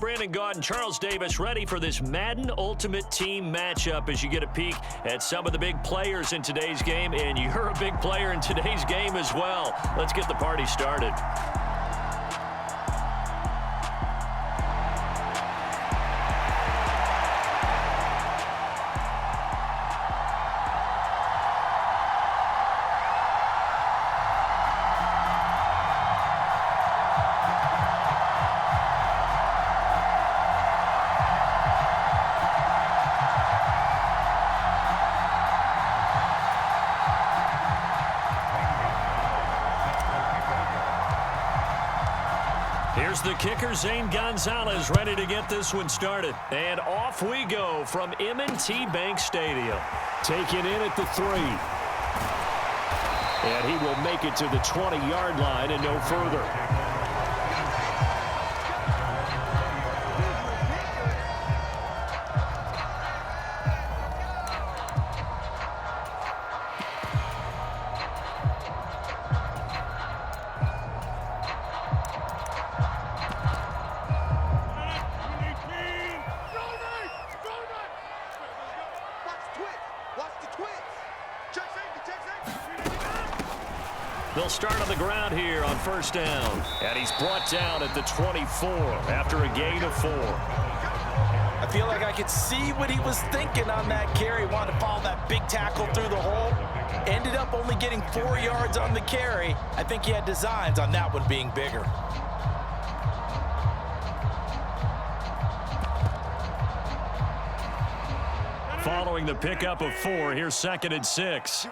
Brandon Gaudin, Charles Davis ready for this Madden Ultimate Team matchup as you get a peek at some of the big players in today's game, and you're a big player in today's game as well. Let's get the party started. Here's the kicker, Zane Gonzalez, ready to get this one started. And off we go from M&T Bank Stadium. Taken in at the 3. And he will make it to the 20-yard line and no further. They'll start on the ground here on first down. And he's brought down at the 24 after a gain of 4. I feel like I could see what he was thinking on that carry. Wanted to follow that big tackle through the hole. Ended up only getting 4 yards on the carry. I think he had designs on that one being bigger. Following the pickup of 4, here's 2nd and 6.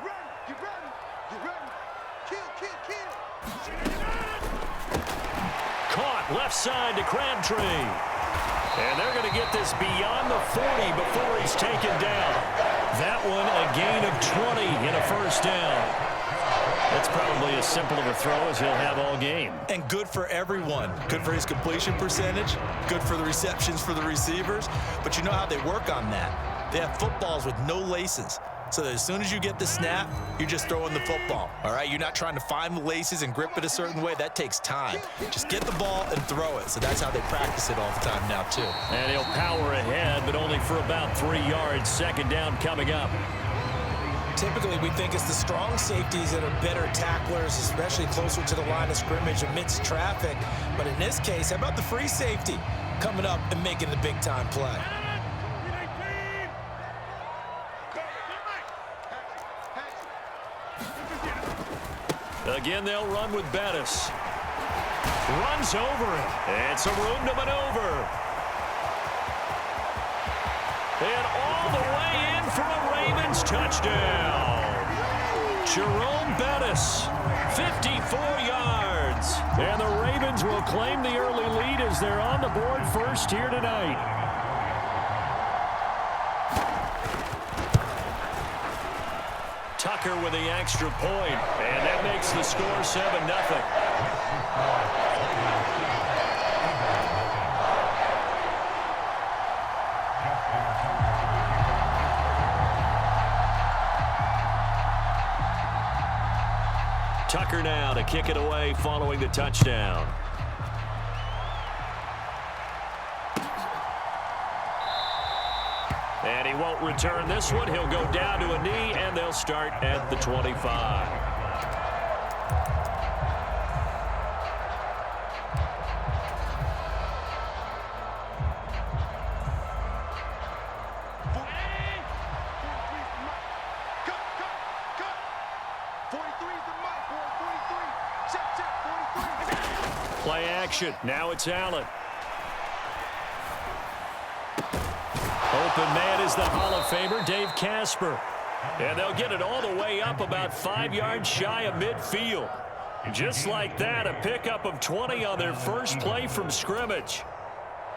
Caught left side to Crabtree. And they're going to get this beyond the 40 before he's taken down. That one a gain of 20 in a first down. That's probably as simple of a throw as he'll have all game. And good for everyone. Good for his completion percentage. Good for the receptions for the receivers. But you know how they work on that. They have footballs with no laces. So that as soon as you get the snap, you're just throwing the football, all right? You're not trying to find the laces and grip it a certain way. That takes time. Just get the ball and throw it. So that's how they practice it all the time now, too. And he'll power ahead, but only for about 3 yards. 2nd down coming up. Typically, we think it's the strong safeties that are better tacklers, especially closer to the line of scrimmage amidst traffic. But in this case, how about the free safety coming up and making the big-time play? Again, they'll run with Bettis. Runs over it. It's a room to maneuver. And all the way in for a Ravens touchdown. Jerome Bettis, 54 yards. And the Ravens will claim the early lead as they're on the board first here tonight. Tucker with the extra point, and that makes the score 7-0. Tucker now to kick it away following the touchdown. And he won't return this one. He'll go down to a knee, and they'll start at the 25. Play action. Now it's Allen. Open man is the Hall of Famer, Dave Casper. And they'll get it all the way up about 5 yards shy of midfield. Just like that, a pickup of 20 on their first play from scrimmage.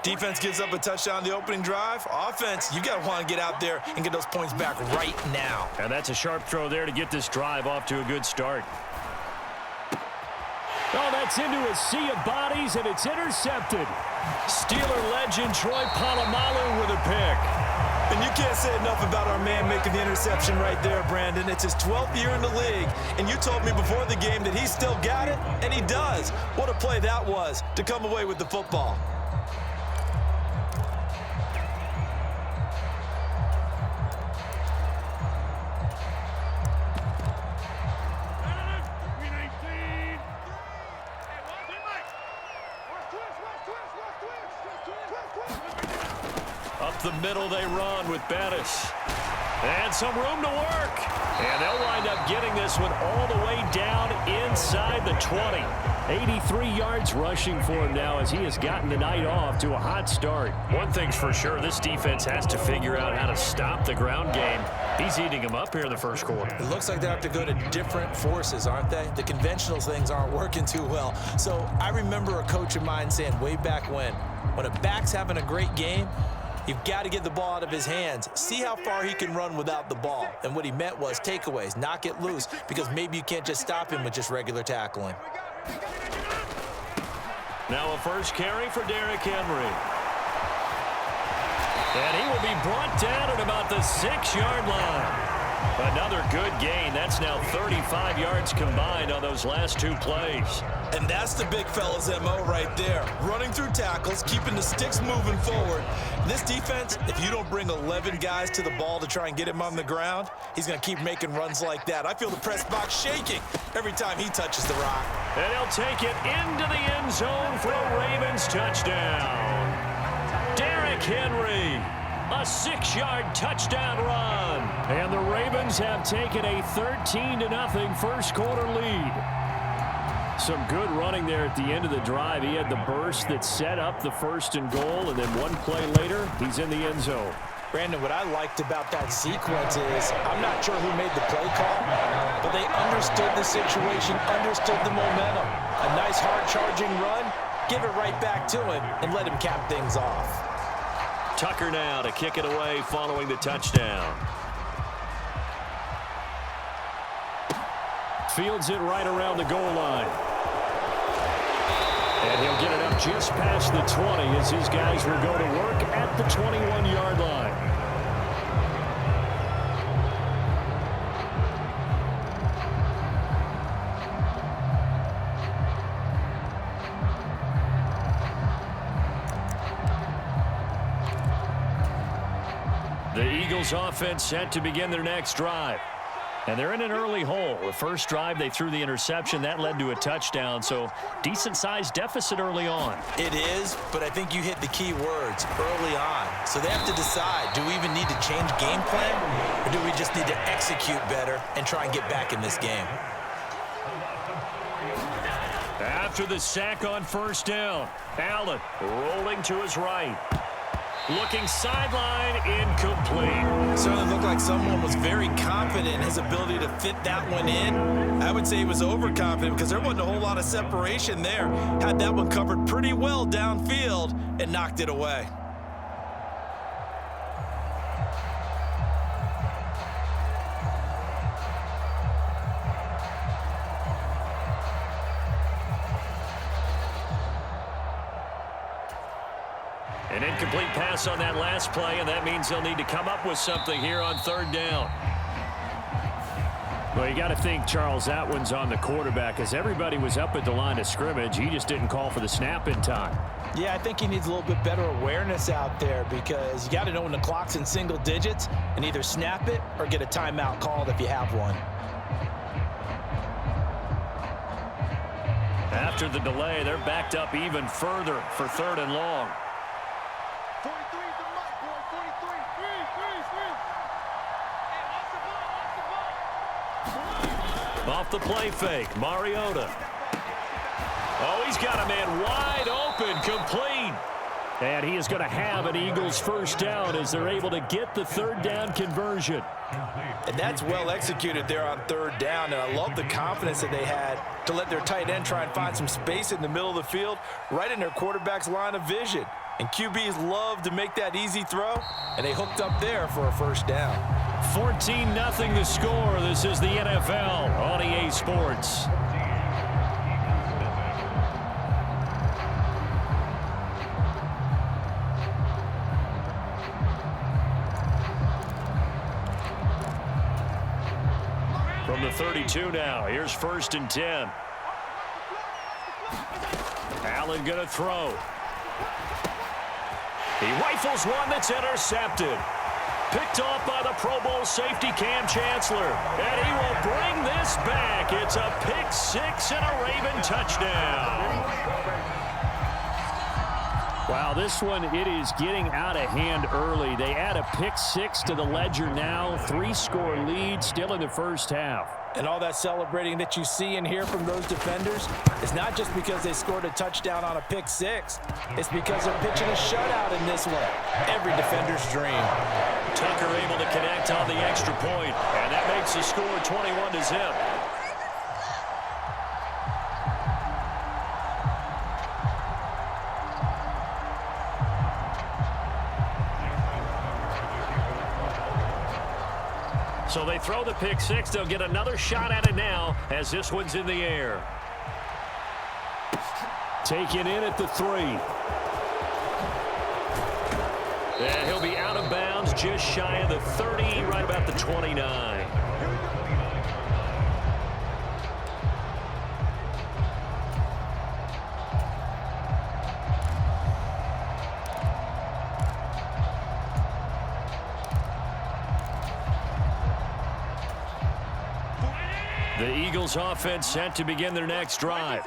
Defense gives up a touchdown the opening drive. Offense, you got to want to get out there and get those points back right now. And that's a sharp throw there to get this drive off to a good start. Oh, that's into a sea of bodies, and it's intercepted. Steeler legend Troy Polamalu with a pick. And you can't say enough about our man making the interception right there, Brandon. It's his 12th year in the league, and you told me before the game that he still got it, and he does. What a play that was to come away with the football. the middle they run with Bettis. And some room to work. And they'll wind up getting this one all the way down inside the 20. 83 yards rushing for him now as he has gotten the night off to a hot start. One thing's for sure, this defense has to figure out how to stop the ground game. He's eating them up here in the first quarter. It looks like they have to go to different forces, aren't they? The conventional things aren't working too well. So I remember a coach of mine saying way back when a back's having a great game, you've got to get the ball out of his hands. See how far he can run without the ball. And what he meant was takeaways, knock it loose, because maybe you can't just stop him with just regular tackling. Now a first carry for Derrick Henry. And he will be brought down at about the 6-yard line. Another good gain. That's now 35 yards combined on those last two plays. And that's the big fella's MO right there. Running through tackles, keeping the sticks moving forward. This defense, if you don't bring 11 guys to the ball to try and get him on the ground, he's going to keep making runs like that. I feel the press box shaking every time he touches the rock. And he'll take it into the end zone for a Ravens touchdown. Derrick Henry, a 6-yard touchdown run. And the Ravens have taken a 13-0 first quarter lead. Some good running there at the end of the drive. He had the burst that set up the 1st and goal, and then one play later, he's in the end zone. Brandon, what I liked about that sequence is I'm not sure who made the play call, but they understood the situation, understood the momentum. A nice hard-charging run, give it right back to him, and let him cap things off. Tucker now to kick it away following the touchdown. Fields it right around the goal line. And he'll get it up just past the 20 as his guys will go to work at the 21-yard line. The Eagles offense set to begin their next drive. And they're in an early hole. The first drive, they threw the interception. That led to a touchdown, so decent-sized deficit early on. It is, but I think you hit the key words, early on. So they have to decide, do we even need to change game plan, or do we just need to execute better and try and get back in this game? After the sack on first down, Allen rolling to his right. Looking sideline, incomplete. Certainly looked like someone was very confident in his ability to fit that one in. I would say he was overconfident because there wasn't a whole lot of separation there. Had that one covered pretty well downfield and knocked it away. An incomplete pass on that last play, and that means they'll need to come up with something here on third down. Well, you got to think, Charles, that one's on the quarterback as everybody was up at the line of scrimmage. He just didn't call for the snap in time. Yeah, I think he needs a little bit better awareness out there because you got to know when the clock's in single digits and either snap it or get a timeout called if you have one. After the delay, they're backed up even further for third and long. Off the play fake, Mariota. Oh, he's got a man wide open, complete. And he is going to have an Eagles first down as they're able to get the third down conversion. And that's well executed there on third down, and I love the confidence that they had to let their tight end try and find some space in the middle of the field, right in their quarterback's line of vision. And QBs love to make that easy throw, and they hooked up there for a first down. 14-0 the score. This is the NFL on EA Sports. From the 32 now, here's 1st and 10. Allen gonna throw. He rifles one that's intercepted. Picked off by the Pro Bowl safety Cam Chancellor. And he will bring this back. It's a pick six and a Raven touchdown. Wow, this one, it is getting out of hand early. They add a pick-6 to the ledger now. 3-score lead still in the first half. And all that celebrating that you see and hear from those defenders is not just because they scored a touchdown on a pick-6. It's because they're pitching a shutout in this one. Every defender's dream. Tucker able to connect on the extra point, and that makes the score 21-0. So they throw the pick-6. They'll get another shot at it now as this one's in the air. Taken in at the 3. And he'll be out of bounds just shy of the 30, right about the 29. The Eagles offense set to begin their next drive.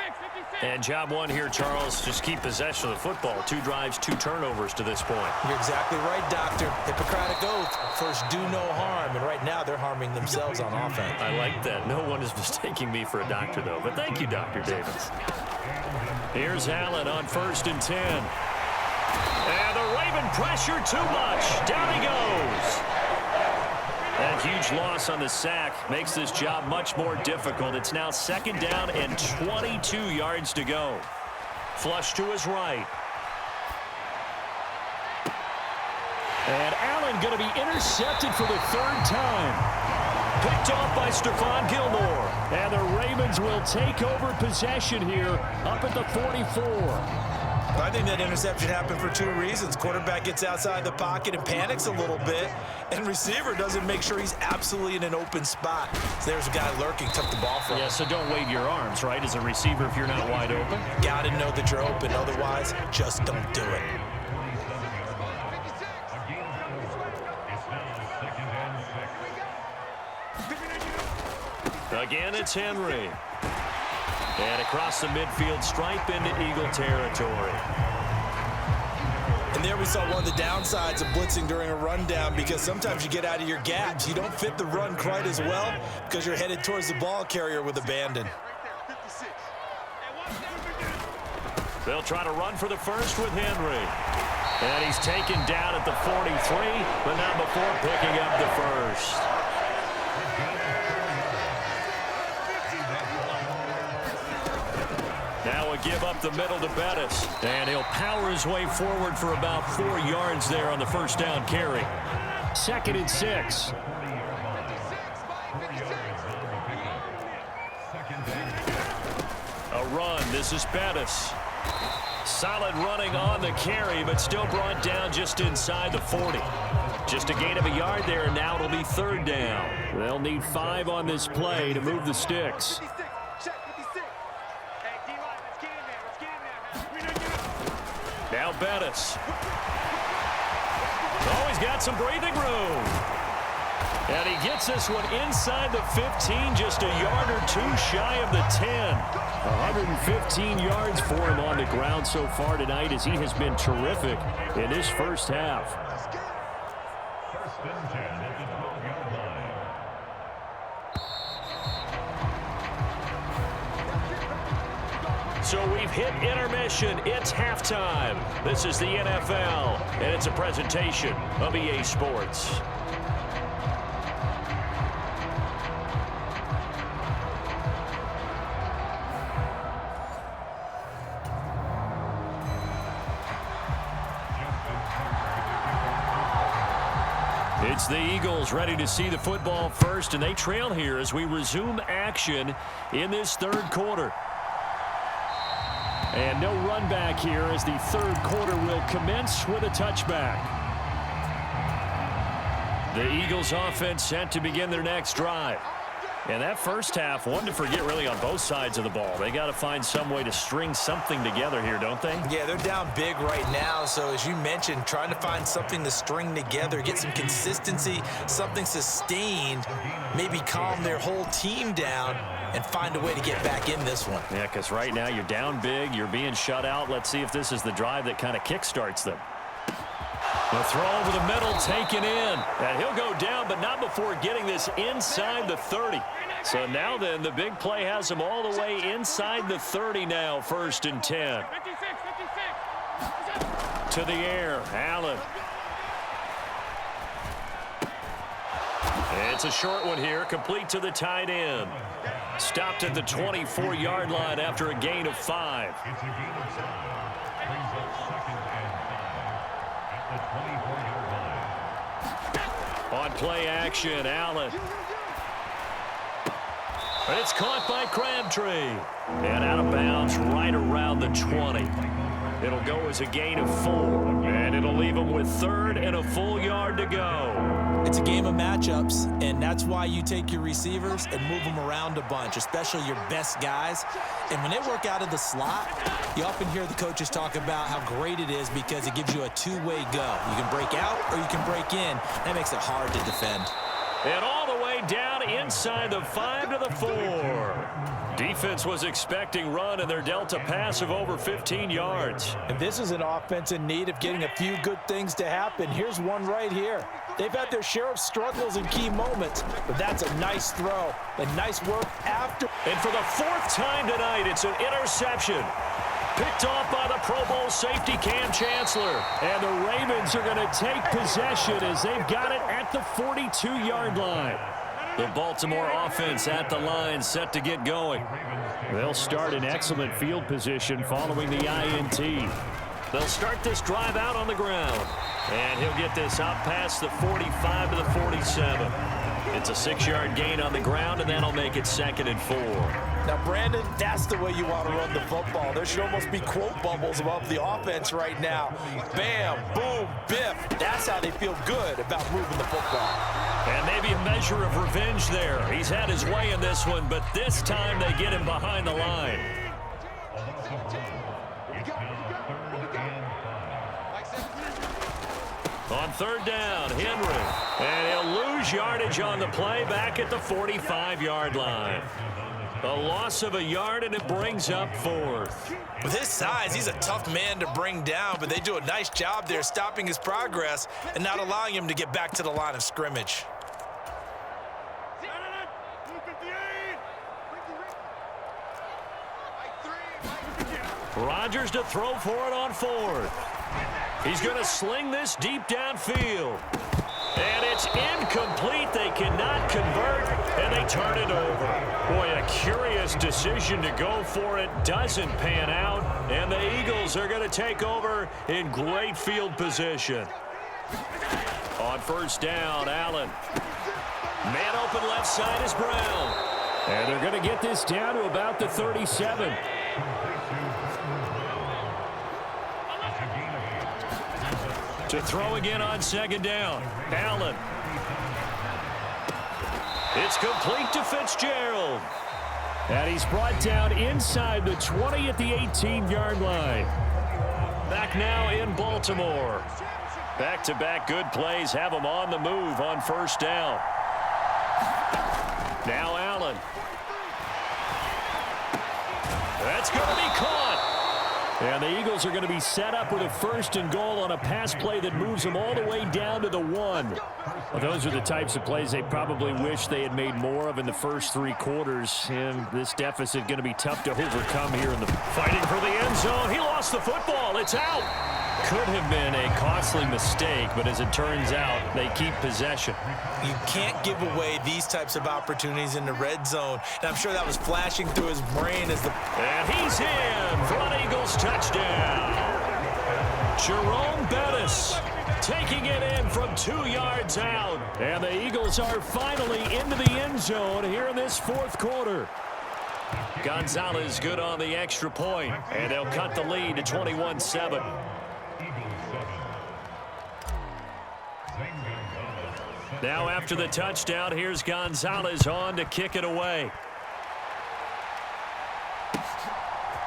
And job one here, Charles, just keep possession of the football. 2 drives, 2 turnovers to this point. You're exactly right, Doctor. Hippocratic oath. First, do no harm. And right now, they're harming themselves on offense. I like that. No one is mistaking me for a doctor, though. But thank you, Dr. Davis. Here's Allen on 1st and 10. And the Raven pressure too much. Down he goes. That huge loss on the sack makes this job much more difficult. It's now 2nd down and 22 yards to go. Flush to his right. And Allen going to be intercepted for the 3rd time. Picked off by Stephon Gilmore. And the Ravens will take over possession here up at the 44. I think that interception happened for 2 reasons. Quarterback gets outside the pocket and panics a little bit, and receiver doesn't make sure he's absolutely in an open spot. So there's a guy lurking, took the ball from him. Yeah, so don't wave your arms, right, as a receiver if you're not wide open. Got to know that you're open. Otherwise, just don't do it. Again, it's Henry. And across the midfield stripe into Eagle territory. And there we saw one of the downsides of blitzing during a rundown, because sometimes you get out of your gaps. You don't fit the run quite as well because you're headed towards the ball carrier with abandon. They'll try to run for the first with Henry. And he's taken down at the 43, but not before picking up the first. Now a give up the middle to Bettis. And he'll power his way forward for about 4 yards there on the first down carry. 2nd and 6. A run. This is Bettis. Solid running on the carry, but still brought down just inside the 40. Just a gain of a yard there, and now it'll be 3rd down. They'll need 5 on this play to move the sticks. Now Bettis. Oh, he's got some breathing room. And he gets this one inside the 15, just a yard or 2 shy of the 10. 115 yards for him on the ground so far tonight, as he has been terrific in this first half. So we've hit intermission. It's halftime. This is the NFL, and it's a presentation of EA Sports. It's the Eagles ready to see the football first, and they trail here as we resume action in this 3rd quarter. And no run back here as the 3rd quarter will commence with a touchback. The Eagles offense set to begin their next drive. And that first half, one to forget really on both sides of the ball. They got to find some way to string something together here, don't they? Yeah, they're down big right now. So as you mentioned, trying to find something to string together, get some consistency, something sustained, maybe calm their whole team down and find a way to get back in this one. Yeah, because right now you're down big, you're being shut out. Let's see if this is the drive that kind of kickstarts them. The throw over the middle taken in. And he'll go down, but not before getting this inside the 30. So now then, the big play has him all the way inside the 30 now, 1st and 10. To the air, Allen. It's a short one here, complete to the tight end. Stopped at the 24-yard line after a gain of 5. On play action, Allen. It's caught by Crabtree. And out of bounds right around the 20. It'll go as a gain of 4. And it'll leave them with 3rd and a full yard to go. It's a game of matchups, and that's why you take your receivers and move them around a bunch, especially your best guys. And when they work out of the slot, you often hear the coaches talk about how great it is because it gives you a two-way go. You can break out or you can break in. That makes it hard to defend. And all the way down inside the 5 to the 4. Defense was expecting run, and they're dealt a pass of over 15 yards. And this is an offense in need of getting a few good things to happen. Here's one right here. They've had their share of struggles in key moments, but that's a nice throw and nice work after. And for the 4th time tonight, it's an interception. Picked off by the Pro Bowl safety Cam Chancellor. And the Ravens are going to take possession as they've got it at the 42-yard line. The Baltimore offense at the line, set to get going. They'll start in excellent field position following the INT. They'll start this drive out on the ground. And he'll get this out past the 45 to the 47. It's a 6-yard gain on the ground, and that'll make it 2nd and 4. Now, Brandon, that's the way you want to run the football. There should almost be quote bubbles above the offense right now. Bam, boom, biff. That's how they feel good about moving the football. And maybe a measure of revenge there. He's had his way in this one, but this time they get him behind the line. On 3rd down, Henry. And he'll lose yardage on the play back at the 45-yard line. A loss of a yard, and it brings up 4th. With his size, he's a tough man to bring down, but they do a nice job there stopping his progress and not allowing him to get back to the line of scrimmage. Rodgers to throw for it on 4th. He's going to sling this deep downfield. And it's incomplete. They cannot convert, and they turn it over. Boy, a curious decision to go for it. Doesn't pan out, and the Eagles are going to take over in great field position. On 1st down, Allen. Man open left side is Brown. And they're going to get this down to about the 37. To throw again on 2nd down. Allen. It's complete to Fitzgerald. And he's brought down inside the 20 at the 18-yard line. Back now in Baltimore. Back-to-back good plays have him on the move on 1st down. Now Allen. That's going to be caught. And the Eagles are going to be set up with a 1st and goal on a pass play that moves them all the way down to the 1. Well, those are the types of plays they probably wish they had made more of in the first 3 quarters. And this deficit going to be tough to overcome here in the fighting for the end zone. He lost the football. It's out. Could have been a costly mistake, but as it turns out, they keep possession. You can't give away these types of opportunities in the red zone. And I'm sure that was flashing through his brain as the... And he's in for an Eagles touchdown. Jerome Bettis taking it in from 2 yards out. And the Eagles are finally into the end zone here in this 4th quarter. Gonzalez good on the extra point, and they'll cut the lead to 21-7. Now after the touchdown, here's Gonzalez on to kick it away.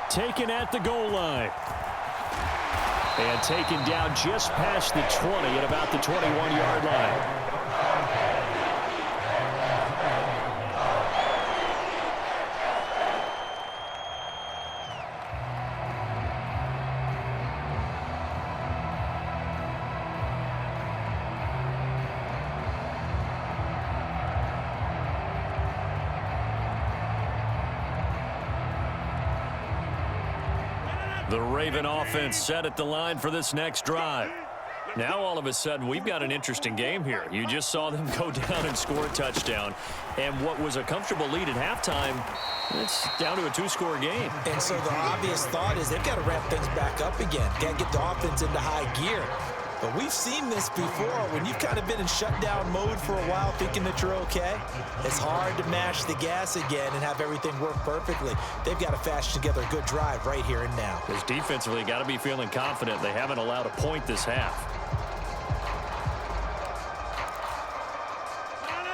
Taken at the goal line. And taken down just past the 20 at about the 21-yard line. The Raven offense set at the line for this next drive. Now all of a sudden we've got an interesting game here. You just saw them go down and score a touchdown. And what was a comfortable lead at halftime, it's down to a two-score game. And so the obvious thought is they've got to ramp things back up again. Got to get the offense into high gear. But we've seen this before. When you've kind of been in shutdown mode for a while thinking that you're okay, it's hard to mash the gas again and have everything work perfectly. They've got to fashion together a good drive right here and now. Because defensively, got to be feeling confident. They haven't allowed a point this half.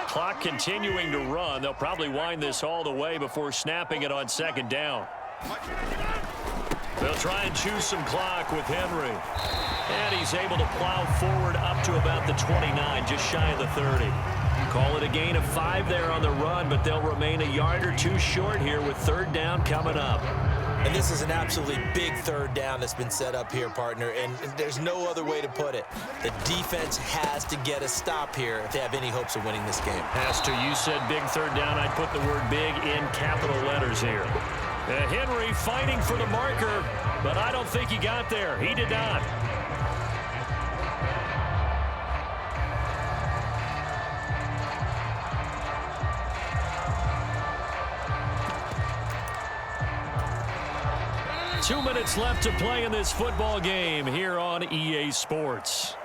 Clock continuing to run. They'll probably wind this all the way before snapping it on second down. They'll try and choose some clock with Henry. And he's able to plow forward up to about the 29, just shy of the 30. Call it a gain of 5 there on the run, but they'll remain a yard or two short here with third down coming up. And this is an absolutely big third down that's been set up here, partner, and there's no other way to put it. The defense has to get a stop here if they have any hopes of winning this game. Has to. You said big third down. I'd put the word big in capital letters here. Henry fighting for the marker, but I don't think he got there. He did not. Two minutes left to play in this football game here on EA Sports.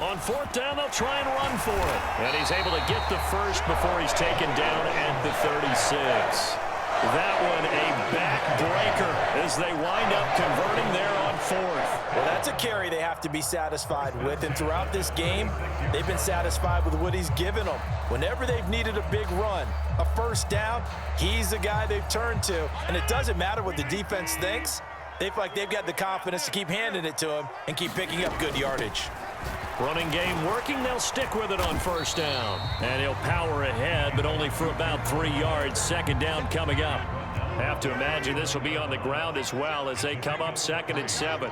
On fourth down, they'll try and run for it. And he's able to get the first before he's taken down at the 36. That one a backbreaker as they wind up converting there on fourth. Well, that's a carry they have to be satisfied with, and throughout this game, they've been satisfied with what he's given them. Whenever they've needed a big run, a first down, he's the guy they've turned to, and it doesn't matter what the defense thinks. They feel like they've got the confidence to keep handing it to him and keep picking up good yardage. Running game working, they'll stick with it on first down. And he'll power ahead, but only for about 3 yards. Second down coming up. Have to imagine this will be on the ground as well as they come up 2nd and 7.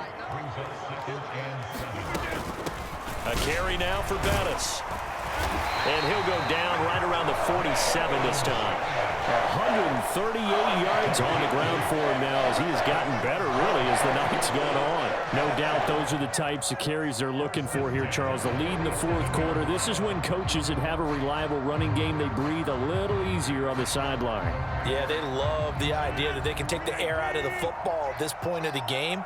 A carry now for Bettis. And he'll go down right around the 47 this time. 138 yards on the ground for him now as he has gotten better, really, as the night's gone on. No doubt those are the types of carries they're looking for here, Charles. The lead in the fourth quarter. This is when coaches that have a reliable running game, they breathe a little easier on the sideline. Yeah, they love the idea that they can take the air out of the football at this point of the game.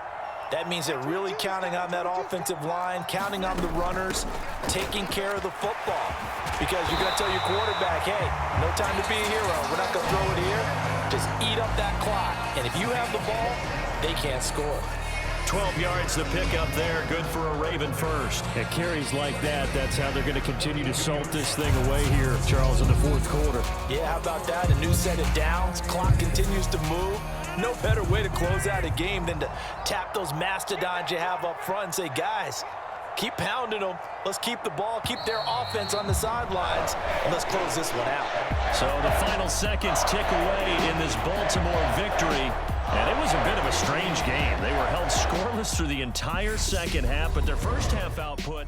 That means they're really counting on that offensive line, counting on the runners, taking care of the football. Because you're going to tell your quarterback, hey, no time to be a hero. We're not going to throw it here. Just eat up that clock. And if you have the ball, they can't score. 12 yards to pick up there. Good for a Raven first. And carries like that, that's how they're going to continue to salt this thing away here, Charles, in the fourth quarter. Yeah, how about that? A new set of downs. Clock continues to move. No better way to close out a game than to tap those mastodons you have up front and say, guys, keep pounding them. Let's keep the ball, keep their offense on the sidelines, and let's close this one out. So the final seconds tick away in this Baltimore victory. And it was a bit of a strange game. They were held scoreless through the entire second half, but their first half output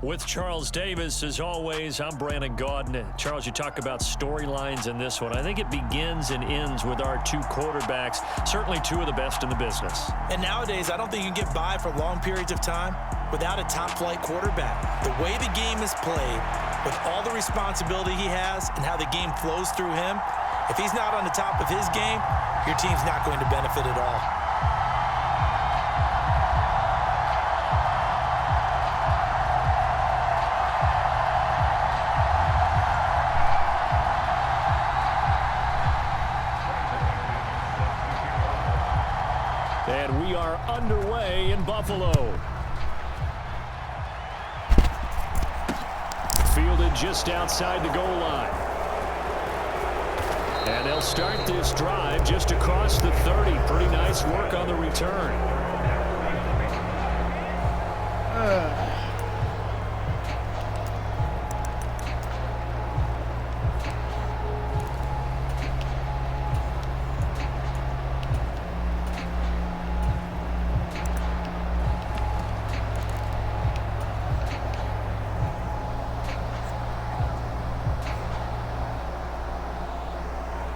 With Charles Davis, as always, I'm Brandon Gaudin. Charles, you talk about storylines in this one. I think it begins and ends with our two quarterbacks, certainly two of the best in the business. And nowadays, I don't think you can get by for long periods of time without a top-flight quarterback. The way the game is played, with all the responsibility he has and how the game flows through him, if he's not on the top of his game, your team's not going to benefit at all. And we are underway in Buffalo. Fielded just outside the goal line. And they'll start this drive just across the 30. Pretty nice work on the return.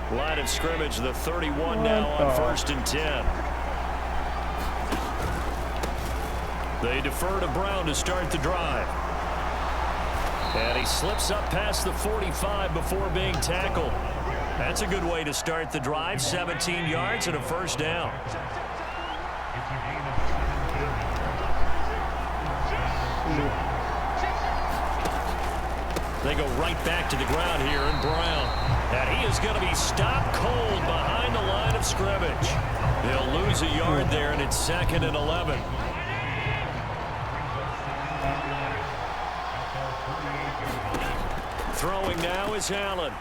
Line of scrimmage, the 31 now on 1st and 10. They defer to Brown to start the drive. And he slips up past the 45 before being tackled. That's a good way to start the drive. 17 yards and a first down. They go right back to the ground here in Brown. And he is going to be stopped cold behind the line of scrimmage. They'll lose a yard there, and it's 2nd and 11. Throwing now is Allen.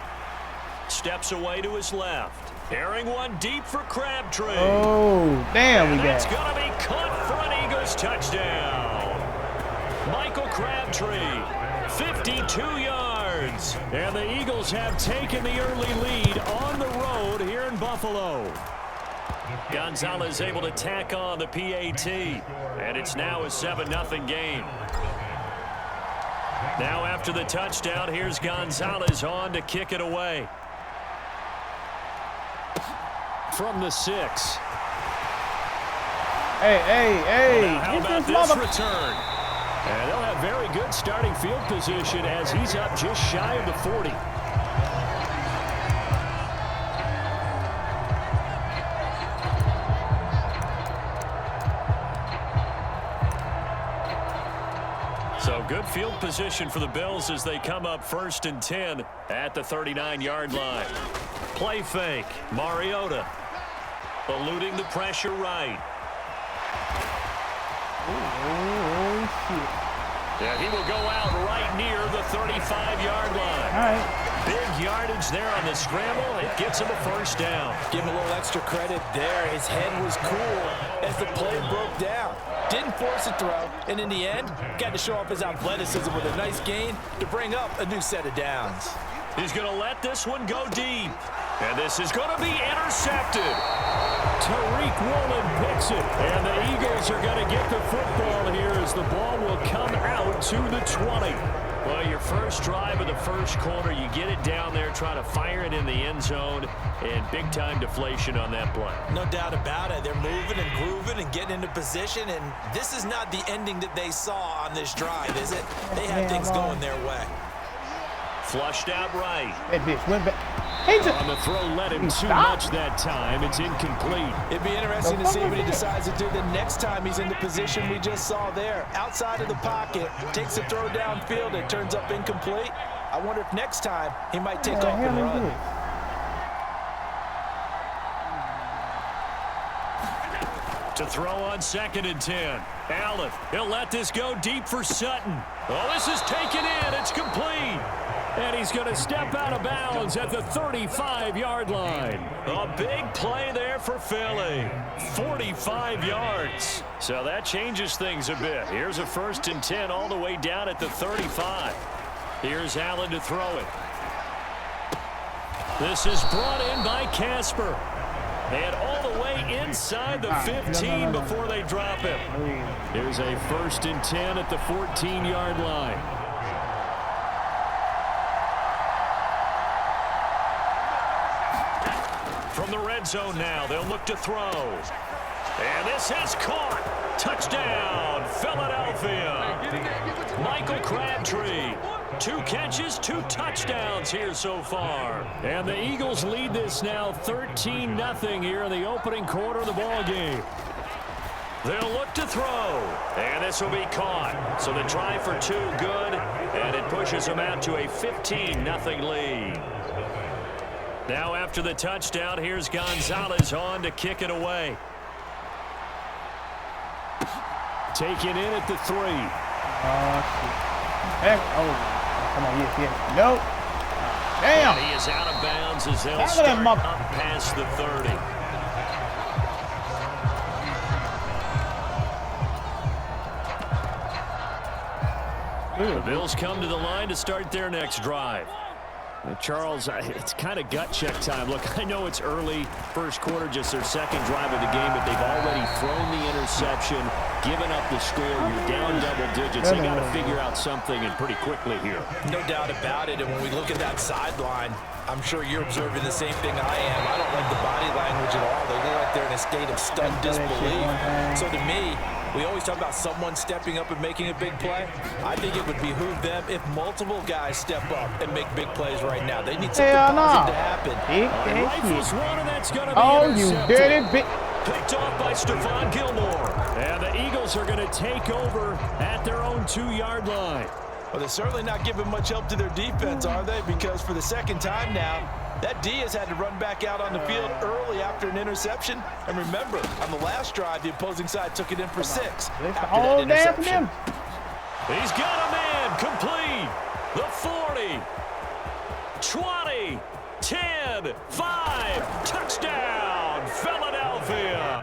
Steps away to his left. Airing one deep for Crabtree. Oh, damn, we got it. That's going to be caught for an Eagles touchdown. Michael Crabtree, 52 yards. And the Eagles have taken the early lead on the road here in Buffalo. Gonzalez able to tack on the PAT. And it's now a 7-0 game. Now after the touchdown, here's Gonzalez on to kick it away. From the 6. Hey. Well, how about this return? And they'll have very good starting field position as he's up just shy of the 40. So good field position for the Bills as they come up 1st and 10 at the 39-yard line. Play fake. Mariota eluding the pressure right. Oh, shit. Yeah, he will go out right near the 35-yard line. All right. Big yardage there on the scramble. It gets him a first down. Give him a little extra credit there. His head was cool as the play broke down. Didn't force a throw, and in the end, got to show off his athleticism with a nice gain to bring up a new set of downs. He's going to let this one go deep. And this is going to be intercepted. Tariq Woolen picks it. And the Eagles are going to get the football here as the ball will come out to the 20. Well, your first drive of the first quarter, you get it down there, try to fire it in the end zone, and big-time deflation on that play. No doubt about it. They're moving and grooving and getting into position, and this is not the ending that they saw on this drive, is it? They have things going their way. Flushed out right. That bitch went back. On the throw, let him too much that time. It's incomplete. It'd be interesting to see what he decides to do the next time he's in the position we just saw there. Outside of the pocket, takes the throw downfield, it turns up incomplete. I wonder if next time he might take off and run. To throw on 2nd and 10. Allen, he'll let this go deep for Sutton. Oh, this is taken in. It's complete. And he's going to step out of bounds at the 35-yard line. A big play there for Philly. 45 yards. So that changes things a bit. Here's a 1st and 10 all the way down at the 35. Here's Allen to throw it. This is brought in by Casper. And all the way inside the 15 before they drop him. Here's a 1st and 10 at the 14-yard line. From the red zone now, they'll look to throw. And this is caught. Touchdown, Philadelphia. Michael Crabtree. 2 catches, 2 touchdowns here so far. And the Eagles lead this now 13-0 here in the opening quarter of the ball game. They'll look to throw. And this will be caught. So the try for 2 good. And it pushes them out to a 15-0 lead. Now after the touchdown, here's Gonzalez on to kick it away. Taken in at the 3. Heck, come on, yes. Nope. Damn. And he is out of bounds as they'll start up past the 30. The Bills come to the line to start their next drive. Charles, it's kind of gut check time. Look, I know it's early, first quarter, just their second drive of the game, but they've already thrown the interception, given up the score. You're down double digits. They got to figure out something, and pretty quickly here. No doubt about it. And when we look at that sideline, I'm sure you're observing the same thing I am. I don't like the body language at all. They look like they're in a state of stunned disbelief. So to me, we always talk about someone stepping up and making a big play. I think it would behoove them if multiple guys step up and make big plays right now. They need something positive to happen. Rifles one, and that's going to be you dirty bitch. Picked off by Stephon Gilmore. And the Eagles are going to take over at their own 2-yard line. Well, they're certainly not giving much help to their defense, are they? Because for the second time now, that D has had to run back out on the field early after an interception. And remember, on the last drive, the opposing side took it in for 6 after that interception. He's got a man complete. The 40, 20, 10, 5, touchdown, Philadelphia.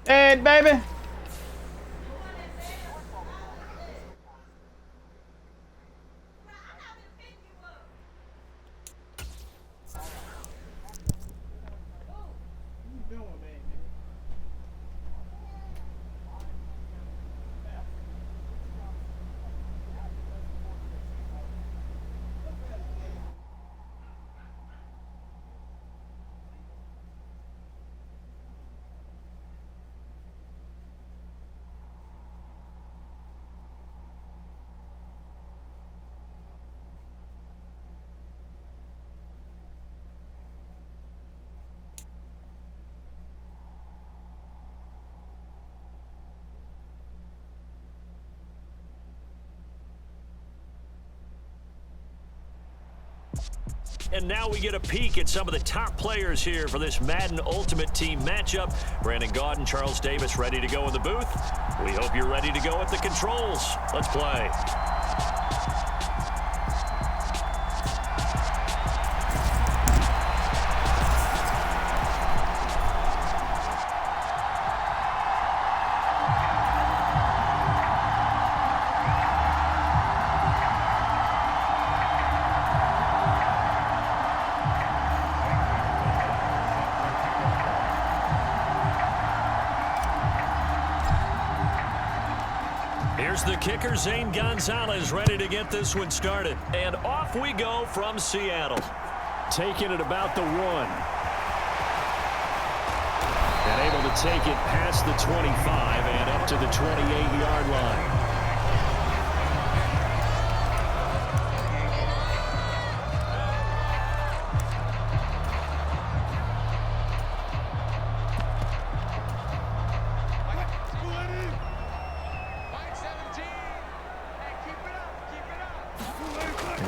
Hey, baby. and now we get a peek at some of the top players here for this Madden Ultimate Team matchup. Brandon Gaudin, Charles Davis ready to go in the booth. We hope you're ready to go at the controls. Let's play. Here's the kicker, Zane Gonzalez, ready to get this one started. And off we go from Seattle. Taking it about the 1. And able to take it past the 25 and up to the 28-yard line.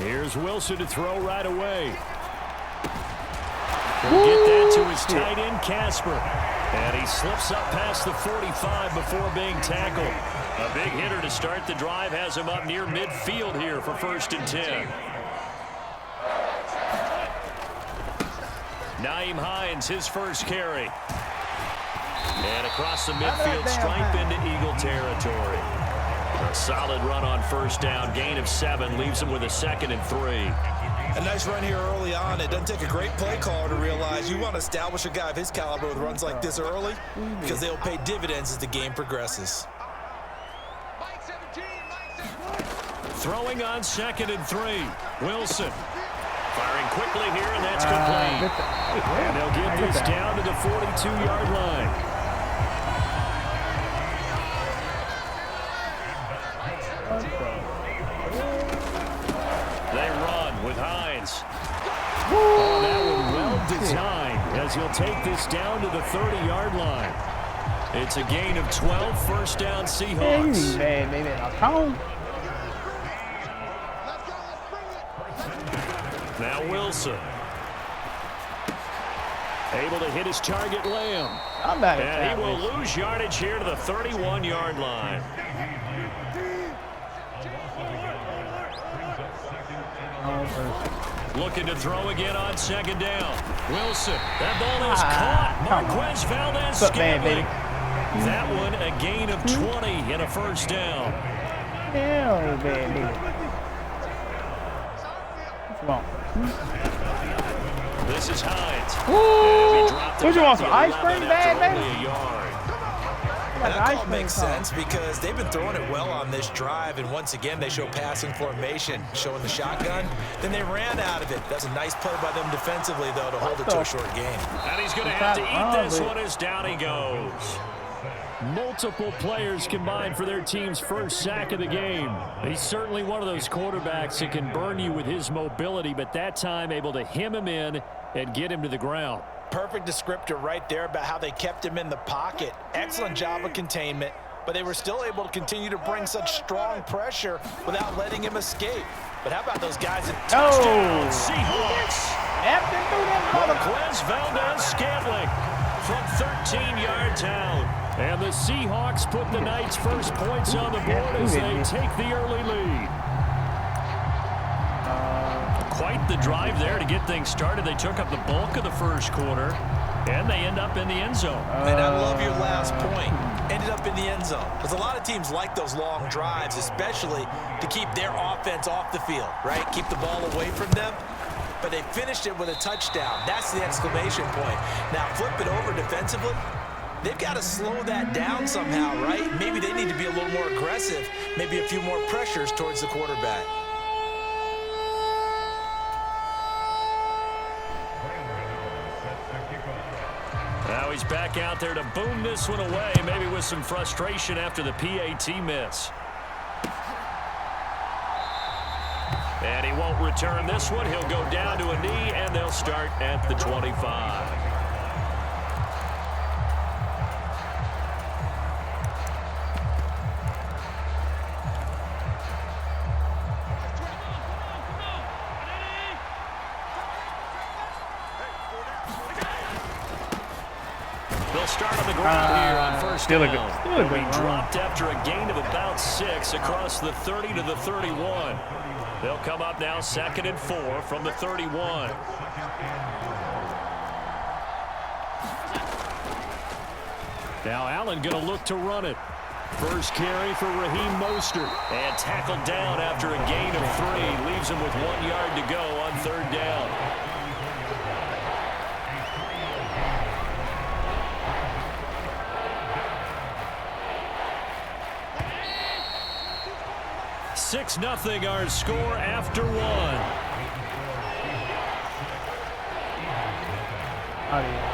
Here's Wilson to throw right away. He'll get that to his tight end, Casper. And he slips up past the 45 before being tackled. A big hitter to start the drive has him up near midfield here for 1st and 10. Nyheim Hines, his first carry. And across the midfield stripe into Eagle territory. A solid run on 1st down, gain of 7, leaves him with a 2nd and 3. A nice run here early on. It doesn't take a great play caller to realize you want to establish a guy of his caliber with runs like this early because they'll pay dividends as the game progresses. Throwing on 2nd and 3. Wilson firing quickly here, and that's complete. And they'll get this down to the 42-yard line. They run with Hines. Oh, that one well designed as he'll take this down to the 30-yard line. It's a gain of 12, 1st down Seahawks. Now Wilson. Able to hit his target, Lamb. And he will lose yardage here to the 31-yard line. Looking to throw again on 2nd down. Wilson. That ball is caught. Marquez Valdez-Scantling. That one a gain of 20 and a 1st down. This is Hines. What you want, some ice cream, baby? That call makes sense because they've been throwing it well on this drive, and once again they show passing formation, showing the shotgun. Then they ran out of it. That's a nice play by them defensively, though, to hold it to a short game. And he's going to have to eat this one as down he goes. Multiple players combined for their team's first sack of the game. He's certainly one of those quarterbacks that can burn you with his mobility, but that time able to hem him in and get him to the ground. Perfect descriptor right there about how they kept him in the pocket. Excellent job of containment, but they were still able to continue to bring such strong pressure without letting him escape. But how about those guys at touchdown Seahawks? Marquez Valdez-Scantling from 13 yards out. And the Seahawks put the Knights' first points on the board as they take the early lead. Quite the drive there to get things started. They took up the bulk of the first quarter, and they end up in the end zone. And I love your last point. Ended up in the end zone. Because a lot of teams like those long drives, especially to keep their offense off the field, right? Keep the ball away from them. But they finished it with a touchdown. That's the exclamation point. Now flip it over defensively. They've got to slow that down somehow, right? Maybe they need to be a little more aggressive. Maybe a few more pressures towards the quarterback. Now he's back out there to boom this one away, maybe with some frustration after the PAT miss. And he won't return this one. He'll go down to a knee, and they'll start at the 25. They'll start on the ground here on first down. Still a good run. Dropped after a gain of about 6 across the 30 to the 31. They'll come up now 2nd and 4 from the 31. Now Allen going to look to run it. First carry for Raheem Mostert. And tackled down after a gain of 3. Leaves him with 1 yard to go on 3rd down. Six nothing our score after 1. Oh, yeah.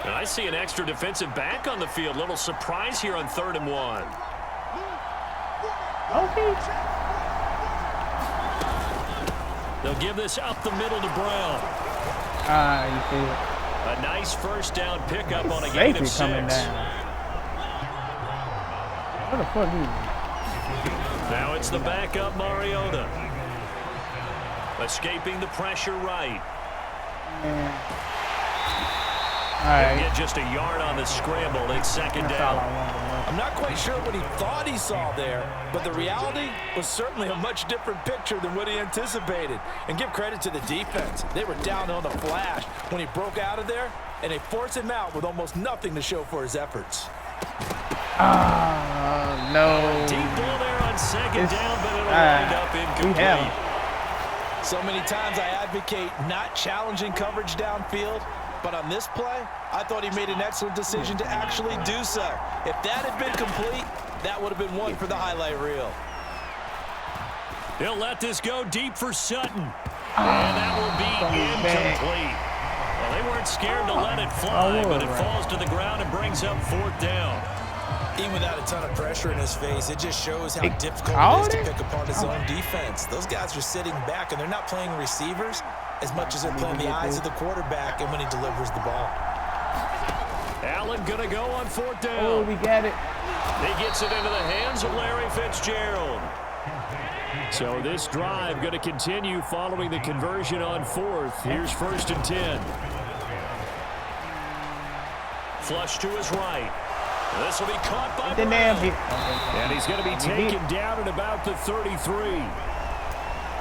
And I see an extra defensive back on the field. Little surprise here on 3rd and 1. Okay. They'll give this up the middle to Brown. You see it. A nice first down pickup on a gain of 6. Coming down. What the fuck is it? Now it's the backup Mariota. Escaping the pressure right. Man. All He'll right. get just a yard on the scramble. It's 2nd That's all down. I wanted to know. I'm not quite sure what he thought he saw there, but the reality was certainly a much different picture than what he anticipated. And give credit to the defense. They were down on the flash when he broke out of there, and they forced him out with almost nothing to show for his efforts. No. Deep ball there on 2nd down, but it'll wind up incomplete. So many times I advocate not challenging coverage downfield, but on this play, I thought he made an excellent decision to actually do so. If that had been complete, that would have been one for the highlight reel. He'll let this go deep for Sutton. And that will be incomplete. Well, they weren't scared to let it fly, but it falls to the ground and brings up 4th down. Even without a ton of pressure in his face, it just shows how difficult it is to pick apart his own defense. Those guys are sitting back, and they're not playing receivers as much as they're playing the eyes of the quarterback and when he delivers the ball. Allen going to go on 4th down. Oh, we got it. He gets it into the hands of Larry Fitzgerald. So this drive going to continue following the conversion on 4th. Here's 1st and 10. Flush to his right. This will be caught by The Brown. damn And he's going to be taken down at about the 33.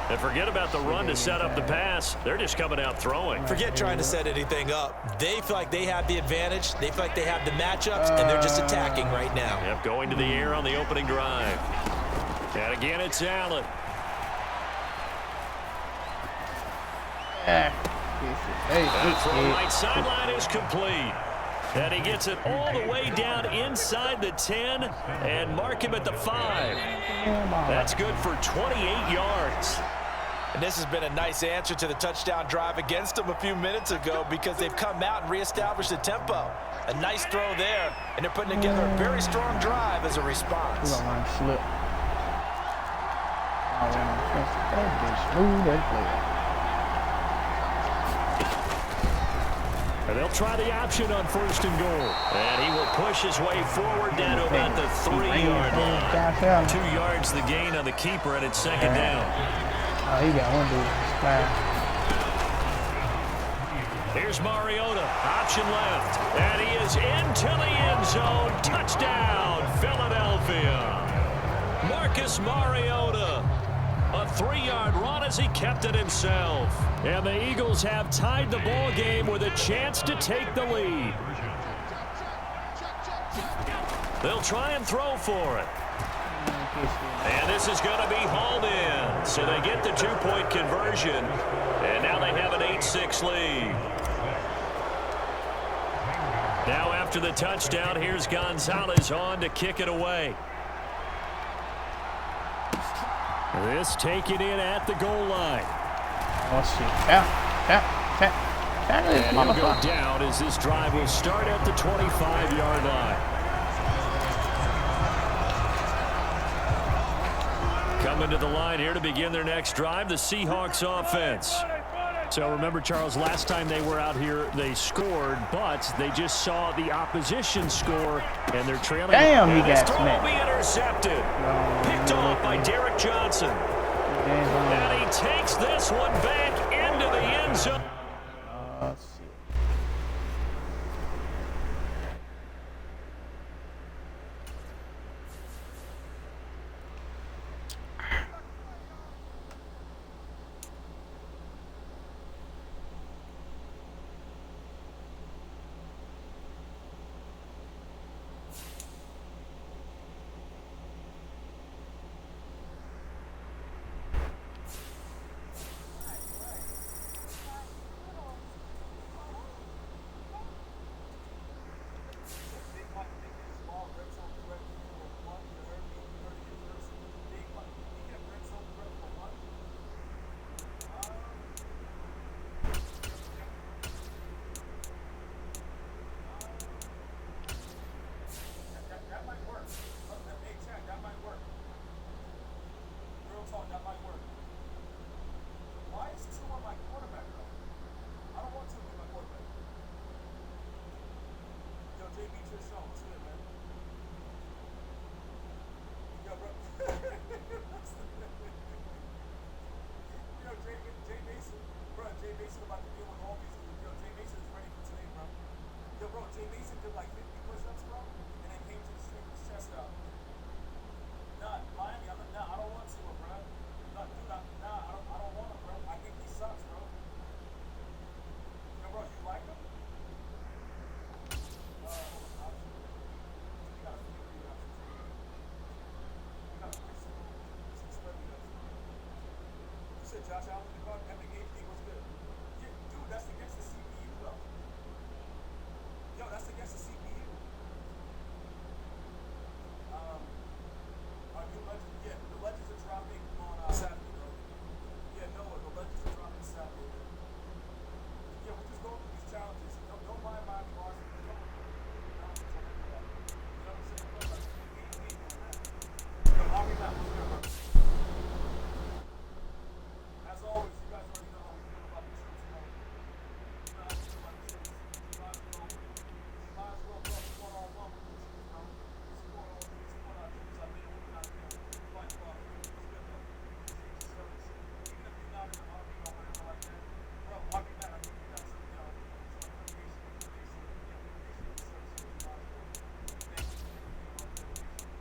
And forget about the run to set up the pass. They're just coming out throwing. Forget trying to set anything up. They feel like they have the advantage. They feel like they have the matchups, and they're just attacking right now. Yep, going to the air on the opening drive. And again, it's Allen. Throw right sideline is complete. And he gets it all the way down inside the 10 and mark him at the 5. That's good for 28 yards. And this has been a nice answer to the touchdown drive against them a few minutes ago because they've come out and reestablished the tempo. A nice throw there, and they're putting together a very strong drive as a response. Slip. Smooth and clear. And they'll try the option on 1st and goal. And he will push his way forward down to about the 3-yard line. 2 yards the gain on the keeper, and it's 2nd down. Oh, he got one dude. Here's Mariota, option left, and he is into the end zone. Touchdown, Philadelphia. Marcus Mariota, a 3-yard run as he kept it himself. And the Eagles have tied the ball game with a chance to take the lead. They'll try and throw for it. And this is going to be hauled in. So they get the 2-point conversion. And now they have an 8-6 lead. Now after the touchdown, here's Gonzalez on to kick it away. This taken in at the goal line. Oh, shit. Tap. And he'll go down as this drive will start at the 25-yard line. Coming to the line here to begin their next drive, the Seahawks offense. So remember, Charles, last time they were out here, they scored, but they just saw the opposition score, and they're trailing. Damn, he and got this throw will smacked. be intercepted. Picked off by Derek Johnson. And he takes this one back into the end zone. Let's see. Josh Allen, Epic HD was good. Yeah, dude, that's against the CPU, though. Yo, that's against the CPU. New Legends, yeah, the Legends are dropping on Saturday, bro. Yeah, Noah, the Legends are dropping Saturday, bro. Yeah, we're just going through these challenges. Don't mind Miami Washington. You know what I'm saying, bro? Like, we ain't doing that. Yo, I'll be back. What's good, bro? As always, you guys already know how we feel about the troops, bro. You know how we feel about the troops. You might as well go one-on-one with the troops, bro. Support our troops out there, working out there, fighting for our freedom. It's good, bro. Appreciate your service. Even if you're not in the Army or whatever like that, bro, I'll be mad. I think you got some, some affiliation. Yeah, we appreciate your service. You might as well. Thank you for being our affiliation.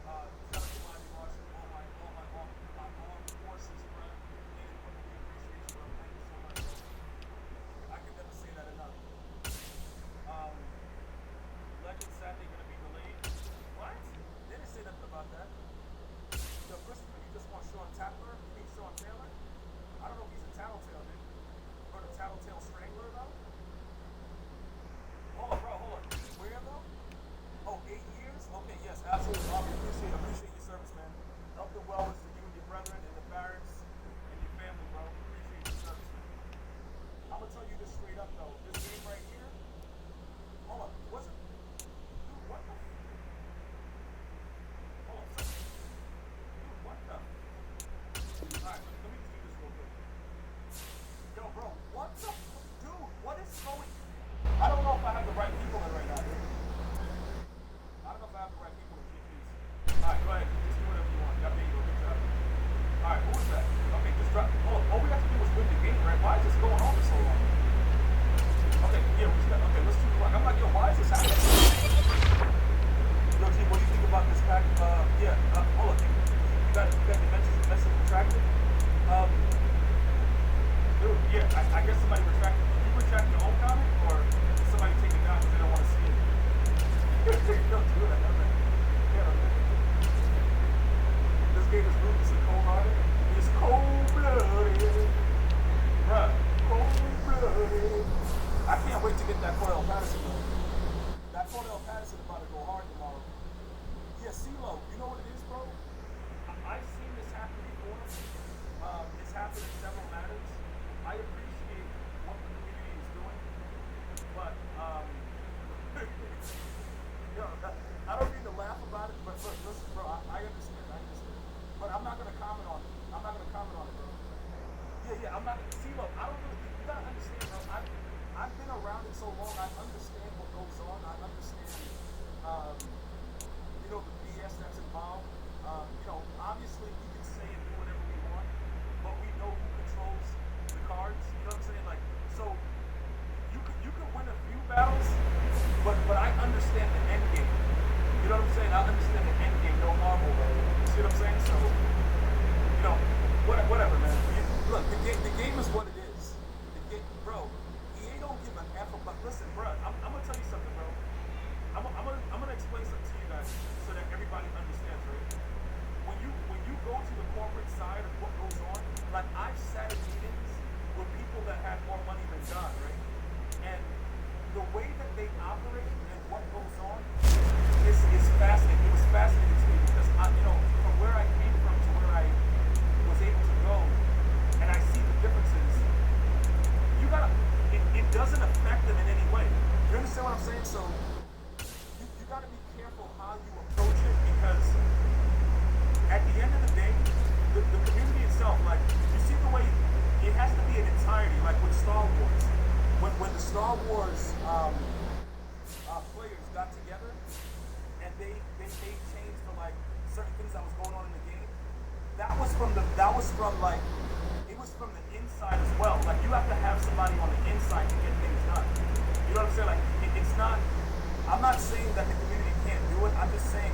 Shout out to Miami Washington, all my armed forces, bro. And we appreciate you, bro. Thank you so much, bro. I can never say that enough. Legends Saturday gonna be delayed. What? They didn't say nothing about that. Yo, Christopher, you just want Sean Taylor? You mean Sean Taylor? I don't know if he's a tattletale, dude. Or the tattletale strangler, though? Hold on, bro, hold on. Where, though? Oh, 8 years? Okay, yes, absolutely. Bobby, appreciate your service, man. Health and wellness to you and your brethren and the barracks and your family, bro. Appreciate your service, man. I'm gonna tell you this straight up, though. This game right here, hold on, was it? Dude, what the? Hold on a second. Dude, what the? Alright, let me just do this real quick. Yo, bro, what the? Dude, what is going? I don't know if I have the right people in right now, dude. I don't know if I have the right people in GPs. Alright, go ahead. Just do whatever you want. Y'all made a good job. Alright, who is that? Okay, just drop. All we have to do is win the game, right? Why is this going on for so long? Okay, yeah, we just got. Okay, let's 2 o'clock. I'm like, yo, why is this happening? Yo, G, what do you think about this pack? Hold on. You got the message retracted? Dude, yeah, I guess somebody retracted. Did you retract your own comment, or did somebody take it down because they don't want to see it? Don't do that, man. Yeah, this game is ruthlessly cold-hearted. It's cold-blooded. Bruh, cold-blooded. I can't wait to get that Cordell Patterson, though. That Cordell Patterson about to go hard tomorrow. Yeah, CeeLo, you know what it is, bro? I've seen this happen before. It's happened in several matters. I appreciate what the community is doing, but yo, I don't mean to laugh about it, but look, listen, bro, I understand, but I'm not gonna comment on it. Bro. Yeah, I'm not. CeeLo, I don't really. You gotta understand, bro. I've been around it so long. I understand what goes on. I understand, the BS that's involved. Obviously, we can say it understand the end game. You know what I'm saying? I understand the end game, no marble, bro. You see what I'm saying? So, you know, whatever, man. Look, the game is what it is. Bro, EA don't give an F about. Listen, bro, I'm gonna tell you something, bro. I'm gonna explain something to you guys so that everybody understands, right? When you go to the corporate side of what goes on, like I've sat in meetings with people that have more money than God, right? And the way that they operate and what goes on is fascinating. It was fascinating to me because from where I came from to where I was able to go, and I see the differences. It doesn't affect them in any way. You understand what I'm saying? So you gotta be careful how you approach it because at the end of the day, the community itself, like you see the way it has to be an entirety, like with Star Wars. When the Star Wars players got together and they made change for like certain things that was going on in the game, it was from the inside as well. Like you have to have somebody on the inside to get things done. You know what I'm saying? Like it's not. I'm not saying that the community can't do it. I'm just saying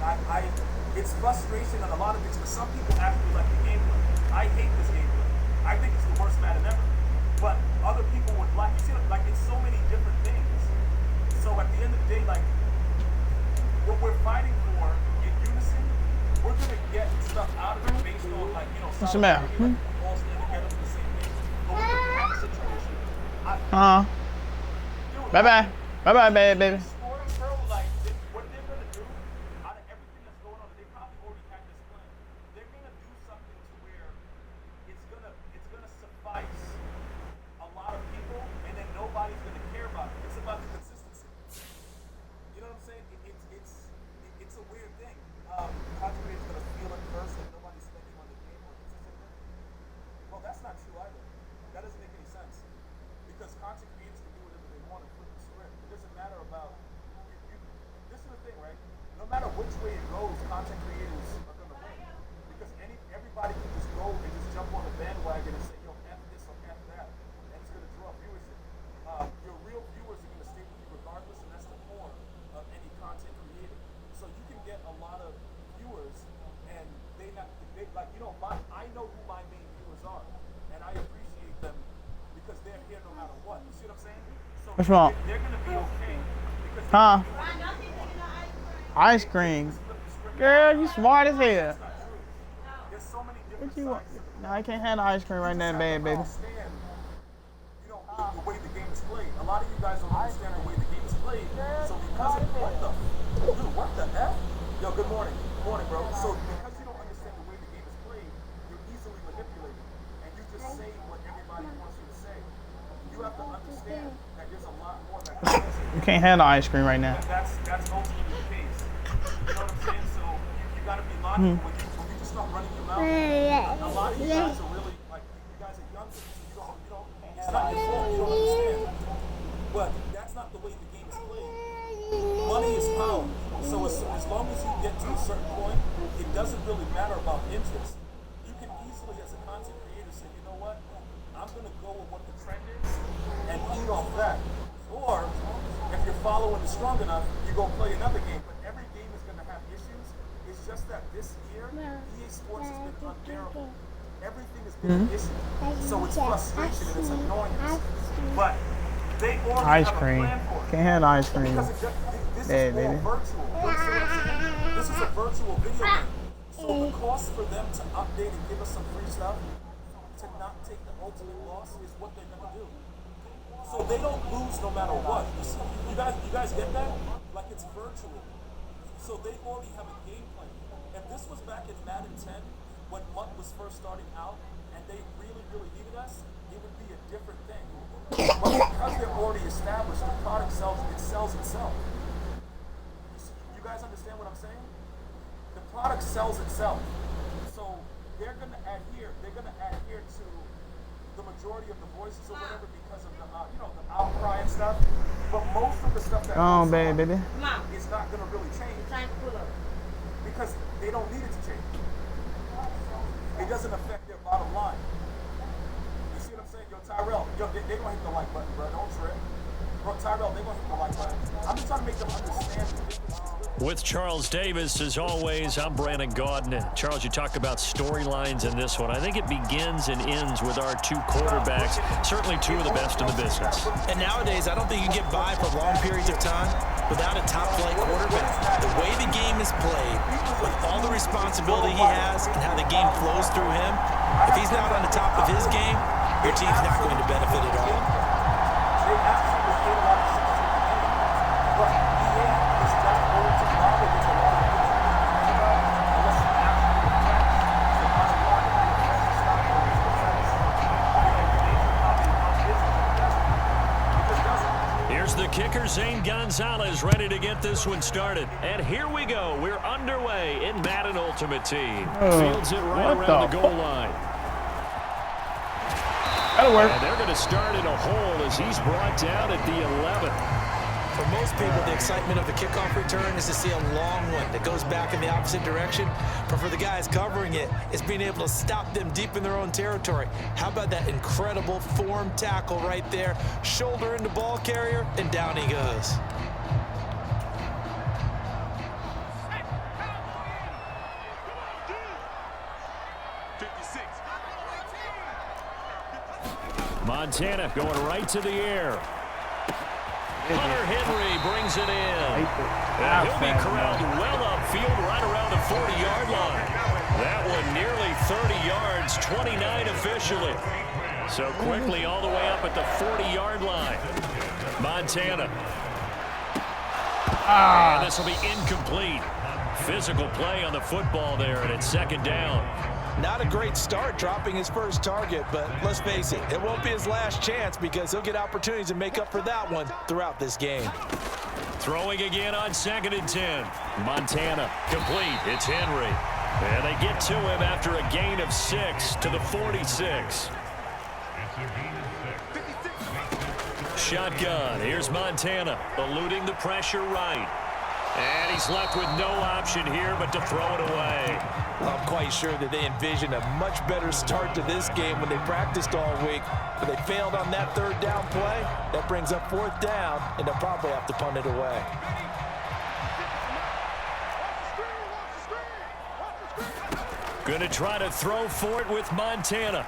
it's frustration and a lot of things. Because some people actually like the gameplay. I hate this gameplay. I think it's the worst Madden ever. But other people would like. You see, like it's so many different things. So at the end of the day, like what we're fighting for in unison, we're gonna get stuff out of it based on like What's the matter? like, all stand together for the same thing. But with the current situation, Bye-bye. Bye-bye, baby. Sports, bro, like what they're gonna do out of everything that's going on, they probably already had this plan. They're gonna do something to where it's gonna suffice a lot of people, and then nobody's gonna care about it. It's about the consistency. You know what I'm saying? It's a weird thing. Content creators gonna feel it first, and nobody's spending on the game or consistent. Well, that's not true either. That doesn't make any sense because content creators can do whatever they want and flip the script. It doesn't matter about. This is the thing, right? No matter which way it goes, content creators are gonna win because everybody can just go and just jump on the bandwagon and say, yo, F this or F that, and it's gonna draw viewership. Your real viewers are gonna stay with you regardless, and that's the core of any content creator. So you can get a lot of viewers, and I know who my main viewers are, and I appreciate them because they're here no matter what. You see what I'm saying? So What's wrong? they're gonna be okay because Huh? Ice cream. Girl, you smart as hell. there's so many different What you want? sides to it. No, I can't have the ice cream right now, baby. Understand, the way the game is played. A lot of you guys don't understand the way the game is played. So because of what the F? Yo, good morning. Good morning, bro. So because you don't understand the way the game is played, you're easily manipulated. And you just say what everybody wants you to say. You have to understand that there's a lot more that goes into it. You can't have the ice cream right now. That's ultimately the case. You know what I'm saying? So you gotta be logical when you just start running your mouth. A lot of you guys are really like you guys are younger, so you don't it's not your fault, you don't understand. But that's not the way the game is played. Money is power. So as long as you get to a certain point, it doesn't really matter about interest. You can easily as a content creator say, you know what? I'm gonna go with what the trend is and eat off that. Or if you're following it strong enough, you go play another game. But every game is going to have issues. It's just that this year, EA Sports has been unbearable. Everything has been an issue. So it's frustration and it's annoyance. But they already Ice have cream. a plan for it. Can't have the ice cream. Because this Hey, is all baby. virtual. This is a virtual video game. So the cost for them to update and give us some free stuff, to not take the ultimate loss, is what they're going to do. So they don't lose no matter what. You guys get that? Like it's virtual. So they already have a game plan. If this was back in Madden 10, when Mutt was first starting out, and they really, really needed us, it would be a different thing. But because they're already established, the product sells itself. You guys understand what I'm saying? The product sells itself. So they're gonna adhere to the majority of the voices or whatever because of the the outcry and stuff. But most of the stuff that Go on, goes on baby. is not gonna really change because they don't need it to change. It doesn't affect their bottom line. You see what I'm saying? Yo, Tyrell, they gonna hit the like button, bro. Don't trip. Bro, Tyrell, they gonna hit the like button. I'm just trying to make them understand the With Charles Davis, as always, I'm Brandon Gaudin. Charles, you talk about storylines in this one. I think it begins and ends with our two quarterbacks, certainly two of the best in the business. And nowadays, I don't think you can get by for long periods of time without a top-flight quarterback. The way the game is played, with all the responsibility he has and how the game flows through him, if he's not on the top of his game, your team's not going to benefit at all. They absolutely hate a lot of but the end is not going to bother with a lot of things. Unless you absolutely practice the bottom line, the defense is not going to practice. Here's the kicker, Zane Gonzalez, ready to get this one started. And here we go. We're underway in Madden Ultimate Team. Fields it right around the goal line. That'll work. And they're going to start in a hole as he's brought down at the 11. For most people, the excitement of the kickoff return is to see a long one that goes back in the opposite direction. But for the guys covering it, it's being able to stop them deep in their own territory. How about that incredible form tackle right there? Shoulder into ball carrier, and down he goes. Montana going right to the air. Hunter Henry brings it in. And he'll be corralled well upfield right around the 40-yard line. That one nearly 30 yards, 29 officially. So quickly all the way up at the 40-yard line. Montana. And this will be incomplete. Physical play on the football there, and it's second down. Not a great start dropping his first target, but let's face it, it won't be his last chance because he'll get opportunities to make up for that one throughout this game. Throwing again on 2nd and 10. Montana complete. It's Henry. And they get to him after a gain of 6 to the 46. Shotgun. Here's Montana eluding the pressure right. And he's left with no option here but to throw it away. I'm quite sure that they envisioned a much better start to this game when they practiced all week, but they failed on that third down play. That brings up 4th down, and they'll probably have to punt it away. Going to try to throw for it with Montana.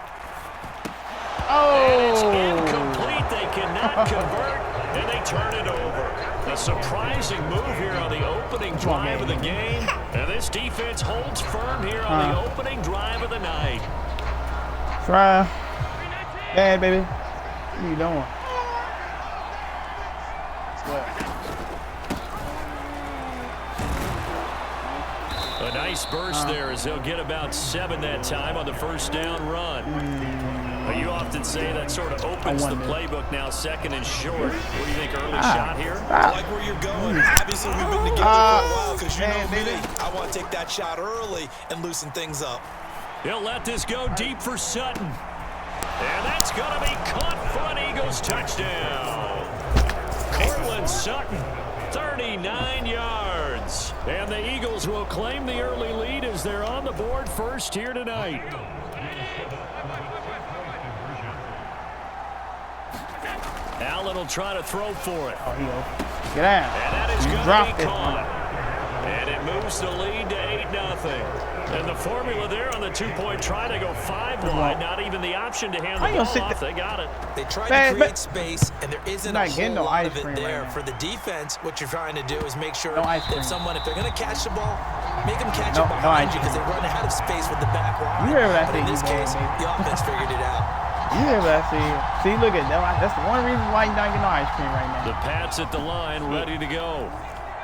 Oh! And it's incomplete. They cannot convert, and they turn it over. A surprising move here on the opening drive of the game. And this defense holds firm here on the opening drive of the night. Try. Bad, baby. What are you doing? A nice burst there as they'll get about 7 that time on the first down run. You often say that sort of opens the playbook now, 2nd and short. What do you think, early shot here? I like where you're going. Obviously, we've been together for a while because you know me. I want to take that shot early and loosen things up. He'll let this go deep for Sutton. And that's going to be caught for an Eagles touchdown. Cortland Sutton, 39 yards. And the Eagles will claim the early lead as they're on the board first here tonight. Allen will try to throw for it. Get out. And that is going to be caught. And it moves the lead to 8-0. And the formula there on the two-point try to go 5 wide. Not even the option to hand the ball off. They got it. They tried to create space, and there isn't a whole lot of it there. Right for the defense, what you're trying to do is make sure that someone, if they're going to catch the ball, make them catch it behind you because they run out of space with the back line. You hear what I but in this case, the offense figured it out. You hear what I see? See, look at that. That's the one reason why you're not getting no ice cream right now. The Pats at the line, ready to go.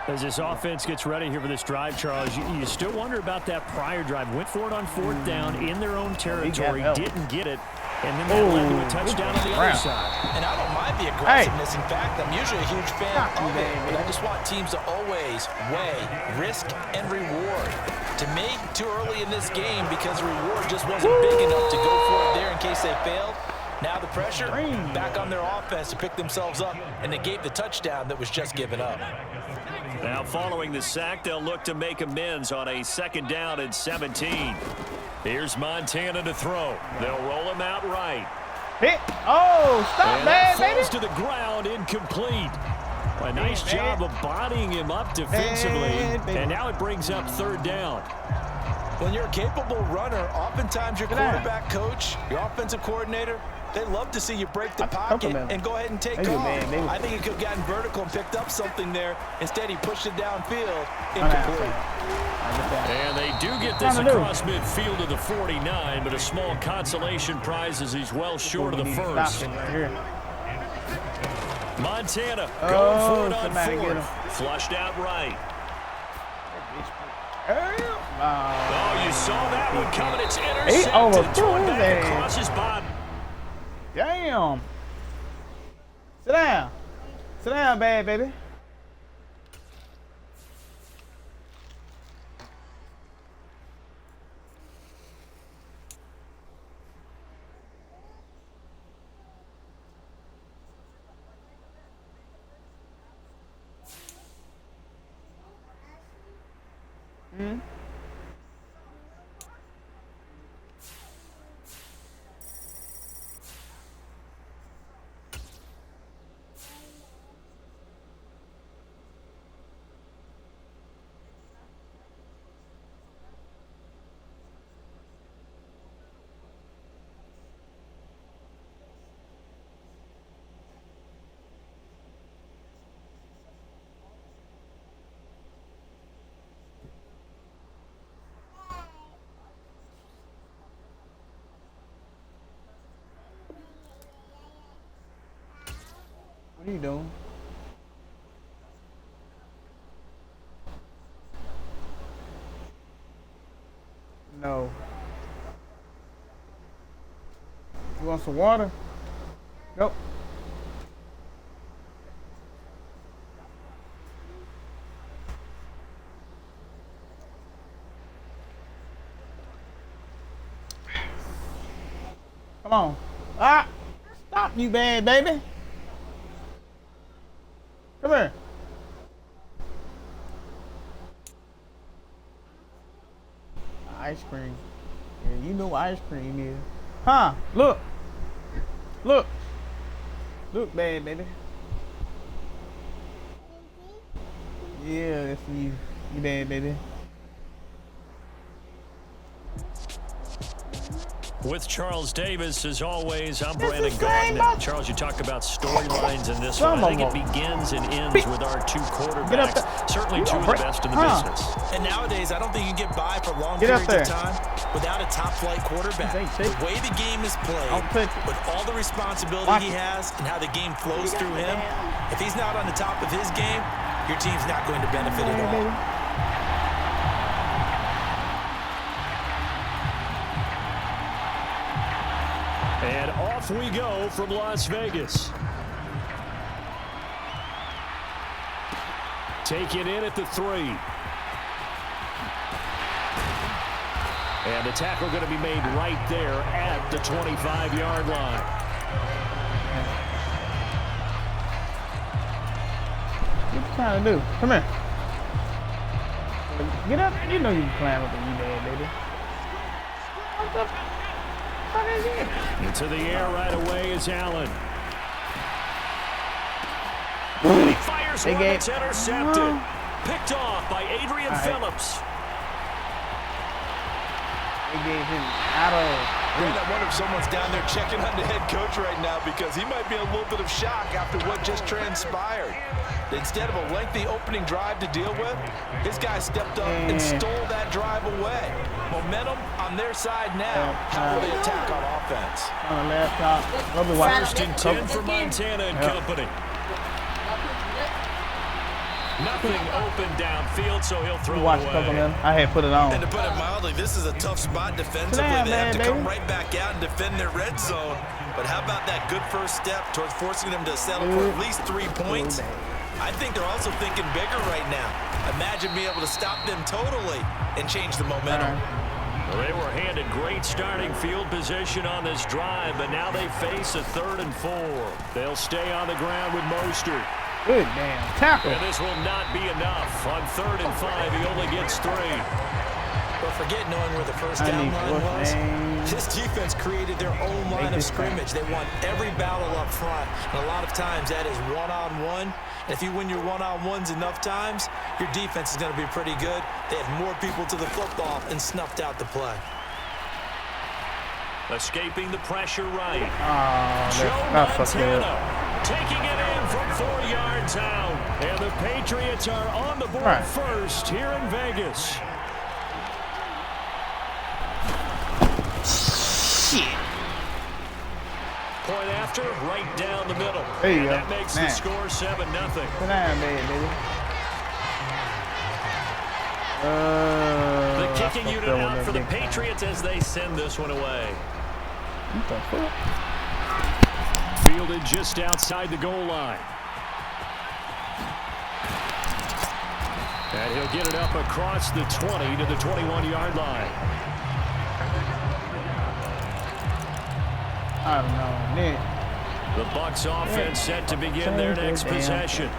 As this offense gets ready here for this drive, Charles, you still wonder about that prior drive. Went for it on 4th down in their own territory, didn't get it, and then that led to a touchdown on the other side. And I don't mind the aggressiveness. In fact, I'm usually a huge fan of it, but I just want teams to always weigh risk and reward. To me, too early in this game because the reward just wasn't big enough to go for it there in case they failed. Now the pressure back on their offense to pick themselves up and negate the touchdown that was just given up. Now following the sack, they'll look to make amends on a 2nd down and 17. Here's Montana to throw. They'll roll him out right. Hit. Oh, stop, and man, that falls baby. to the ground, incomplete. A nice job of bodying him up defensively, and now it brings up 3rd down. When you're a capable runner, oftentimes your quarterback coach, your offensive coordinator, they love to see you break the pocket and go ahead and take off. I think he could have gotten vertical and picked up something there. Instead, he pushed it downfield, incomplete. And they do get this across midfield to the 49, but a small consolation prize as he's well short of the first. Montana going for it on 4th. Flushed out right. Oh, you saw that one coming. It's intercepted. Thrown back across his body. Damn. Sit down. Sit down, bad baby. What are you doing? No. You want some water? Nope. Come on. Ah! Stop, you bad baby. Come here. Ice cream. Yeah, you know what ice cream is. Huh? Look. Look. Look, bad baby. Yeah, that's you. You bad baby. With Charles Davis, as always, I'm Brandon Gaudin. Charles, you talk about storylines in this one. I think it begins and ends with our 2 quarterbacks. Certainly 2 of the best in the business. And nowadays, I don't think you can get by for long periods of time without a top-flight quarterback. The way the game is played, with all the responsibility he has and how the game flows through him, if he's not on the top of his game, your team's not going to benefit at all. And off we go from Las Vegas. Take it in at the 3. And the tackle going to be made right there at the 25-yard line. What you trying to do? Come here. Get up. You know you can climb up and you bad, baby. What's up? Into the air right away is Allen. And he fires one that's intercepted. Picked off by Adrian Phillips. They gave him out of. I wonder if someone's down there checking on the head coach right now because he might be in a little bit of shock after what just transpired. Instead of a lengthy opening drive to deal with, his guy stepped up and stole that drive away. Momentum on their side now. How will they attack on offense? On the laptop. 1st and 10 for Montana and company. Nothing open downfield, so he'll throw it away. I had put it on. And to put it mildly, this is a tough spot defensively. They have to come right back out and defend their red zone. But how about that good first step towards forcing them to settle for at least 3 points? I think they're also thinking bigger right now. Imagine being able to stop them totally and change the momentum. Well, they were handed great starting field position on this drive, but now they face a 3rd and 4. They'll stay on the ground with Mostert. Good damn tackle. And this will not be enough. On 3rd and 5, he only gets 3. But forget knowing where the first I down need line what's was. name. This defense created their own line of this time. scrimmage. They won every battle up front. And a lot of times that is one-on-one. And if you win your one-on-ones enough times, your defense is going to be pretty good. They had more people to the football and snuffed out the play. Escaping the pressure right. Oh, Joe that's fucking up. Montana taking it in from 4 yards out. And the Patriots are on the board Right. first here in Vegas. Shit. Point after, right down the middle. There you And go. that makes the Man. score 7-0. Put down, baby. The I kicking fucked unit up with out that for the big time. Patriots as they send this one away. What the fuck? Fielded just outside the goal line. And he'll get it up across the 20 to the 21-yard line. I don't know, Nick. The Bucs offense set to begin their next possession.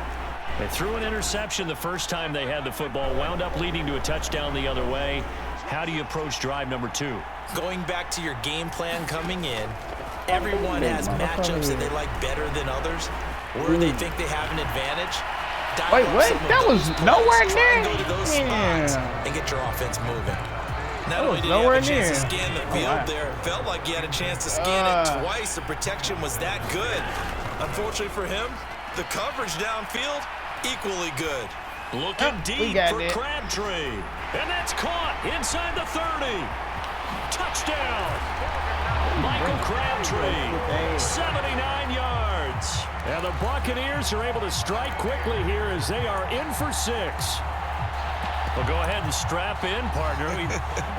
They threw an interception the first time they had the football, wound up leading to a touchdown the other way. How do you approach drive number 2? Going back to your game plan coming in, everyone has matchups that they like better than others, where they think they have an advantage. Dial Wait, up what? some of That those was plays, nowhere try and near. go to those Yeah. spots and get your offense moving. Not That only was did he have nowhere a chance to near. scan the Oh, field wow. there, felt like he had a chance to scan it twice. The protection was that good. Unfortunately for him, the coverage downfield, equally good. Looking we deep got for it. Crabtree. And that's caught inside the 30. Touchdown. Michael Crabtree, 79 yards. And the Buccaneers are able to strike quickly here as they are in for 6. Well, go ahead and strap in, partner.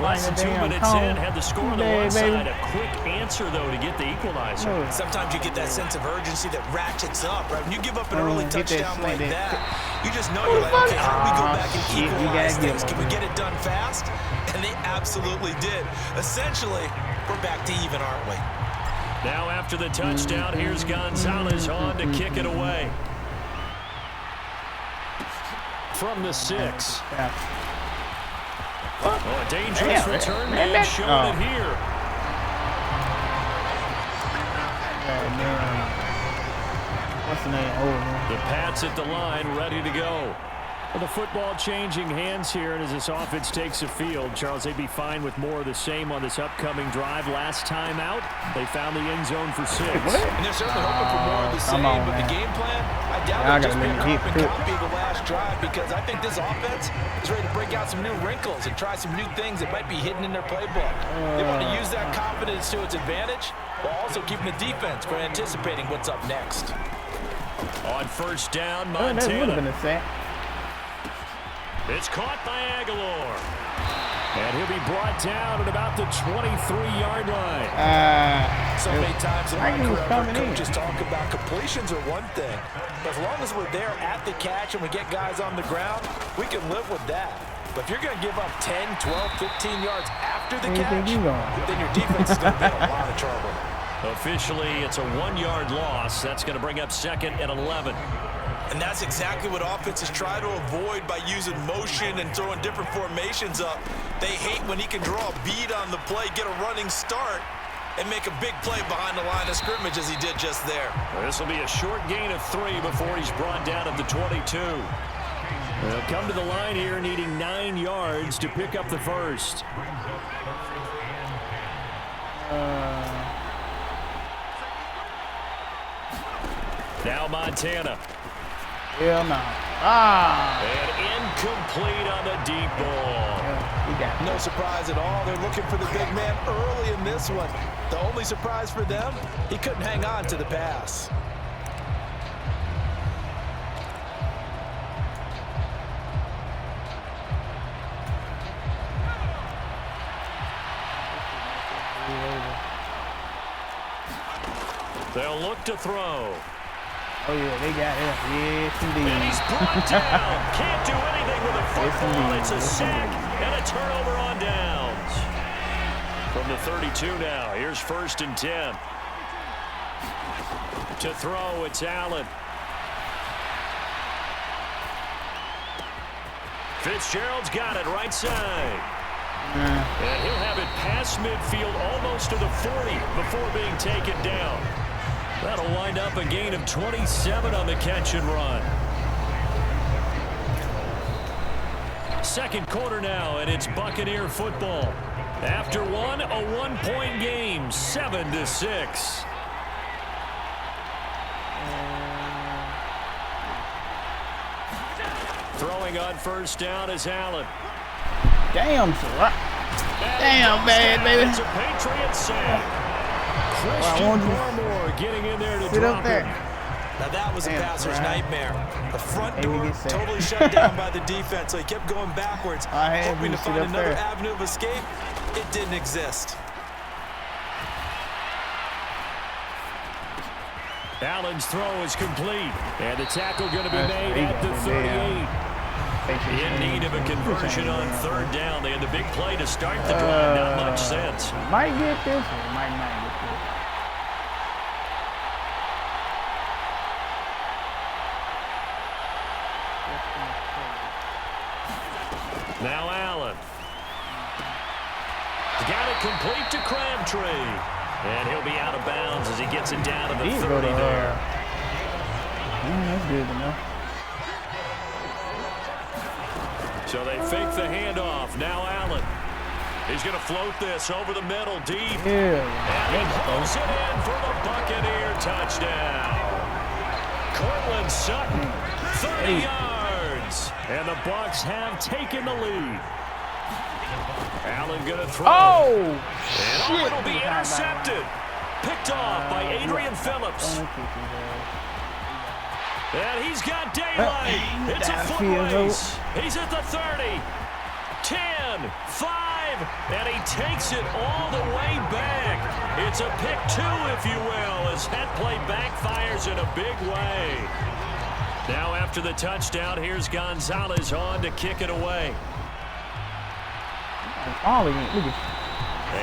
Less than 2 minutes in, had the score on the one side. A quick answer, though, to get the equalizer. Sometimes you get that sense of urgency that ratchets up, right? When you give up an early get that touchdown like slant that, you just know you're like, okay, how do we go back and shit, we equalize gotta get things? Can we one. get it done fast? And they absolutely did. Essentially, we're back to even, aren't we? Now after the touchdown, here's Gonzalez on to kick it away. From the 6. Yeah. Oh, a dangerous Damn, return man, man showing it oh. here. What's the name? Oh, man. The Pats at the line, ready to go. Well, the football changing hands here, and as this offense takes the field, Charles, they'd be fine with more of the same on this upcoming drive. Last time out, they found the end zone for 6. And they're certainly hoping for more of the same, come on, but the man. game plan, I doubt Y'all it'll just gotta be a let me carbon get copy of the last drive, because I think this offense is ready to break out some new wrinkles and try some new things that might be hidden in their playbook. They want to use that confidence to its advantage, while also keeping the defense from anticipating what's up next. On first down, Oh, that would have been Montana. a sack. It's caught by Aguilar. And he'll be brought down at about the 23-yard line. So many times in I my knew he was career, coming in. coaches talk about completions are one thing. But as long as we're there at the catch and we get guys on the ground, we can live with that. But if you're going to give up 10, 12, 15 yards after the Where you think catch, you going? then your defense is going to be in a lot of trouble. Officially, it's a 1-yard loss. That's going to bring up 2nd and 11. And that's exactly what offenses try to avoid by using motion and throwing different formations up. They hate when he can draw a bead on the play, get a running start, and make a big play behind the line of scrimmage as he did just there. This will be a short gain of 3 before he's brought down at the 22. They'll come to the line here needing 9 yards to pick up the first. Now Montana. Hell no. Ah. And incomplete on the deep ball. Yeah, he got it. No surprise at all. They're looking for the big man early in this one. The only surprise for them, he couldn't hang on to the pass. They'll look to throw. Oh, yeah, they got it. Yes, indeed. And he's brought down. Can't do anything with a football. indeed. It's a sack and a turnover on downs. From the 32 now, here's 1st and 10. To throw, it's Allen. Fitzgerald's got it right side. And he'll have it past midfield, almost to the 40 before being taken down. That'll wind up a gain of 27 on the catch and run. Second quarter now, and it's Buccaneer football. After one, a one-point game, 7-6. Throwing on first down is Allen. Damn, Sarah. Damn, bad, baby. It's a Patriot sack. Well, Christian Barmore getting in there to sit drop up there. him. Now that was a Damn, passer's Brad. nightmare. The front Maybe door get set. totally shut down by the defense, so he kept going backwards, I had hoping you to sit find up another there. avenue of escape. It didn't exist. Allen's throw is complete. And the tackle going to be That's made great. at the Yeah. 38. In need of a conversion on third down. They had the big play to start the drive. Not much sense. Might get this or might not get this. Now Allen. Got it complete to Crabtree. And he'll be out of bounds as he gets it down to the He 30 go to, there. That's good to know. So they fake the handoff. Now Allen. He's going to float this over the middle deep. Yeah. And he pulls it in for the Buccaneer touchdown. Cortland Sutton, 30 yards. And the Bucs have taken the lead. Allen going to throw. Oh! And Shit. it'll be intercepted. Picked off by Adrian Phillips. And he's got daylight. It's a foot Downfield, race. He's at the 30. 10, 5, and he takes it all the way back. It's a pick two, if you will, as that play backfires in a big way. Now after the touchdown, here's Gonzalez on to kick it away. All of you. Look at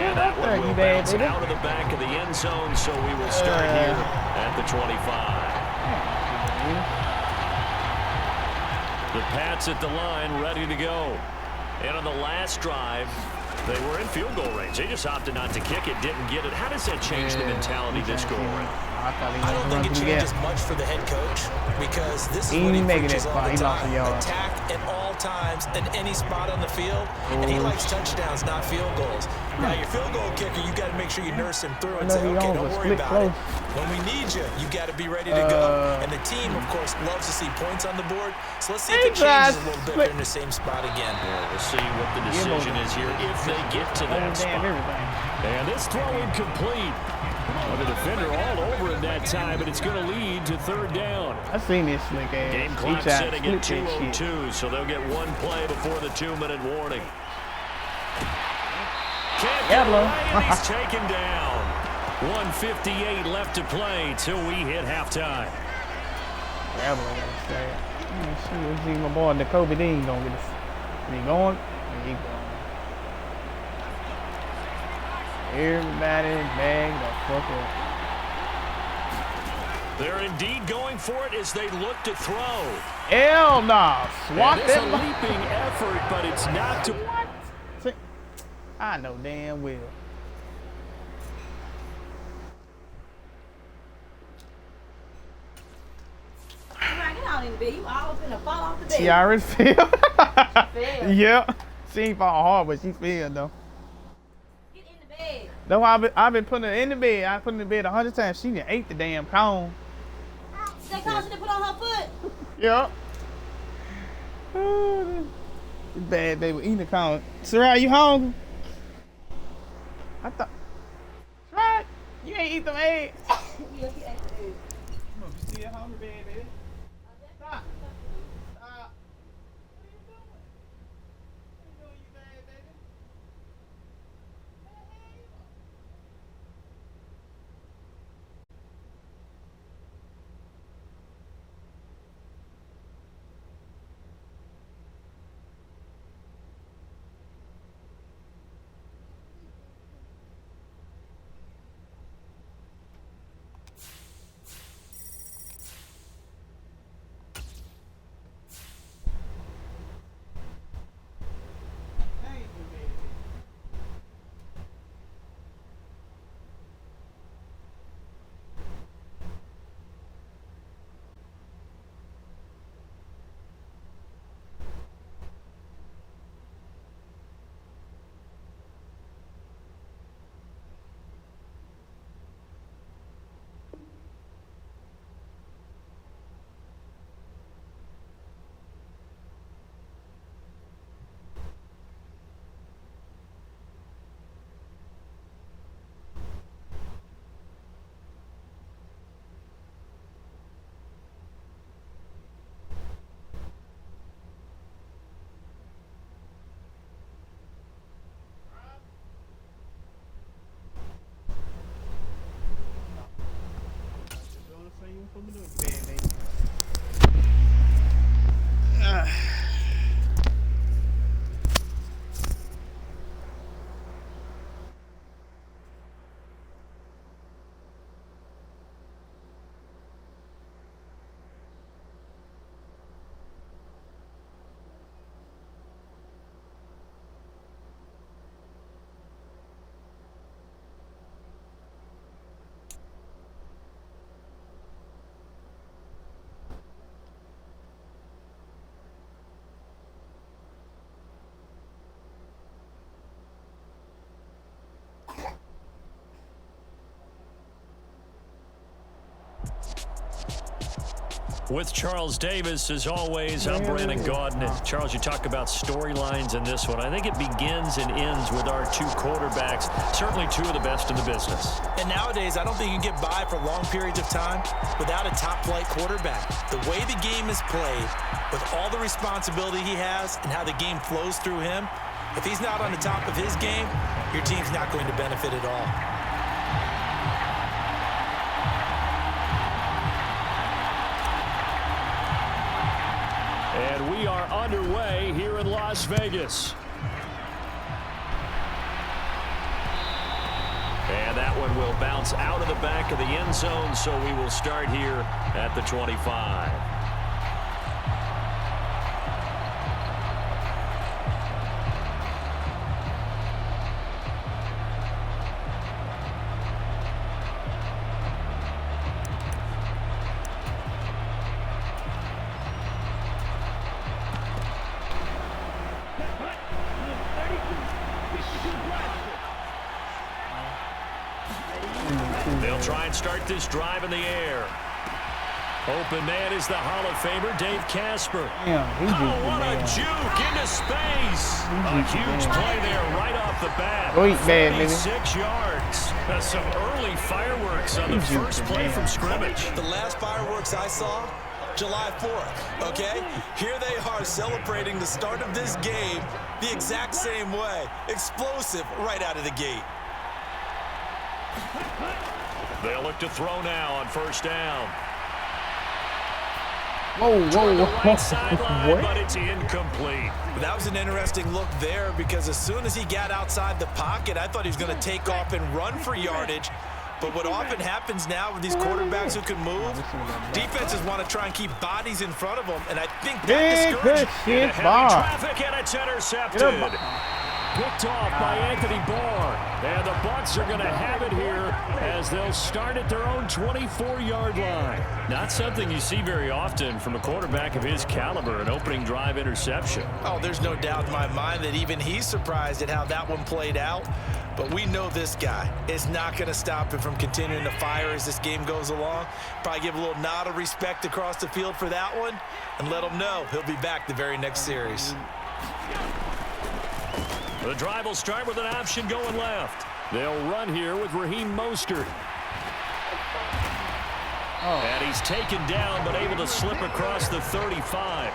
And that one will bad, bounce baby. out of the back of the end zone, so we will start here at the 25. The Pats at the line, ready to go. And on the last drive, they were in field goal range. They just opted not to kick it, didn't get it. How does that change the mentality this go around? I don't think it changes much for the head coach because this is He what he ain't making preaches that all far. the He lost time. a yard. Attack at all times in any spot on the field, and he likes touchdowns, not field goals. Now, your field goal kicker, you got to make sure you nurse him through and say, okay, don't worry about it. When we need you, you got to be ready to go. And the team, of course, loves to see points on the board. So let's see if it changes a little bit. They're in the same spot again. Yeah, we'll see what the decision is here if they get to that spot. And this throw incomplete. Well, the defender all over him that time, but it's going to lead to third down. I seen this slick ass. Game clock sitting at 2:02, so they'll get one play before the 2-minute warning. Can't get away, and he's taken down. 1:58 left to play till we hit halftime. Let's see my boy Jacoby Dean gonna get us. Is he going? He going. Everybody bag the fuck up. They're indeed going for it as they look to throw. Hell no. Swat And it's a them. leaping effort, but it's not to... What? See, I know damn well. Get out in the bed. You all finna fall off the bed. She already feel. Fell. Yeah. She ain't fall hard, but she feel though. Get in the bed. That's why I've been putting her in the bed. I put her in the bed 100 times. She done ate the damn cone. That cause she put on her foot. Yeah. Oh, it's bad they were eating the cone. Sarah, you hungry? I thought. Sarah, you ain't eat them eggs. Yeah, she ate the egg. You still hungry, baby? Stop. Stop. What are you doing? What are you doing, you bad baby? What the hell you doing? With Charles Davis, as always, I'm Brandon Gaudin. And Charles, you talk about storylines in this one. I think it begins and ends with our two quarterbacks, certainly two of the best in the business. And nowadays, I don't think you can get by for long periods of time without a top-flight quarterback. The way the game is played, with all the responsibility he has and how the game flows through him, if he's not on the top of his game, your team's not going to benefit at all. And we are underway here in Las Vegas. And that one will bounce out of the back of the end zone, so we will start here at the 25. They'll try and start this drive in the air. Open man is the Hall of Famer, Dave Casper. Oh, what a juke into space. A huge play there right off the bat. 46 yards. That's some early fireworks on the first play from scrimmage. The last fireworks I saw, July 4th, okay? Here they are celebrating the start of this game the exact same way. Explosive right out of the gate. They'll look to throw now on first down. Whoa. Sideline, but it's incomplete. That was an interesting look there because as soon as he got outside the pocket, I thought he was going to take off and run for yardage. But what often happens now with these quarterbacks who can move, defenses want to try and keep bodies in front of them, and I think that discourages traffic, and it's intercepted. Picked off by Anthony Barr. And the Bucs are going to have it here as they'll start at their own 24-yard line. Not something you see very often from a quarterback of his caliber, an opening drive interception. Oh, there's no doubt in my mind that even he's surprised at how that one played out. But we know this guy is not going to stop him from continuing to fire as this game goes along. Probably give a little nod of respect across the field for that one and let him know he'll be back the very next series. The drive will start with an option going left. They'll run here with Raheem Mostert. And he's taken down but able to slip across the 35.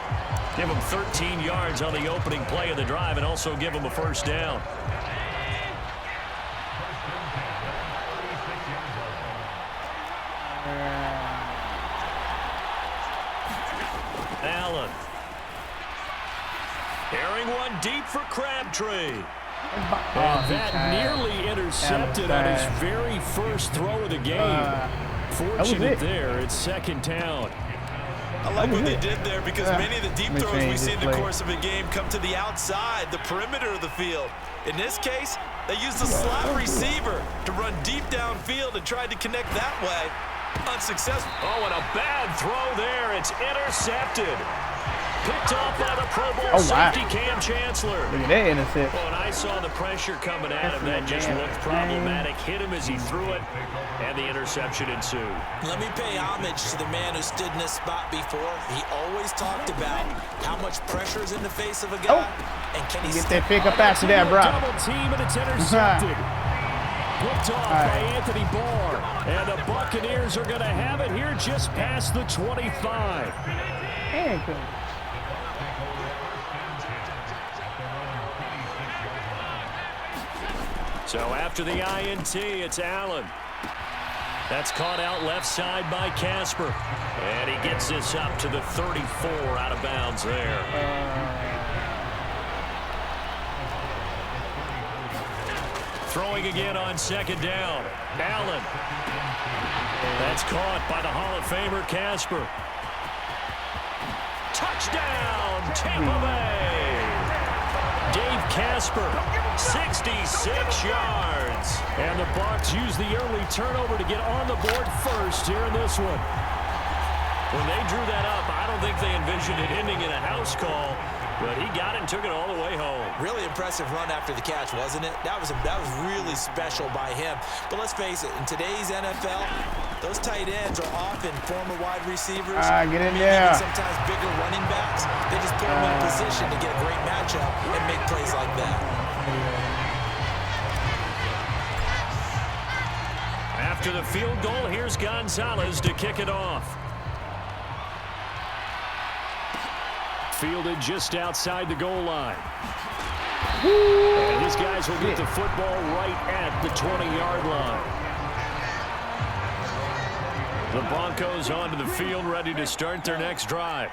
Give him 13 yards on the opening play of the drive and also give him a first down. Allen. Airing one deep for Crabtree. And that nearly intercepted on his very first throw of the game. Fortunate there, it's second down. I like what they did there because many of the deep throws we see in the course of a game come to the outside, the perimeter of the field. In this case, they used the slot receiver to run deep downfield and tried to connect that way. Unsuccessful. Oh, and a bad throw there. It's intercepted. Picked off by the Pro Bowl safety Cam Chancellor. Look at that intercept. Oh, and I saw the pressure coming at him. That just looked problematic. Hit him as he threw it, and the interception ensued. Let me pay homage to the man who stood in this spot before. He always talked about how much pressure is in the face of a guy, and can he get that pick up after that, bro? Double team, and it's intercepted. Picked off by Anthony Barr, and the Buccaneers are going to have it here just past the 25. So after the INT, it's Allen. That's caught out left side by Casper. And he gets this up to the 34 out of bounds there. Throwing again on second down. Allen. That's caught by the Hall of Famer Casper. Touchdown, Tampa Bay. Dave Casper, 66 yards. And the Bucs use the early turnover to get on the board first here in this one. When they drew that up, I don't think they envisioned it ending in a house call, but he got it and took it all the way home. Really impressive run after the catch, wasn't it? That was really special by him. But let's face it, in today's NFL, Those tight ends are often former wide receivers. Get in maybe there. even sometimes bigger running backs. They just put them in a position to get a great matchup and make plays like that. After the field goal, here's Gonzalez to kick it off. Fielded just outside the goal line. And his guys will get the football right at the 20-yard line. The Broncos onto the field, ready to start their next drive.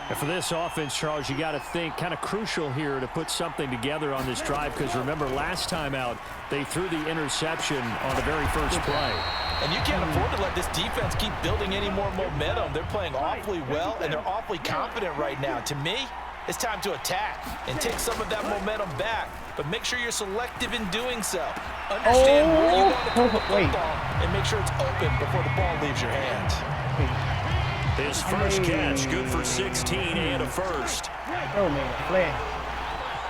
And for this offense, Charles, you got to think kind of crucial here to put something together on this drive, because remember last time out they threw the interception on the very first play. And you can't afford to let this defense keep building any more momentum. They're playing awfully well, and they're awfully confident right now. To me, it's time to attack and take some of that momentum back, but make sure you're selective in doing so. Understand where you want to throw the football and make sure it's open before the ball leaves your hands. His first catch, good for 16 and a first. Oh, man, flag.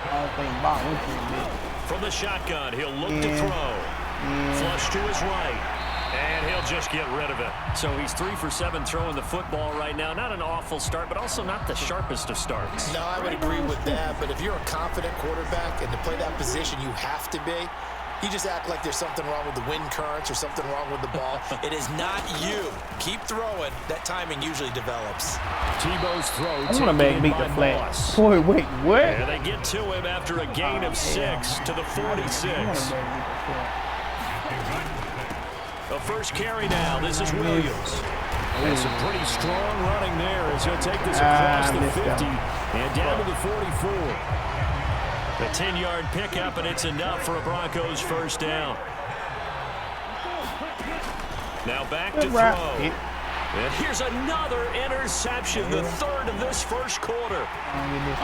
I don't think Bob went to it. From the shotgun, he'll look to throw. Flush to his right. And he'll just get rid of it. So he's 3 for 7 throwing the football right now. Not an awful start, but also not the sharpest of starts. No, I would agree with that. But if you're a confident quarterback and to play that position you have to be, you just act like there's something wrong with the wind currents or something wrong with the ball. It is not you. Keep throwing. That timing usually develops. Tebow's throw I'm going to beat the flag. Moss. Boy, wait, what? And they get to him after a gain of 6 to the 46. The first carry now. This is Williams. And some pretty strong running there as he'll take this across the 50 and down to the 44. A 10-yard pickup, and it's enough for a Broncos first down. Now back to throw. And here's another interception, the third of this first quarter.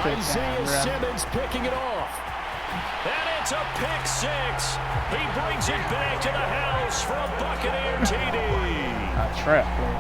Isaiah Simmons picking it off. And it's a pick 6. He brings it back to the house for a Buccaneer TD. A trap play.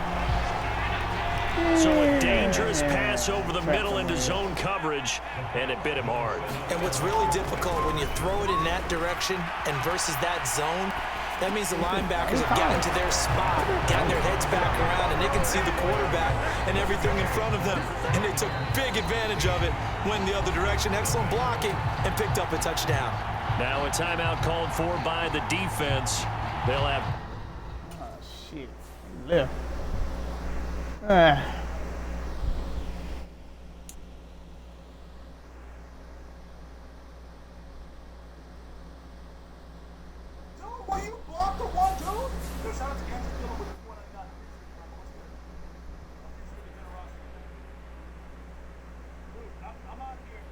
So a dangerous pass over the middle into zone coverage, and it bit him hard. And what's really difficult when you throw it in that direction and versus that zone, that means the linebackers have gotten to their spot, gotten their heads back around, and they can see the quarterback and everything in front of them. And they took big advantage of it, went the other direction, excellent blocking, and picked up a touchdown. Now a timeout called for by the defense. They'll have... Oh, shit. Left. Dude, will you block the one dude? Because I was against dealing with the 499. Dude, I'm out here.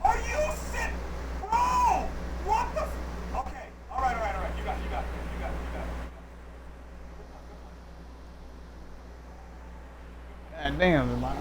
Are you sick? Bro! What the Okay. All right. You got it. God damn, everybody.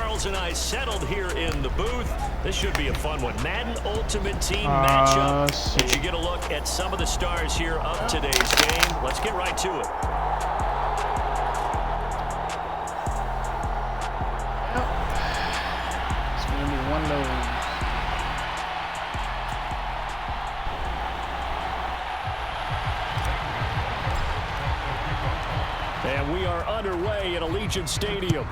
Charles and I settled here in the booth. This should be a fun one. Madden Ultimate Team matchup. As you get a look at some of the stars here of today's game, let's get right to it. It's going to be one load. And we are underway at Allegiant Stadium.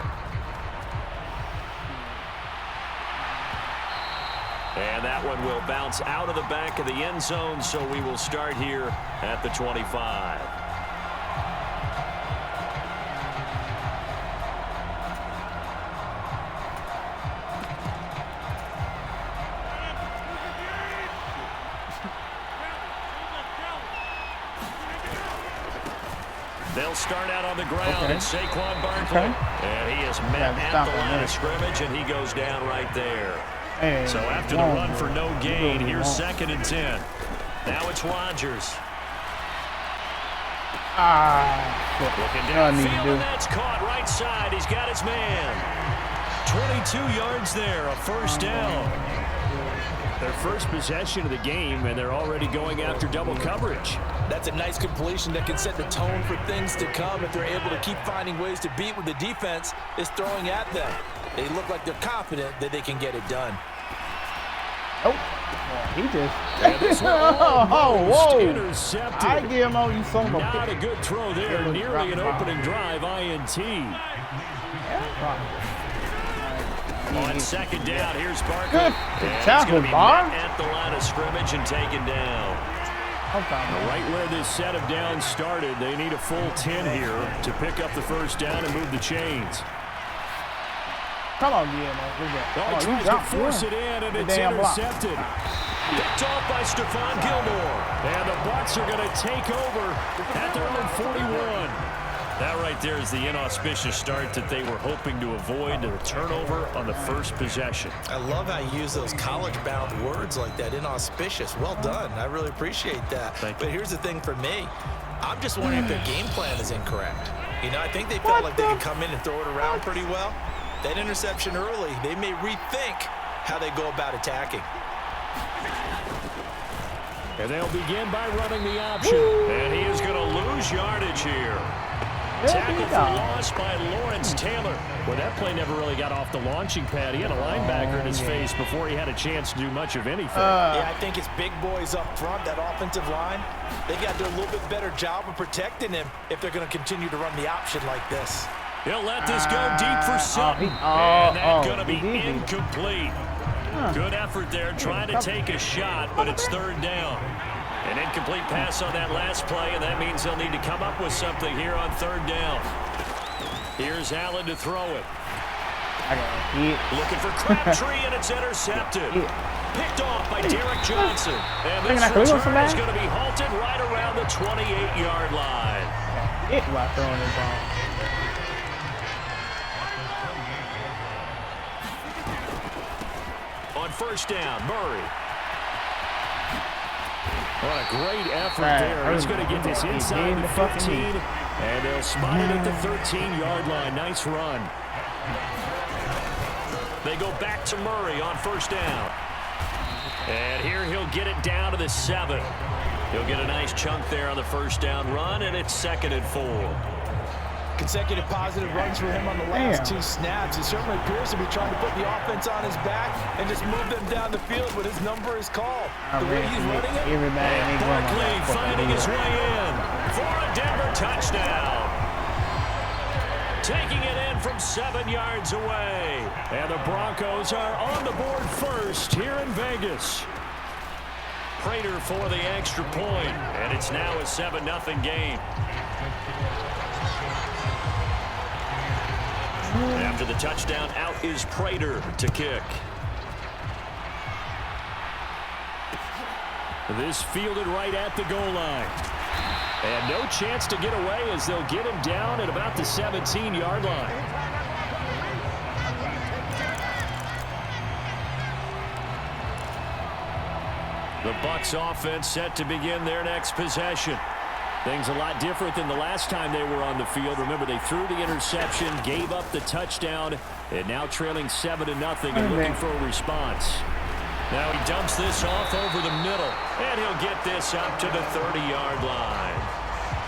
And that one will bounce out of the back of the end zone, so we will start here at the 25. They'll start out on the ground, and Saquon Barkley. And he is met at the line of scrimmage, and he goes down right there. So after the run for no gain, here's 2nd and 10. Now it's Rodgers. Looking downfield, and that's caught right side. He's got his man. 22 yards there, a first down. Their first possession of the game, and they're already going after double coverage. That's a nice completion that can set the tone for things to come if they're able to keep finding ways to beat what the defense is throwing at them. They look like they're confident that they can get it done. Oh, he just. Whoa. Intercepted. I give him all you son of a Not a good throw there. Nearly an opening drive, INT. On 2nd down, here's Barkley. Good tackle, Bar. At the line of scrimmage and taken down. Right where this set of downs started, they need a full 10 here to pick up the first down and move the chains. Come on, man. He tries to force it in, and it's intercepted. Picked off by Stephon Gilmore. And the Bucs are going to take over at their own 41. That right there is the inauspicious start that they were hoping to avoid, a turnover on the first possession. I love how you use those college-bound words like that, inauspicious. Well done. I really appreciate that. But here's the thing for me. I'm just wondering if their game plan is incorrect. You know, I think they felt like they could come in and throw it around pretty well. That interception early, they may rethink how they go about attacking. And they'll begin by running the option. And he is going to lose yardage here. Tackle for loss by Lawrence Taylor. Well, that play never really got off the launching pad. He had a linebacker in his face before he had a chance to do much of anything. Yeah, I think it's big boys up front, that offensive line. They got to do a little bit better job of protecting him if they're going to continue to run the option like this. He'll let this go deep for Sutton. And that's going to be incomplete. Good effort there trying to take a shot, but it's 3rd down. An incomplete pass on that last play, and that means they'll need to come up with something here on 3rd down. Here's Allen to throw it. Looking for Crabtree, and it's intercepted. Picked off by Derek Johnson. And this return is going to be halted right around the 28-yard line. While throwing the ball. On 1st down, Murray. What a great effort there. He's going to get this inside the 15, and they'll spot it at the 13-yard line. Nice run. They go back to Murray on 1st down. And here he'll get it down to the 7. He'll get a nice chunk there on the 1st down run, and it's 2nd and 4. Consecutive positive runs for him on the last 2 snaps. He certainly appears to be trying to put the offense on his back and just move them down the field when his number is called. The way he's running it. And Barkley finding his way in for a Denver touchdown. Taking it in from 7 yards away. And the Broncos are on the board first here in Vegas. Prater for the extra point, and it's now a 7-0 game. After the touchdown, out is Prater to kick. This fielded right at the goal line. And no chance to get away as they'll get him down at about the 17-yard line. The Bucs offense set to begin their next possession. Things a lot different than the last time they were on the field. Remember, they threw the interception, gave up the touchdown, and now trailing 7-0 and looking for a response. Now he dumps this off over the middle, and he'll get this up to the 30-yard line.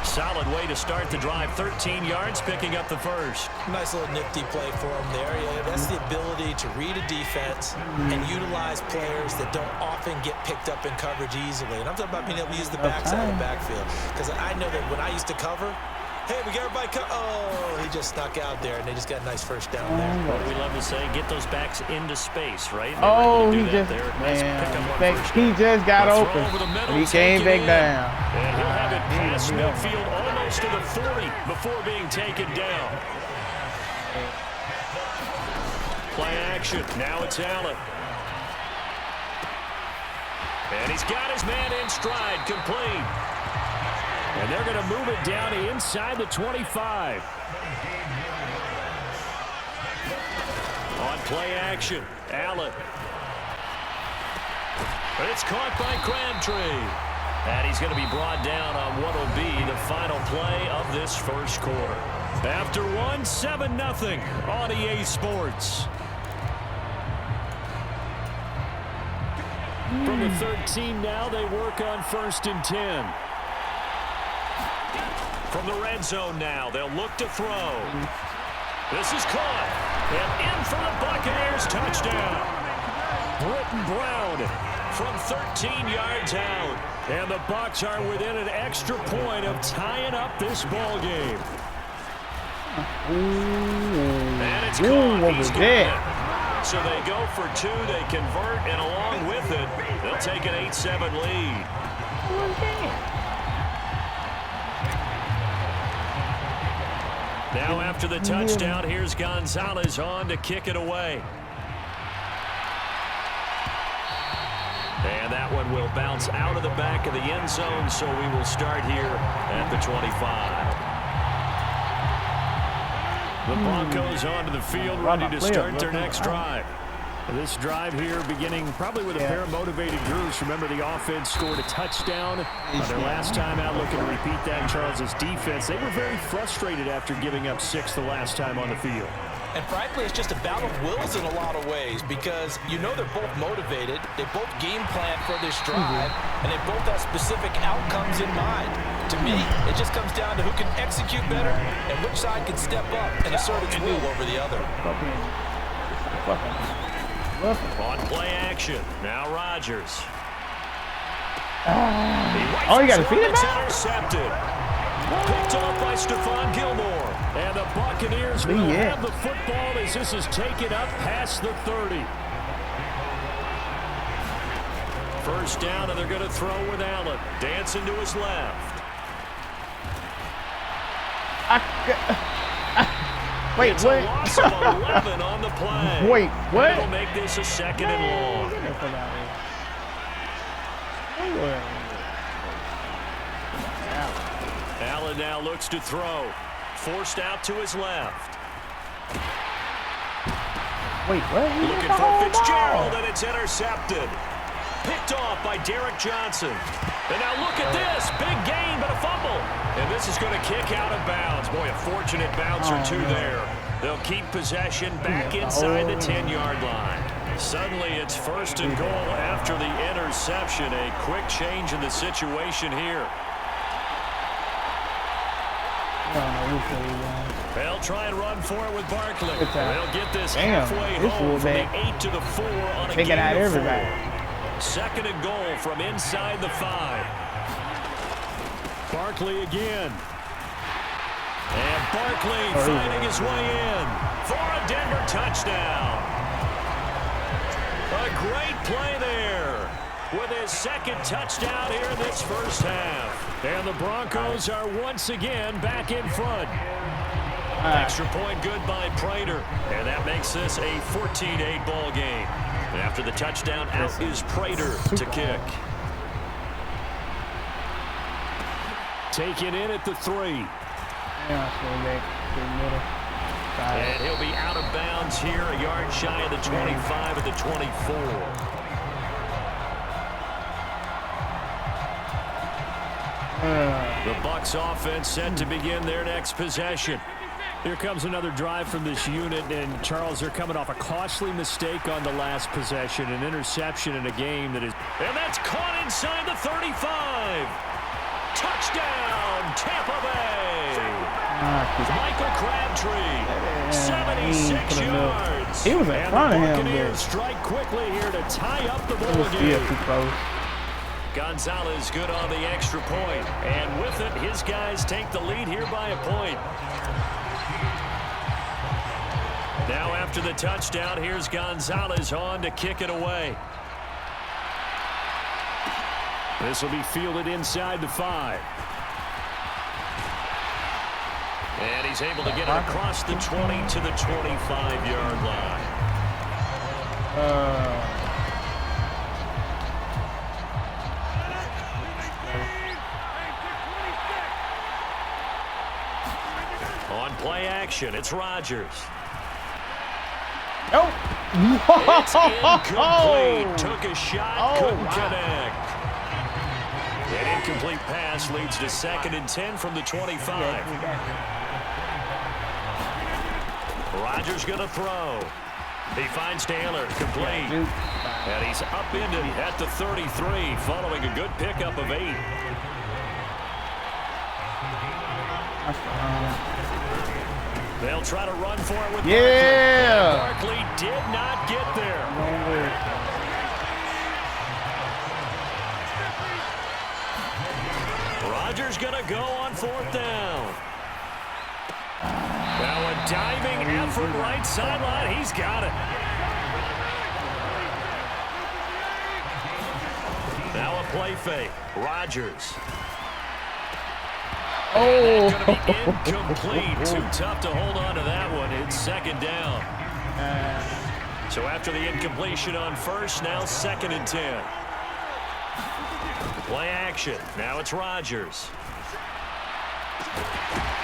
Solid way to start the drive. 13 yards, picking up the first. Nice little nifty play for him there. Yeah, that's the ability to read a defense and utilize players that don't often get picked up in coverage easily. And I'm talking about being able to use the backside of the backfield. Because I know that when I used to cover, hey, we got everybody oh, he just snuck out there, and they just got a nice first down there. What we love to say, get those backs into space, right? Oh, he just, he just got open. He came back down. And he'll have it past midfield almost to the 40 before being taken down. Play action. Now it's Allen. And he's got his man in stride, complete. And they're going to move it down inside the 25. On play action, Allen. It's caught by Crabtree. And he's going to be brought down on what will be the final play of this first quarter. After one, 7-0 on EA Sports. From the 13 now, they work on 1st and 10. From the red zone now, they'll look to throw. This is caught. And in for the Buccaneers touchdown. Britton Brown from 13 yards out. And the Bucs are within an extra point of tying up this ball game. And it's caught. He's got it. So they go for 2. They convert, and along with it, they'll take an 8-7 lead. Now after the touchdown, here's Gonzalez on to kick it away. And that one will bounce out of the back of the end zone, so we will start here at the 25. The Broncos onto the field, ready to start their next drive. This drive here beginning probably with a pair of motivated groups. Remember, the offense scored a touchdown on their last time out, looking to repeat that in Charles's defense. They were very frustrated after giving up 6 the last time on the field. And frankly, it's just a battle of wills in a lot of ways because you know they're both motivated. They both game plan for this drive, and they both have specific outcomes in mind. To me, it just comes down to who can execute better and which side can step up and assert its will over the other. On play action, now Rodgers. Oh, you got to feed it back? Intercepted. Picked off by Stephon Gilmore. And the Buccaneers will have the football as this is taken up past the 30. First down, and they're going to throw with Allen. Dancing to his left. Wait, it's what? A loss of 11 on the play. Wait, what? It'll make this a 2nd and long. Allen now looks to throw. Forced out to his left. Wait, what? Looking for Fitzgerald, and it's intercepted. Picked off by Derek Johnson. And now look at this. Big gain, but a fumble. And this is going to kick out of bounds. Boy, a fortunate bounce or two there. They'll keep possession back inside the 10-yard line. Suddenly, it's 1st and goal after the interception. A quick change in the situation here. They'll try and run for it with Barkley. They'll get this halfway home from the 8 to the 4 on a gain of 4. 2nd and goal from inside the 5. Barkley again. And Barkley finding his way in for a Denver touchdown. A great play there with his 2nd touchdown here in this first half. And the Broncos are once again back in front. Extra point good by Prater. And that makes this a 14-8 ball game. And after the touchdown, out is Prater to kick. Taken in at the 3. And he'll be out of bounds here, a yard shy of the 25 of the 24. The Bucs offense set to begin their next possession. Here comes another drive from this unit, and Charles, they're coming off a costly mistake on the last possession, an interception in a game that is... And that's caught inside the 35. Touchdown, Tampa Bay. Michael Crabtree, 76 yards. He was in front of him, Buccaneers but strike quickly here to tie up the it ball was still game. too close. Gonzalez good on the extra point. And with it, his guys take the lead here by a point. Now after the touchdown, here's Gonzalez on to kick it away. This will be fielded inside the 5. And he's able to get it across the 20 to the 25-yard line. On play action, it's Rodgers. Oh! It's incomplete. Took a shot, couldn't connect. An incomplete pass leads to 2nd and 10 from the 25. Rodgers going to throw. He finds Taylor, complete. And he's upended at the 33, following a good pickup of 8. They'll try to run for it with Barkley. Barkley did not get there. Rodgers going to go on 4th down. Now a diving effort right sideline. He's got it. Now a play fake. Rodgers. Oh! Going to be incomplete. Too tough to hold on to that one. It's 2nd down. So after the incompletion on 1st, now 2nd and 10. Play action. Now it's Rodgers.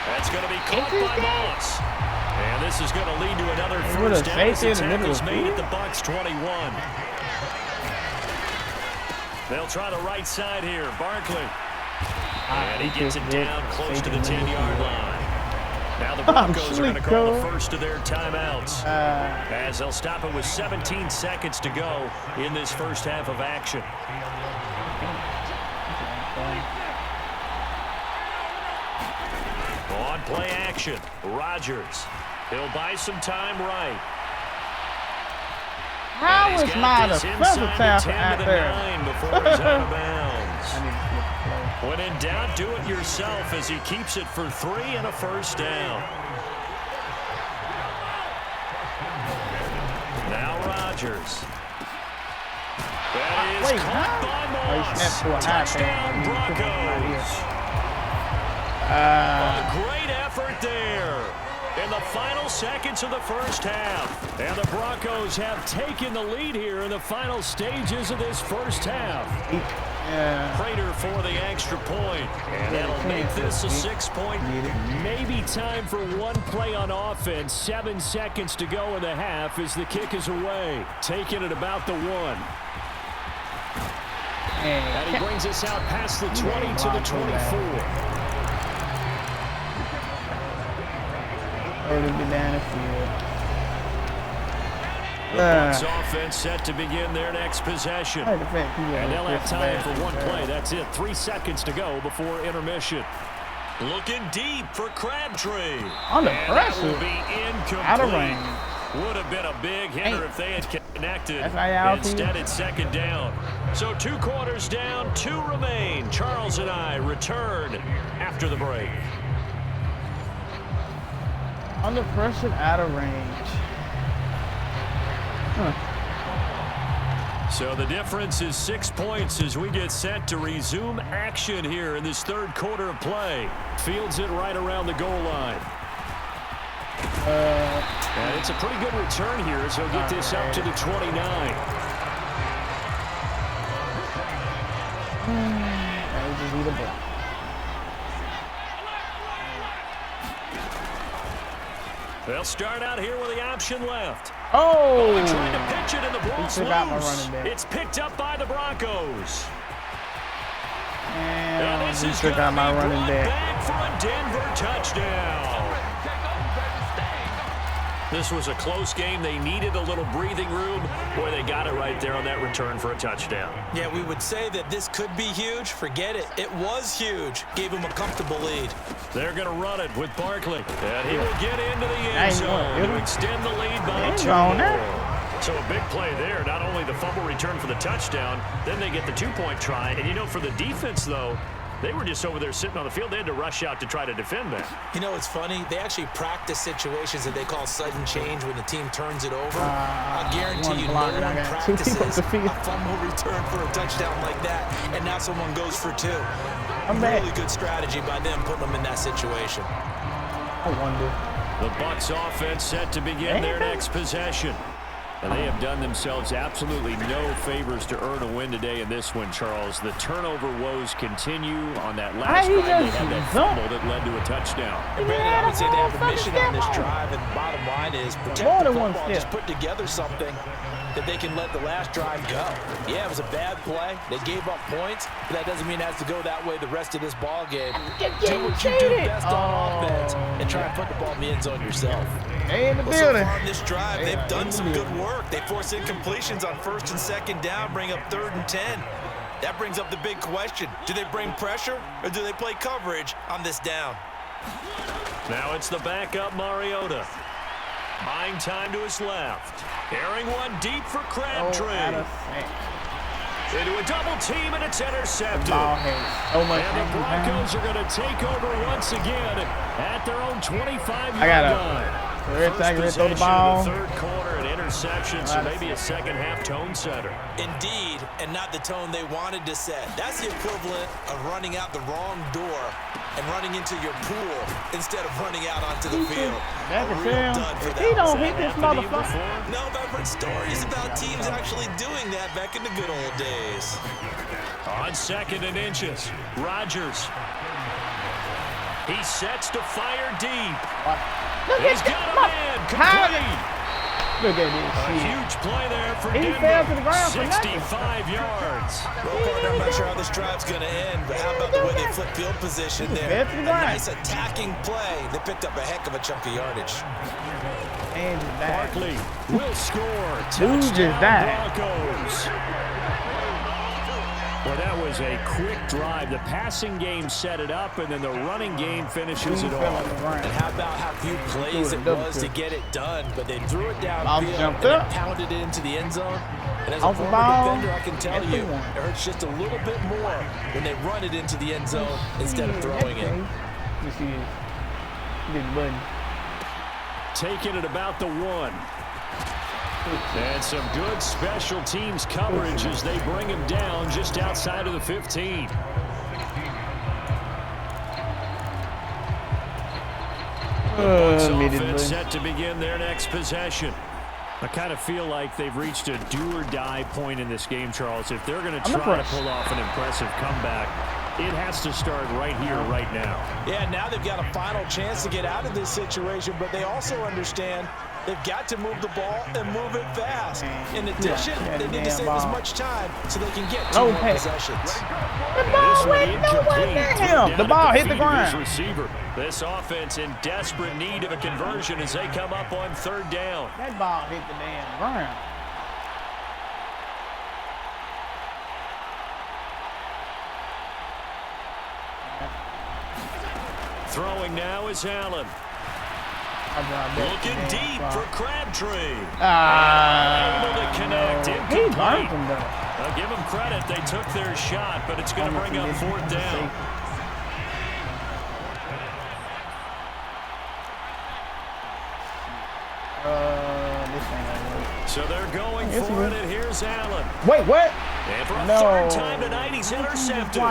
That's going to be caught by Moss. And this is going to lead to another 1st down as the tackle's made at the Bucs 21. They'll try the right side here. Barkley. And he gets it down close to the 10-yard line. Now the Broncos are going to call the first of their timeouts as they'll stop it with 17 seconds to go in this first half of action. On play action, Rodgers. He'll buy some time right. How is my defensive tackle out there? Before he's out of bounds. When in doubt, do it yourself as he keeps it for 3 and a 1st down. Now Rodgers. That is caught by Moss. Touchdown Broncos. A great effort there in the final seconds of the first half. And the Broncos have taken the lead here in the final stages of this first half. Prater for the extra point. And that'll make this a 6-point. Maybe time for one play on offense. 7 seconds to go in the half as the kick is away. Taking it about the 1. And he brings us out past the 20 to the 24. The Bucs offense set to begin their next possession. And they'll have time for one play. That's it. 3 seconds to go before intermission. Looking deep for Crabtree. Under pressure. That will be incomplete. Out of range. Would have been a big hitter if they had connected. Instead, it's 2nd down. So 2 quarters down, 2 remain. Charles and I return after the break. Under pressure, out of range. So the difference is 6 points as we get set to resume action here in this 3rd quarter of play. Fields it right around the goal line. And it's a pretty good return here as he'll get this up to the 29. They'll start out here with the option left. Oh! They're trying to pitch it, and the ball's my loose. running back. It's picked up by the Broncos. And this is took going out to my be running brought back. back for a Denver touchdown. This was a close game. They needed a little breathing room. Boy, they got it right there on that return for a touchdown. Yeah, we would say that this could be huge. Forget it. It was huge. Gave him a comfortable lead. They're going to run it with Barkley. And he will get into the end zone to extend the lead by 2 more. So a big play there. Not only the fumble return for the touchdown, then they get the 2-point try. And, you know, for the defense, though, they were just over there sitting on the field. They had to rush out to try to defend that. You know, it's funny. They actually practice situations that they call sudden change when the team turns it over. I guarantee you no one practices a fumble return for a touchdown like that, and now someone goes for 2. Really good strategy by them putting them in that situation. I wonder. The Bucs offense set to begin their next possession. And they have done themselves absolutely no favors to earn a win today in this one, Charles. The turnover woes continue on that last drive. They had that fumble that led to a touchdown. And Brandon, I would say they have a mission on this drive, and the bottom line is protect the football. Just put together something that they can let the last drive go. Yeah, it was a bad play. They gave up points, but that doesn't mean it has to go that way the rest of this ball game. Do what you do best on offense and try and put the ball in the end zone yourself. Well, so far on this drive, they've done some good work. They force incompletions on 1st and 2nd down, bring up 3rd and 10. That brings up the big question. Do they bring pressure or do they play coverage on this down? Now it's the backup Mariota. Buying time to his left. Airing one deep for Crabtree. Into a double team, and it's intercepted. And the Broncos are going to take over once again at their own 25-yard line. First possession of the 3rd quarter, an interception, so maybe a second-half tone setter. Indeed, and not the tone they wanted to set. That's the equivalent of running out the wrong door and running into your pool instead of running out onto the field. A real dud for that. He don't hit this motherfucker. No, but I've heard stories about teams actually doing that back in the good old days. On 2nd and inches, Rodgers. He sets to fire deep. He's got a man complete. Look at this. A huge play there for He Denver. fell to the ground for 65 yards. Well, partner, I'm not sure how this drive's going to end, but how about the way they flip field position there? A nice attacking play. They picked up a heck of a chunk of yardage. Barkley will score. Touchdown Broncos. Well, that was a quick drive. The passing game set it up, and then the running game finishes it off. And how about how few plays it was to get it done, but they threw it downfield and then pounded it into the end zone. And as a former defender, I can tell you, it hurts just a little bit more when they run it into the end zone instead of throwing it. Taking it about the 1. And some good special teams coverage as they bring him down just outside of the 15. Offense set to begin their next possession. I kind of feel like they've reached a do-or-die point in this game, Charles. If they're going to try to pull off an impressive comeback, it has to start right here, right now. Yeah, now they've got a final chance to get out of this situation, but they also understand they've got to move the ball and move it fast. In addition, they need to save as much time so they can get 2 more possessions. The ball went nowhere near him. The ball hit the ground. Receiver. This offense in desperate need of a conversion as they come up on 3rd down. That ball hit the damn ground. Throwing now is Allen. Looking deep for Crabtree. Able to connect. Incomplete. I'll give them credit. They took their shot, but it's going to bring up 4th down. So they're going for it, and here's Allen. Wait, what? And for a 3rd time tonight, he's intercepted.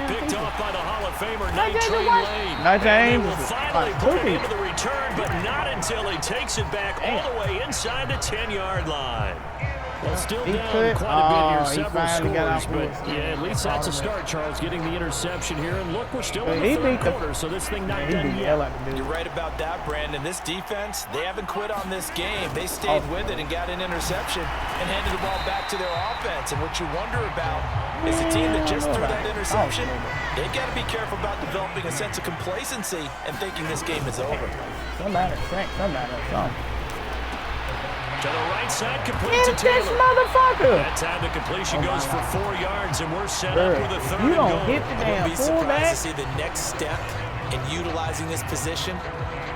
Picked off by the Hall of Famer, Night Train Lane. And he will finally put it into the return, but not until he takes it back all the way inside the 10-yard line. Well, still He down could. quite a bit here, He several finally got scores, out but for it. yeah, at least that's a start, Charles, getting the interception here. And look, we're still in He the third beat the- quarter, so this thing not He done beat the yet. hell out of the You're dude. right about that, Brandon. This defense, they haven't quit on this game. They stayed with it and got an interception and handed the ball back to their offense. And what you wonder about is the team that just threw that interception, they've got to be careful about developing a sense of complacency and thinking this game is over. Somebody, something. To the right side, complete to Hit this Taylor. motherfucker. That time the completion goes for 4 yards, and we're set up with a third You and don't goal. hit the I wouldn't damn be surprised fullback. to see the next step in utilizing this position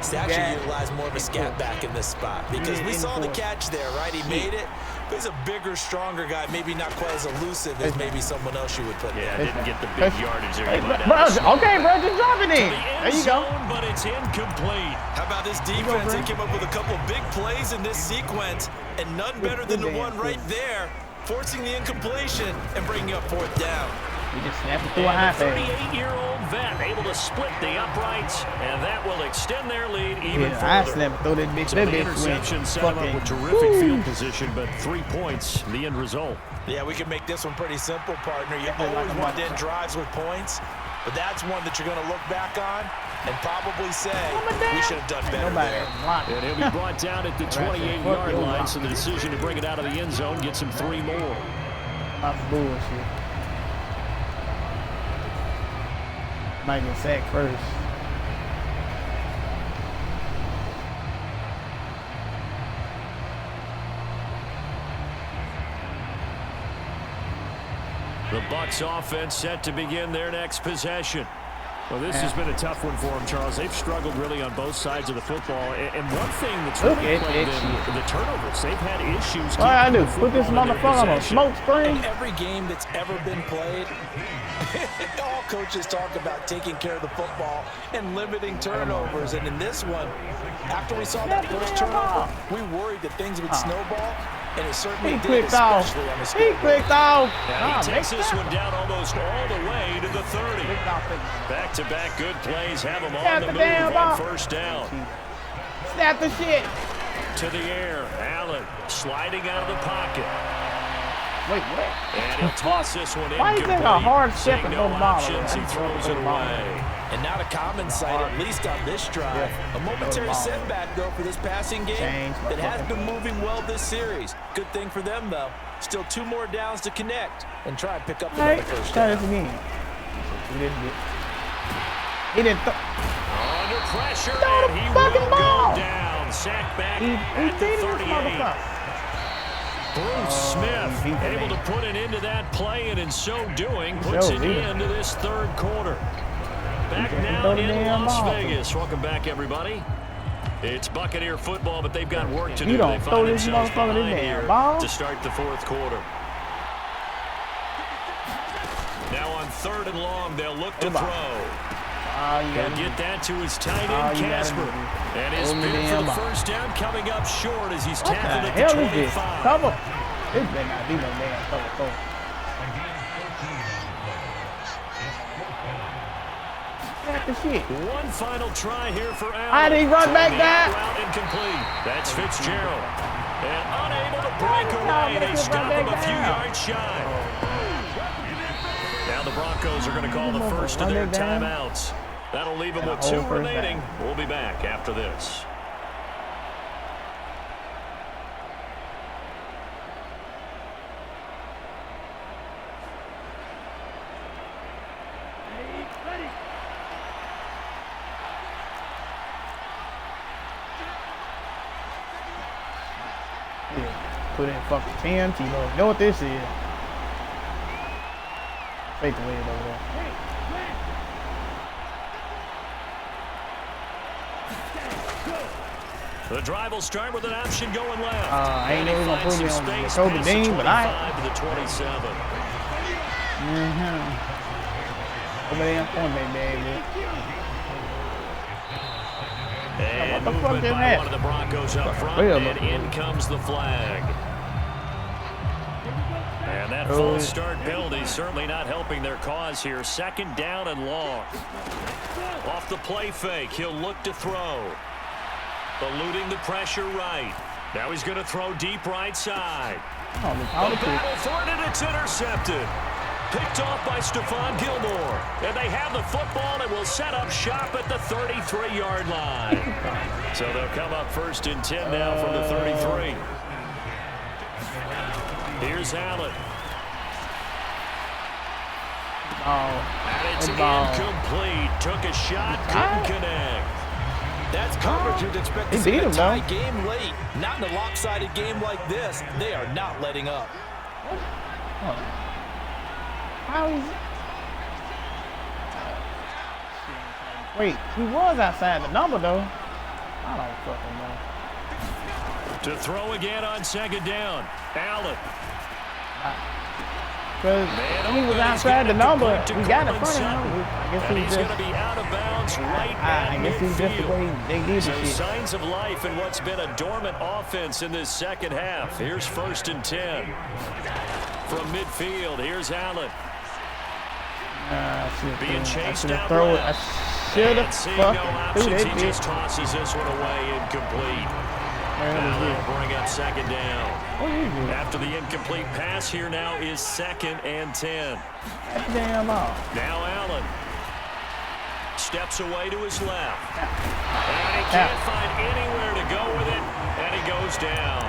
is to actually Yeah. utilize more of a scat back in this spot. Because we saw the catch there, right? He made it. But he's a bigger, stronger guy, maybe not quite as elusive as maybe someone else you would put Yeah, there. didn't get the big yardage there. Hey, You might bro, have to okay, bro, just drop it in. the There end you go. zone, but it's incomplete. How about this defense? They came up with a couple big plays in this sequence, and none better than the one right there, forcing the incompletion and bringing up 4th down. You just snap it through a high And the pass. 38-year-old vet able to split the uprights, and that will extend their lead even Yeah, I further. snap it through that bitch. So That the bitch interception went set him up fucking. with terrific field position, but 3 points, the end result. Yeah, we can make this one pretty simple, partner. You always want to end drives with points, but that's one that you're going to look back on and probably say, we should have done better Nobody there. blocked And it. he'll be brought down at the 28-yard line, so the decision to bring it out of the end zone gets him 3 more. That's bullshit. Might get sacked first. The Bucs offense set to begin their next possession. Well, this has been a tough one for them, Charles. They've struggled really on both sides of the football. And one thing that's Look really at plagued that them, shit. the turnovers. They've had issues What I keeping do? the Put this football in their motherfucker on a possession. smoke screen? Every game that's ever been played, all coaches talk about taking care of the football and limiting turnovers. And in this one, after we saw that first turnover, we worried that things would snowball, and it certainly He did, clicked off. especially on the He scoreboard. clicked off. Now he takes this one down almost all the way to the 30. Clicked off. Back-to-back good plays have them Snap on the the move damn on ball. first down. Snap the shit. To the air, Allen sliding out of the pocket. Wait, what? And he'll toss this one in. Why you think a hard step and no no ball? options, he throws it away. And not a common sight, at least on this drive. A momentary setback, though, for this passing game Change. that has been moving well this series. Good thing for them, though. Still 2 more downs to connect and try and pick up another Hey, first try down. this again. He didn't Under pressure, Throw the and he fucking will ball. go down. Sack back He at the feeding this 38. motherfucker. Bruce Smith he beat able me. to put an end to that play, and in so doing, puts an end to this third quarter. Back now throw the in damn Las ball. Vegas. Welcome back, everybody. It's Buccaneer football, but they've got work to You do. don't They throw find this themselves motherfucker in behind there, here ball. to start the fourth quarter. Now on 3rd and long, they'll look to throw. He'll get that to his tight end, Casper. And his bid for the first down coming up short as he's What the tackled at hell the is this? 25. Cover. This better not be no damn cover. Snap the shit. One final try here for Allen. How did he run back That there? route incomplete. That's Fitzgerald. And unable to break No, away. make They him stop run him a back few down. yards shy. Now the Broncos are going to call the first of Run their it down. timeouts. That'll leave them And with a 2 whole first remaining. down. We'll be back after this. Put in fucking 10. You know what this is. Fake the wind over there. The drive will start with an option going left. I ain't know he gonna Finds put me some on space Jacoby past the Dean, but 25 to the 27. Over there in front of me, baby. And what the fuck movement is by that? one of the Broncos up front, Real and looking. in comes the flag. And that Oh, false yeah. start penalty certainly not helping their cause here. 2nd down and long. Off the play fake, he'll look to throw. Eluding the pressure right. Now he's going to throw deep right side. The battle for it, and it's intercepted. Picked off by Stephon Gilmore. And they have the football and will set up shop at the 33-yard line. So they'll come up 1st and 10 now from the 33. Here's Allen. And it's incomplete. Took a shot, couldn't connect. That's coverage you'd expect to see a tie game late. Not in a lopsided game like this. They are not letting up. How is Wait, he was outside the number, though. I don't fucking know. To throw again on 2nd down. Allen. Because he was outside the number. We got in front of him. I guess he's going to be out of bounds right I guess he's just the way they did so it. Signs of life in what's been a dormant offense in this 2nd half. Here's 1st and 10. From midfield, here's Allen. Being chased out I should have seeing no options, he just tosses this one away, incomplete. Now they'll bring up 2nd down. After the incomplete pass, here now is 2nd and 10. Damn off. Now Allen steps away to his left. And he can't find anywhere to go with it, and he goes down.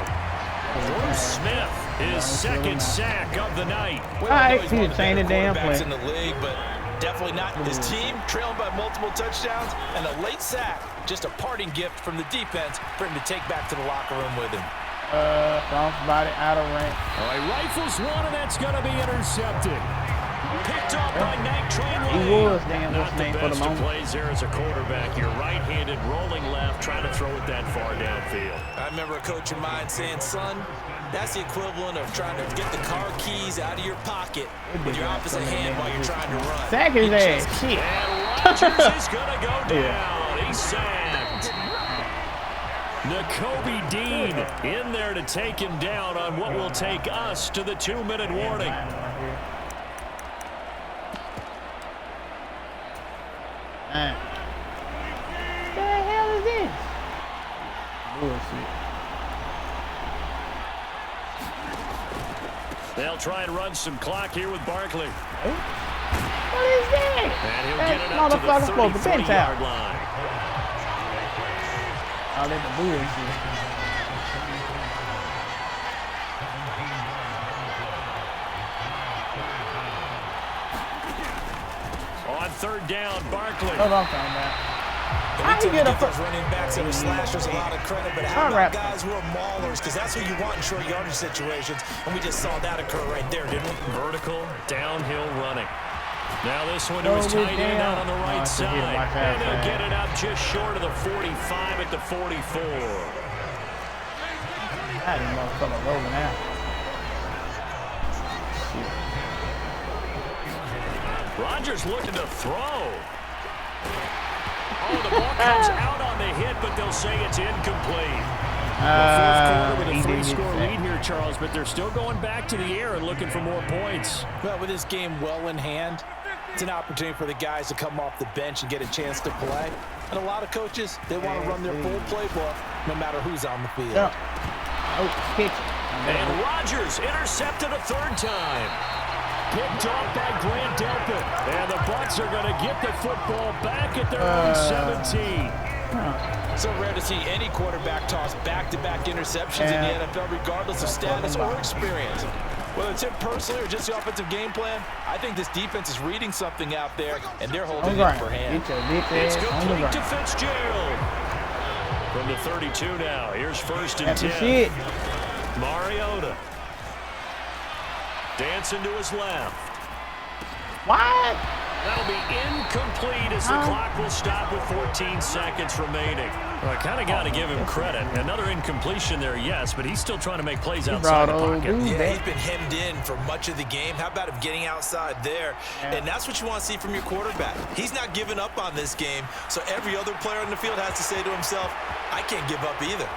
Bruce Smith, his 2nd sack of the night. Well, I know he's one he's of the better the damn quarterbacks play. in the league, but definitely not his team, trailing by multiple touchdowns, and a late sack. Just a parting gift from the defense for him to take back to the locker room with him. Soft body out of range. All right, rifles one, and that's going to be intercepted. Picked up by Nick Train. He was damn Not what's the name for the best of moment. plays there as a quarterback. You're right-handed, rolling left, trying to throw it that far downfield. I remember a coach of mine saying, son, that's the equivalent of trying to get the car keys out of your pocket with your opposite hand while you're trying to run. Sack his ass. Shit. And Rodgers is going to go down. He's sacked. Nakobe Dean in there to take him down on what will take us to the 2-minute warning. What the hell is this? Bullshit. They'll try and run some clock here with Barkley. What is that? And he'll That get it up to motherfucker's supposed the to bench out. 33-yard line. Oh, that's the bullshit. On 3rd down, Barkley. That's what I'm talking about. How How you get a those running backs that are slashers a lot of credit, but how about guys who are maulers? Because that's what you want in short yardage situations, and we just saw that occur right there, didn't we? Vertical, downhill running. Now this one to his tight end out on the right side. And he'll get it up just short of the 45 at the 44. That motherfucker rolling out. Rodgers looking to throw. Oh, the ball comes out on the hit, but they'll say it's incomplete. The 4th quarter with a 3-score lead here, Charles, but they're still going back to the air and looking for more points. Well, with this game well in hand, it's an opportunity for the guys to come off the bench and get a chance to play. And a lot of coaches, they want to run their full playbook no matter who's on the field. Oh, pitch. And Rodgers intercepted a 3rd time. Picked off by Grant Delpit. And the Bucs are going to get the football back at their own 17. So rare to see any quarterback toss back-to-back interceptions in the NFL, regardless of status or experience. Whether it's him personally or just the offensive game plan, I think this defense is reading something out there, and they're holding it for hand. It's complete to Fitzgerald. From the 32 now, here's 1st and 10. Mariota. Dancing to his left. What? That'll be incomplete as the clock will stop with 14 seconds remaining. Well, I kind of got to give him credit. Another incompletion there, yes, but he's still trying to make plays outside the pocket. Yeah, he's been hemmed in for much of the game. How about him getting outside there? And that's what you want to see from your quarterback. He's not giving up on this game, so every other player on the field has to say to himself, I can't give up either.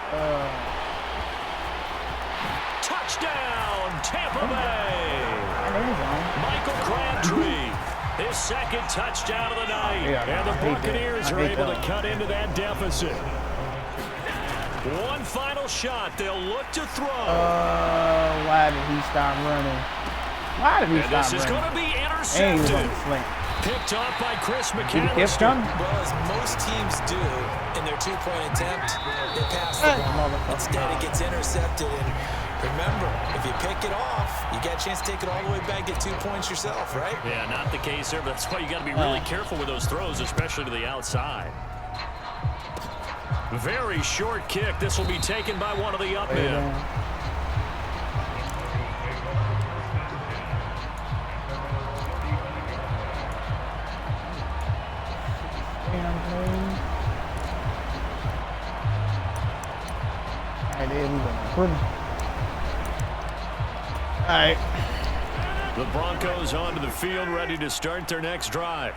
Touchdown, Tampa Bay! Michael Crabtree, his 2nd touchdown of the night. And the Buccaneers are able to cut into that deficit. One final shot. They'll look to throw. Why did he stop running? Why did he stop running? This is going to be And he was intercepted. on the slant. Picked off by Chris Did he keep McAllister. coming? Well, as most teams do in their two-point attempt, they pass the ball. Instead, it gets intercepted. And remember, if you pick it off, you get a chance to take it all the way back, get 2 points yourself, right? Yeah, not the case there, but that's why you got to be really careful with those throws, especially to the outside. Very short kick. This will be taken by one of the up men. Alright. The Broncos onto the field, ready to start their next drive.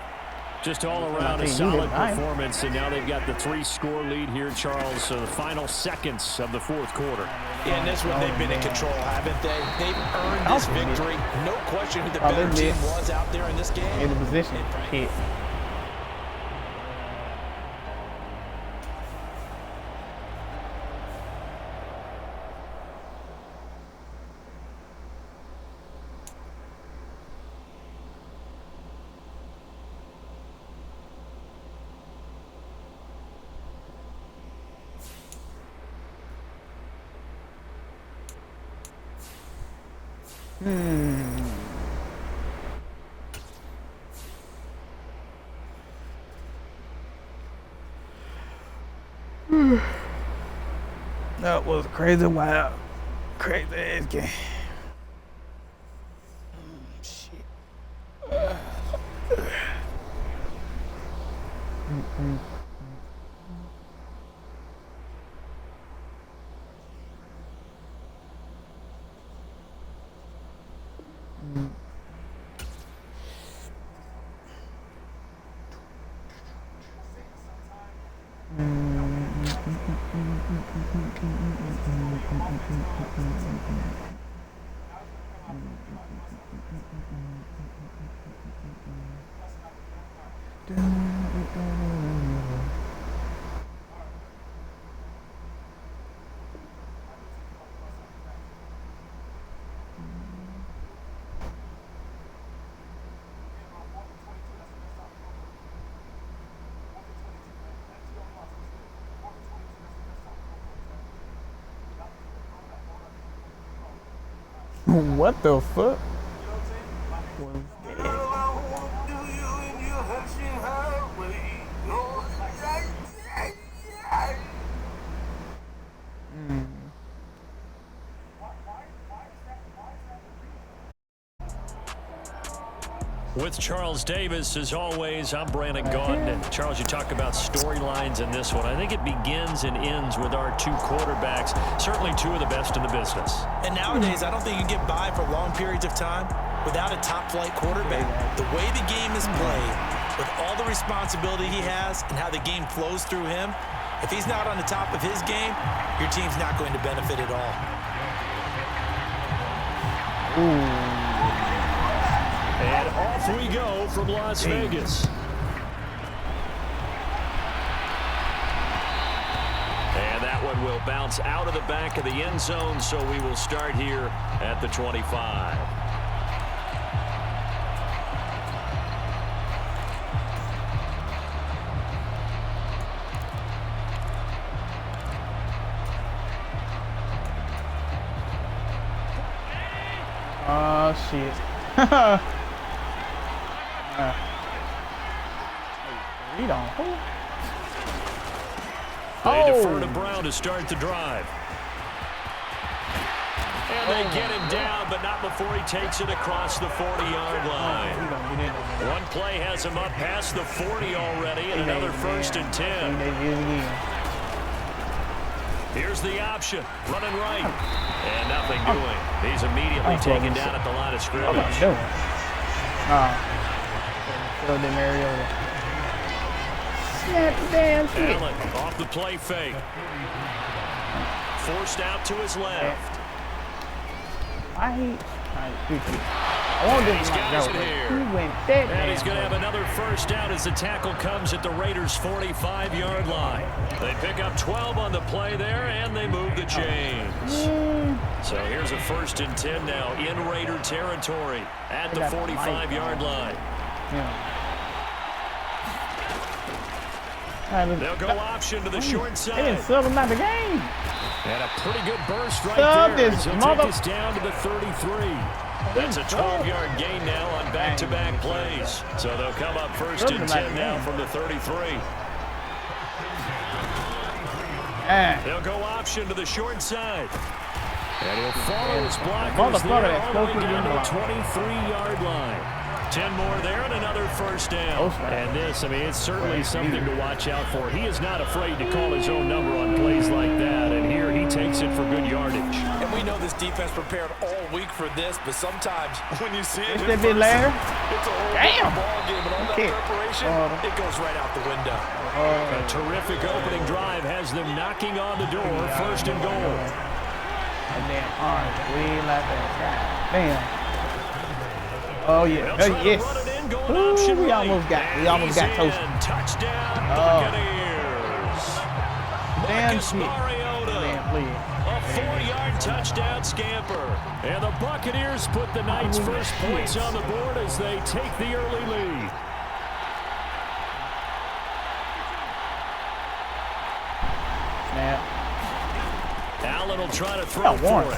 Just all around a solid performance, and now they've got the 3-score lead here, Charles. So the final seconds of the fourth quarter. Yeah, and this one they've been in control, haven't they? They've earned this victory. No question who the better team was out there in this game. In the position. Hit. That was crazy wild. Crazy ass game. Shit. What the fuck? With Charles Davis, as always, I'm Brandon Gaudin. And Charles, you talk about storylines in this one. I think it begins and ends with our two quarterbacks, certainly two of the best in the business. And nowadays, I don't think you can get by for long periods of time without a top-flight quarterback. The way the game is played, with all the responsibility he has and how the game flows through him, if he's not on the top of his game, your team's not going to benefit at all. And off we go from Las Vegas. And that one will bounce out of the back of the end zone, so we will start here at the 25. Oh, shit. Read on who? They defer to Brown to start the drive. And they get him down, but not before he takes it across the 40-yard line. One play has him up past the 40 already, and another 1st and 10. Here's the option, running right, and nothing doing. He's immediately taken down at the line of scrimmage. Allen off the play fake. Forced out to his left. He's got it here. He went dead. And he's going to have another first down as the tackle comes at the Raiders' 45-yard line. They pick up 12 on the play there, and they move the chains. So here's a 1st and 10 now in Raider territory at the 45-yard line. They'll go option to the short side. They didn't sub him out the game. And a pretty good burst right Sub there. this He'll take us down to the 33. That's a 12-yard gain now on back-to-back plays. So they'll come up 1st and 10 now from the 33. They'll go option to the short side. And he'll follow his blockers there all the way down to the 23-yard line. 10 more there and another first down. And this, I mean, it's certainly something to watch out for. He is not afraid to call his own number on plays like that. And here he takes it for good yardage. And we know this defense prepared all week for this, but sometimes when you see it, it's a bit later. It's a whole different ball game, and all that preparation, it goes right out the window. A terrific opening drive has them knocking on the door, 1st and goal. And then orange, way like that. Damn. Oh yeah. Yes. Ooh, we almost got toasted. Touchdown, Buccaneers. Marcus Mariota. A 4-yard touchdown scamper. And the Buccaneers put the Knights' first points on the board as they take the early lead. Allen will try to throw for it.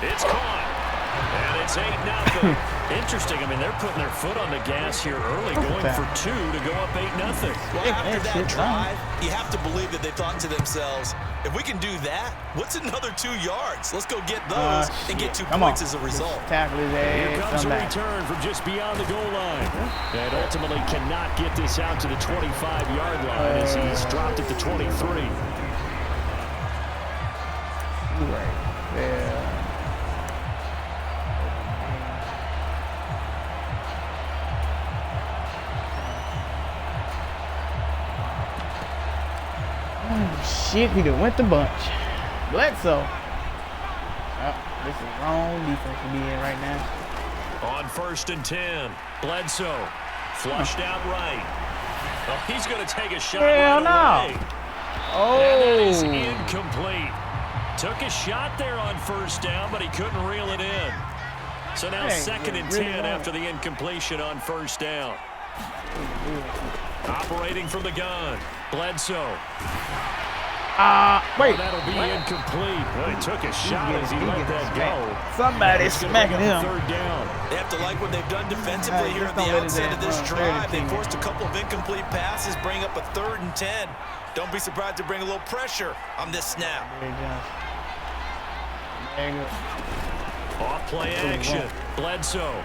It's caught. And it's 8-0. Interesting. I mean, they're putting their foot on the gas here early, going for 2 to go up 8-0. Well, after that drive, you have to believe that they thought to themselves, if we can do that, what's another 2 yards? Let's go get those and get 2 points as a result. Here comes a return from just beyond the goal line. And ultimately cannot get this out to the 25-yard line as he's dropped at the 23. Right there. Shit, he done went the bunch. Bledsoe. Oh, this is wrong defense to be in right now. On 1st and 10, Bledsoe flushed out right. Oh, he's going to take a shot right away. Oh. And that is incomplete. Took a shot there on 1st down, but he couldn't reel it in. So now 2nd and 10 after the incompletion on 1st down. Operating from the gun, Bledsoe. Wait. That'll be incomplete. Well, he took a shot as he let that go. Somebody's smacking him. 3rd down. They have to like what they've done defensively here at the outset of this drive. They forced a couple of incomplete passes, bring up a 3rd and 10. Don't be surprised to bring a little pressure on this snap. Off play action. Bledsoe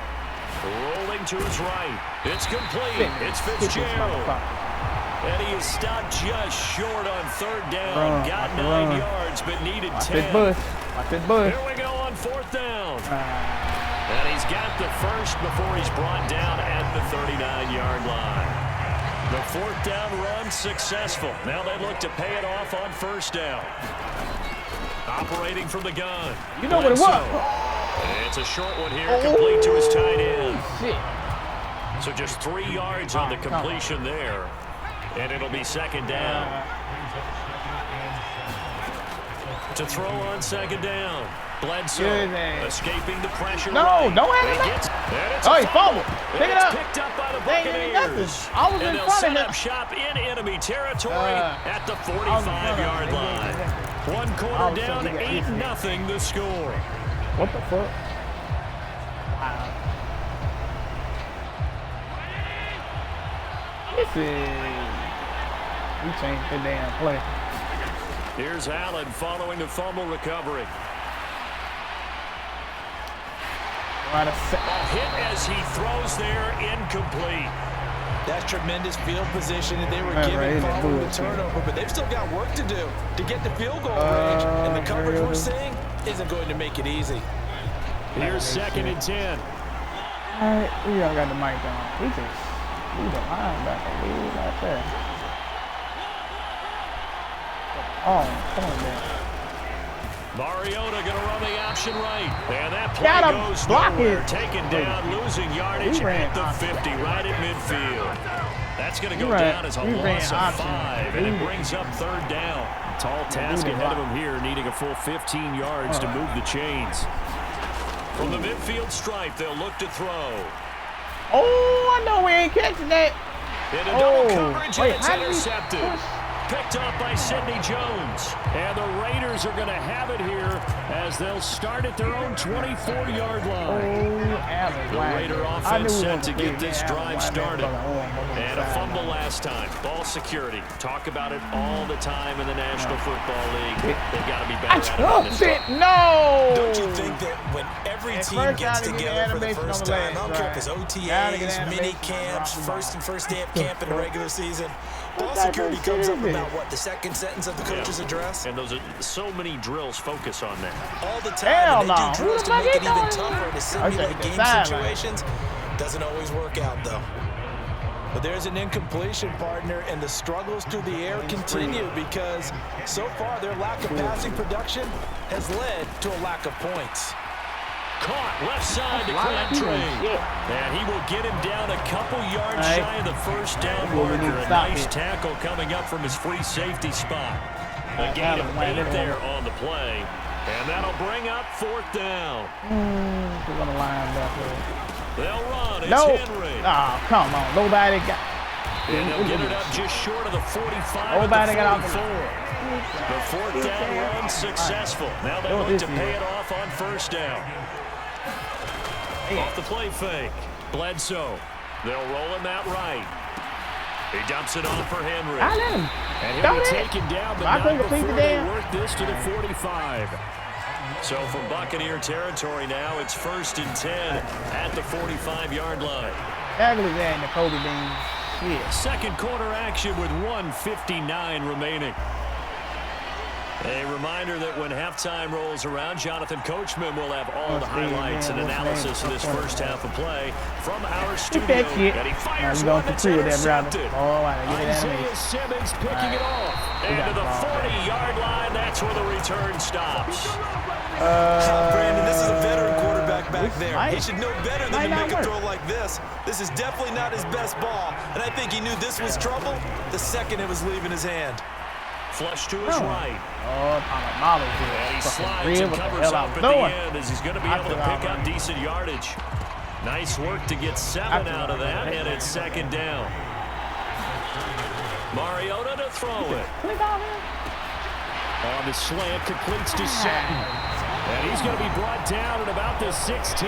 rolling to his right. It's complete. It's Fitzgerald. And he is stopped just short on 3rd down. Got 9 yards, but needed 10. Here we go on 4th down. And he's got the first before he's brought down at the 39-yard line. The 4th down run successful. Now they look to pay it off on 1st down. Operating from the gun. You know what it was. It's a short one here, complete to his tight end. So just 3 yards on the completion there. And it'll be 2nd down. To throw on 2nd down. Bledsoe escaping the pressure. No, don't have it. Oh, he fumbled. Pick it up. Picked up by the Buccaneers. I was and in they'll front set of him. up shop in enemy territory at the 45-yard line. 1 quarter down, 8-0 the score. What the fuck? Wow. This is... We changed the damn play. Here's Allen following the fumble recovery. A hit as he throws there, incomplete. That's tremendous field position that they were giving following the turnover, but they've still got work to do to get the field goal range, and the coverage we're seeing isn't going to make it easy. Here's 2nd and 10. All right, we all got the mic on. We just leave the linebacker, leave right there. Oh, come on, man. Mariota going to run the option right. And that play Got him. goes Block nowhere. it. Taken down, losing yardage at the 50, right at midfield. That's going to go down as a loss of 5, and it brings up 3rd down. Tall task ahead of him here, needing a full 15 yards to move the chains. From the midfield stripe, they'll look to throw. Oh, I know we ain't catching that. Into double coverage, and it's intercepted. Picked up by Sidney Jones. And the Raiders are going to have it here as they'll start at their own 24-yard line. The Raider offense set to get this drive started. And a fumble last time. Ball security. Talk about it all the time in the National Football League. They've got to be better at it. No! Don't you think that when every team gets together for the first time, I don't care if it's OTAs, mini camps, first day of camp in the regular season, ball security comes up about what, the second sentence of the coach's address? And those are so many drills focus on that. All the time, and they do drills to make it even tougher to simulate game situations. Doesn't always work out, though. But there's an incompletion, partner, and the struggles through the air continue because so far their lack of passing production has led to a lack of points. Caught left side to Crabtree. And he will get him down a couple yards shy of the first down marker. A nice tackle coming up from his free safety spot. A gain of 8 there on the play. And that'll bring up 4th down. They'll run. It's Henry. Oh, come on. Nobody got. And they'll get it up just short of the 45. Nobody got off the 4th down run successful. Now they look to pay it off on 1st down. Off the play fake. Bledsoe. They'll roll him that right. He dumps it off for Henry. And he'll be taken down, but not before they work this to the 45. So from Buccaneer territory now, it's 1st and 10 at the 45-yard line. Second quarter action with 1:59 remaining. A reminder that when halftime rolls around, Jonathan Coachman will have all the highlights and analysis of this first half of play from our studio. And he fires one that's intercepted. Isaiah Simmons picking it off. And to the 40-yard line, that's where the return stops. Brandon, this is a veteran quarterback back there. He should know better than to make a throw like this. This is definitely not his best ball. And I think he knew this was trouble the second it was leaving his hand. Flush to his right. And he slides and covers up at the end as he's going to be able to pick up decent yardage. Nice work to get 7 out of that, and it's 2nd down. Mariota to throw it. On the slant, completes to Sutton. And he's going to be brought down at about the 16.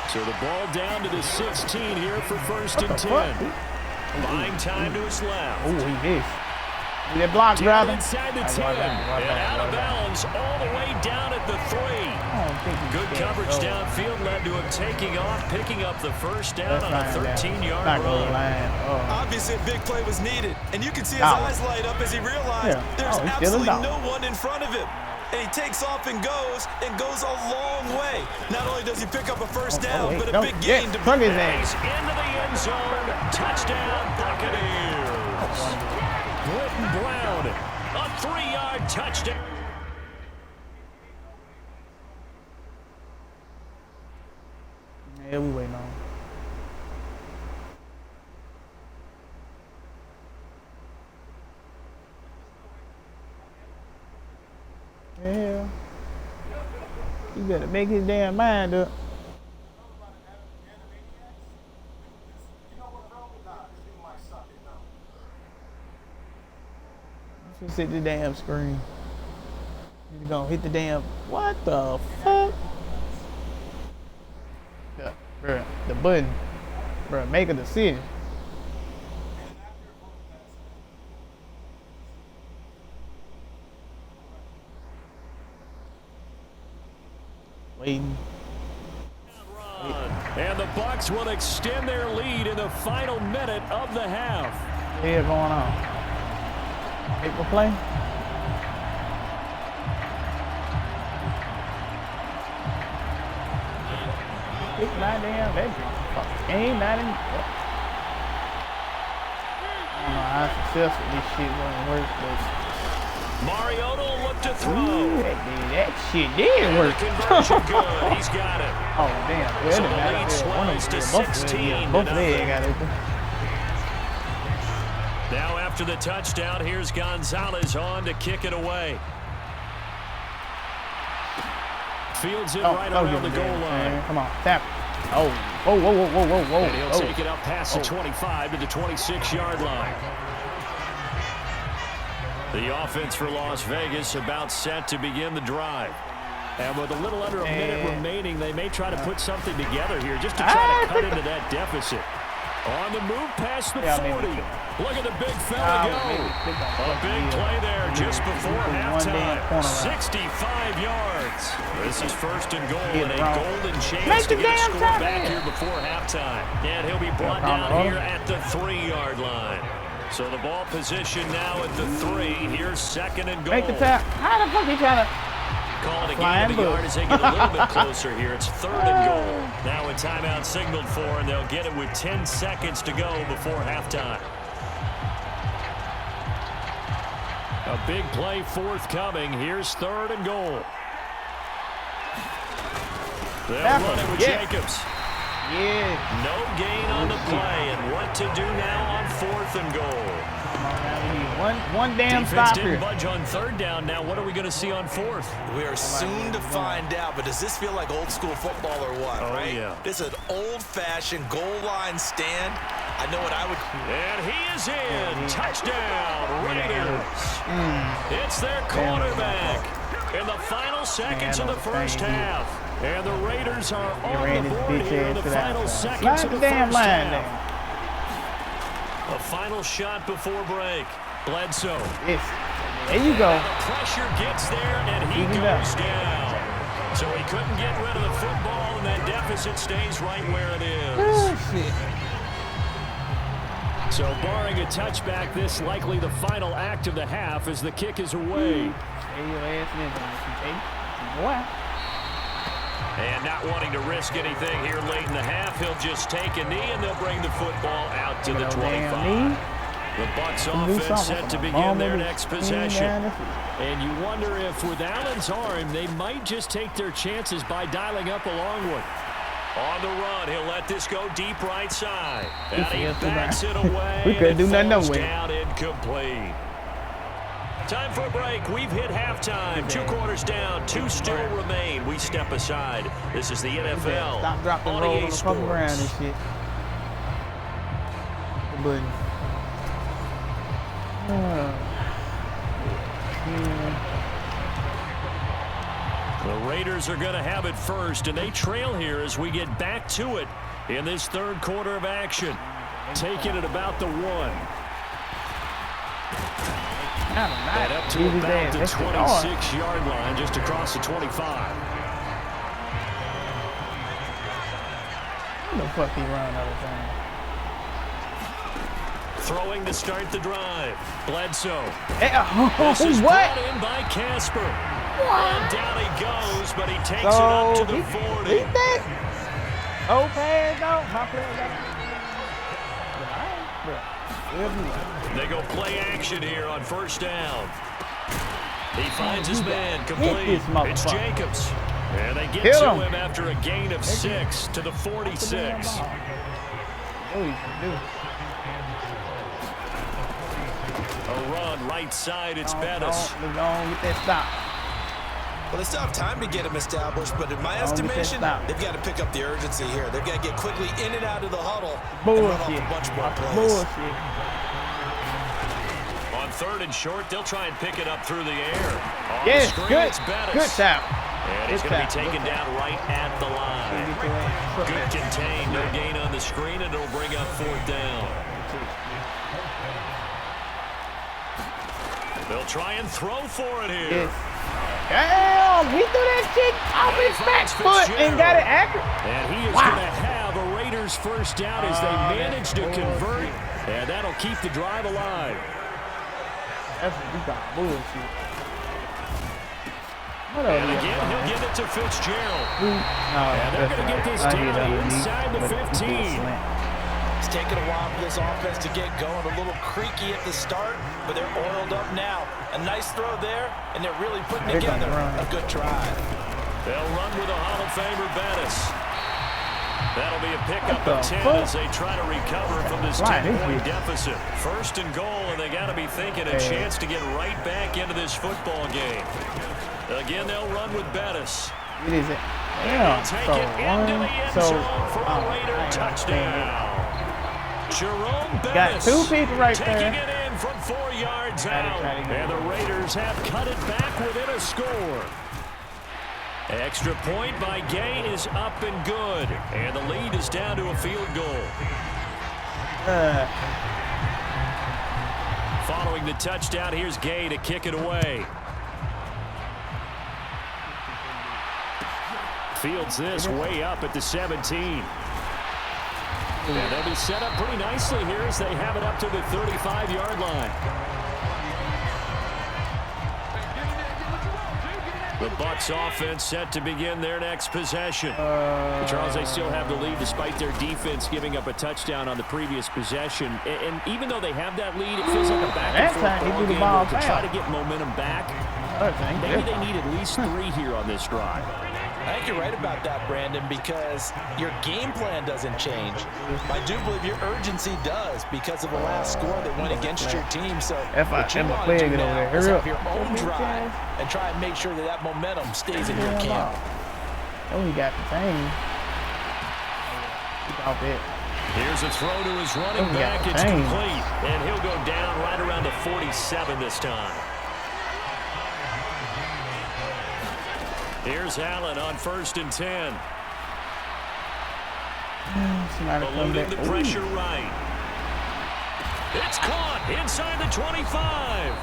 So the ball down to the 16 here for 1st and 10. Buying time to his left. Oh, he missed. That block, brother. Inside the 10. And out of bounds all the way down at the 3. Good coverage downfield led to him taking off, picking up the 1st down on a 13-yard run. Obviously, a big play was needed. And you can see his eyes light up as he realized there's absolutely no one in front of him. And he takes off and goes a long way. Not only does he pick up a 1st down, but a big gain to bring his ass into the end zone. Touchdown, Buccaneers. Britton Brown, a 3-yard touchdown. Yeah, we waiting on. Yeah. You better make his damn mind up. Just hit the damn screen. You're gonna hit the damn. What the fuck? Yeah, bruh, the button. Bruh, make a decision. Waiting. And the Bucs will extend their lead in the final minute of the half. What's going on? Paper play? It's not damn that game, not in. I don't know how successful this shit gonna work, but Mariota will look to throw. Ooh, that shit did work. Conversion good. He's got it. Oh, damn. Well, So the lead swells to 16. Both legs got open. Now after the touchdown, here's Gonzalez on to kick it away. Fields it right around the goal line. Come on, tap. Oh, whoa. And he'll take it up past the 25 to the 26-yard line. The offense for Las Vegas about set to begin the drive. And with a little under a minute remaining, they may try to put something together here just to try to cut into that deficit. On the move past the 40. Look at the big fella go. A big play there just before halftime. 65 yards. This is first and goal and a golden chance to get a score back here before halftime. And he'll be brought down here at the 3-yard line. So the ball position now at the 3. Here's second and goal. Make the tap. How the fuck he trying to... Call it a gain of the yard as they get a little bit closer here. It's third and goal. Now a timeout signaled for, and they'll get it with 10 seconds to go before halftime. A big play forthcoming. Here's third and goal. They'll run it with Jacobs. Yeah. No gain on the play, and what to do now on fourth and goal. One damn Defense stop didn't here. budge on third down. Now what are we going to see on fourth? We are soon to find out, but does this feel like old school football or what, right? Yeah. This is an old-fashioned goal line stand. I know what I would... And he is in. Touchdown, Raiders. It's their quarterback in the final seconds of the first half. And the Raiders are on the board here in the final seconds of the first half. A final shot before break. Bledsoe. Yes. There you go. And the pressure gets there, and he goes down. So he couldn't get rid of the football, and that deficit stays right where it is. Oh, shit. So barring a touchback, this likely the final act of the half as the kick is away. And not wanting to risk anything here late in the half, he'll just take a knee, and they'll bring the football out to the 25. The Bucs offense set to begin their next possession. And you wonder if with Allen's arm, they might just take their chances by dialing up a long one. On the run, he'll let this go deep right side. And he backs it away. We couldn't do nothing no way. Down incomplete. Time for a break. We've hit halftime. 2 quarters down. 2 still remain. We step aside. This is the NFL. Stop, drop, and roll on the fucking ground and shit. The button. The Raiders are going to have it first, and they trail here as we get back to it in this third quarter of action. Taking it about the 1. And up to about the 26-yard line, just across the 25. What the fuck he run all the time? Throwing to start the drive. Bledsoe. This is what? brought in by Casper. And down he goes, but he takes it up to the 40. Oh, pass out. My player got They go play action here on first down. He finds his man complete. It's Jacobs. And they get to him after a gain of 6 to the 46. A run right side, it's Bettis. Don't get that stop. Well, they still have time to get him established, but in my estimation, they've got to pick up the urgency here. They've got to get quickly in and out of the huddle and run off a bunch more plays. On third and short, they'll try and pick it up through the air. On yes, the screen, good. It's Bettis. Good tap. And he's going to be taken down right at the line. Good contain, no gain on the screen, and it'll bring up fourth down. They'll try and throw for it here. Yes. Damn, he threw that shit off his back foot and got it accurate. And he is going to have a Raiders first down as they manage to convert. And that'll keep the drive alive. That's what you got bullshit. And again, he'll give it to Fitzgerald. And they're going to get this down inside the 15. It's taken a while for this offense to get going. A little creaky at the start, but they're oiled up now. A nice throw there, and they're really putting together a good drive. They'll run with a Hall of Famer, Bettis. That'll be a pickup of 10 as they try to recover from this 10-point deficit. First and goal, and they got to be thinking a chance to get right back into this football game. Again, they'll run with Bettis. It is it. Yeah, take it into the end zone for a Raider touchdown. Jerome Bettis got 2 people right taking there. it in from 4 yards out. And the Raiders have cut it back within a score. Extra point by Gay is up and good. And the lead is down to a field goal. Following the touchdown, here's Gay to kick it away. Fields this way up at the 17. And they'll be set up pretty nicely here as they have it up to the 35-yard line. The Bucs offense set to begin their next possession. Charles, they still have the lead despite their defense giving up a touchdown on the previous possession. And even though they have that lead, it feels like a back-and-forth ball game to try to get momentum back. Maybe they need at least 3 here on this drive. I think you're right about that, Brandon, because your game plan doesn't change. I do believe your urgency does because of the last score that went against your team. So what you want to do now is have your own drive and try and make sure that that momentum stays in your camp. Oh, he got the thing. Off it. Here's a throw to his running back. It's complete. And he'll go down right around the 47 this time. Here's Allen on 1st and 10. Eluding the pressure right. It's caught inside the 25.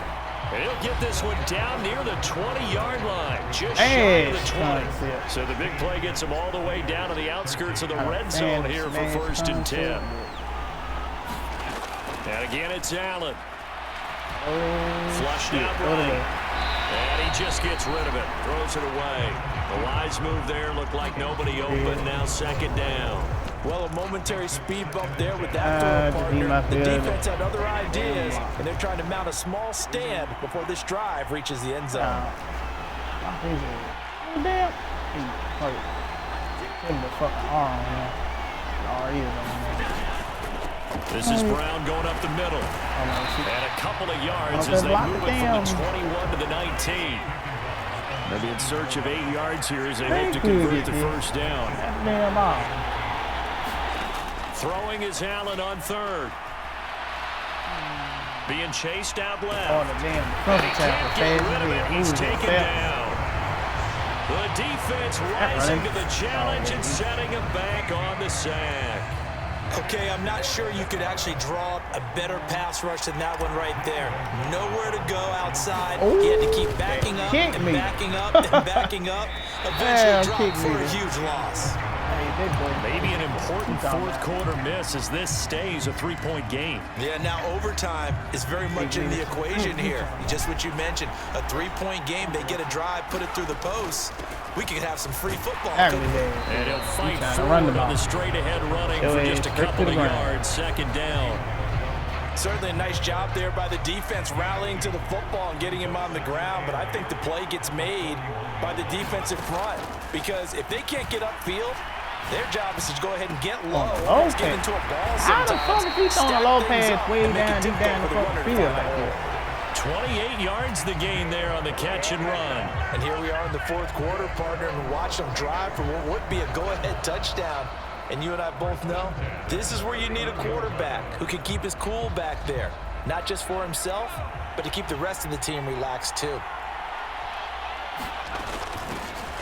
He'll get this one down near the 20-yard line, just shy of the 20. So the big play gets him all the way down to the outskirts of the red zone here for 1st and 10. And again, it's Allen. Flushed out right. And he just gets rid of it, throws it away. The wise move there, looked like nobody open, now 2nd down. Well, a momentary speed bump there with that throw partner. The defense had other ideas, and they're trying to mount a small stand before this drive reaches the end zone. Damn. Putting the fucking R on there. R is on there. This is Brown going up the middle. And a couple of yards as they move it from the 21 to the 19. They'll be in search of 8 yards here as they hope to convert the first down. Throwing is Allen on 3rd. Being chased out left. Oh, the damn. And he can't get rid of it. He's taken down. The defense rising to the challenge and setting him back on the sack. Okay, I'm not sure you could actually draw up a better pass rush than that one right there. Nowhere to go outside. He had to keep backing up and backing up and backing up. Eventually dropped for a huge loss. Maybe an important 4th quarter miss as this stays a 3-point game. Yeah, now overtime is very much in the equation here. Just what you mentioned, a 3-point game. They get a drive, put it through the post. We could have some free football. And he'll fight forward on the straight-ahead running for just a couple of yards. 2nd down. Certainly a nice job there by the defense rallying to the football and getting him on the ground, but I think the play gets made by the defensive front because if they can't get upfield, their job is to go ahead and get low. Get into a ball sometimes. How the fuck is he throwing a low pass way down deep down the fucking field like that? 28 yards the gain there on the catch and run. And here we are in the 4th quarter, partner, and watch them drive for what would be a go-ahead touchdown. And you and I both know this is where you need a quarterback who can keep his cool back there, not just for himself, but to keep the rest of the team relaxed too.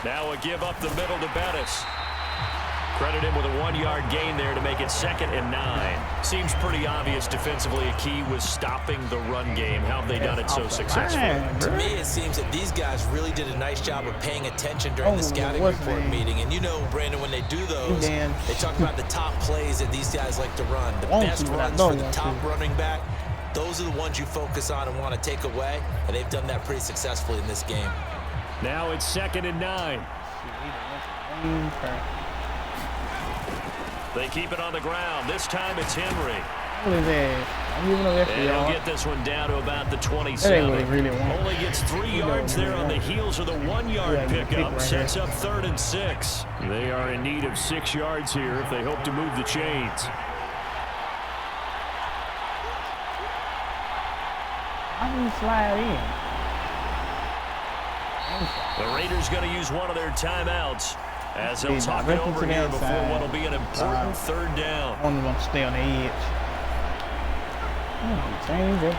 Now a give up the middle to Bettis. Credit him with a 1-yard gain there to make it 2nd and 9. Seems pretty obvious defensively a key was stopping the run game. How have they done it so successfully? To me, it seems that these guys really did a nice job of paying attention during the scouting report meeting. And you know, Brandon, when they do those, they talk about the top plays that these guys like to run. The best runs for the top running back. Those are the ones you focus on and want to take away. And they've done that pretty successfully in this game. Now it's 2nd and 9. They keep it on the ground. This time it's Henry. What is that? I'm giving him extra And he'll yard. get this one down to about the 27. That ain't what he really wants. Only gets 3 yards there on the heels of the 1-yard pickup. Right Sets here. up 3rd and 6. They are in need of 6 yards here if they hope to move the chains. How do you slide in? The Raiders going to use one of their timeouts as they'll Feed talk it directly over to the here before inside. what will be an important 3rd down. Only want to stay on the edge. Change that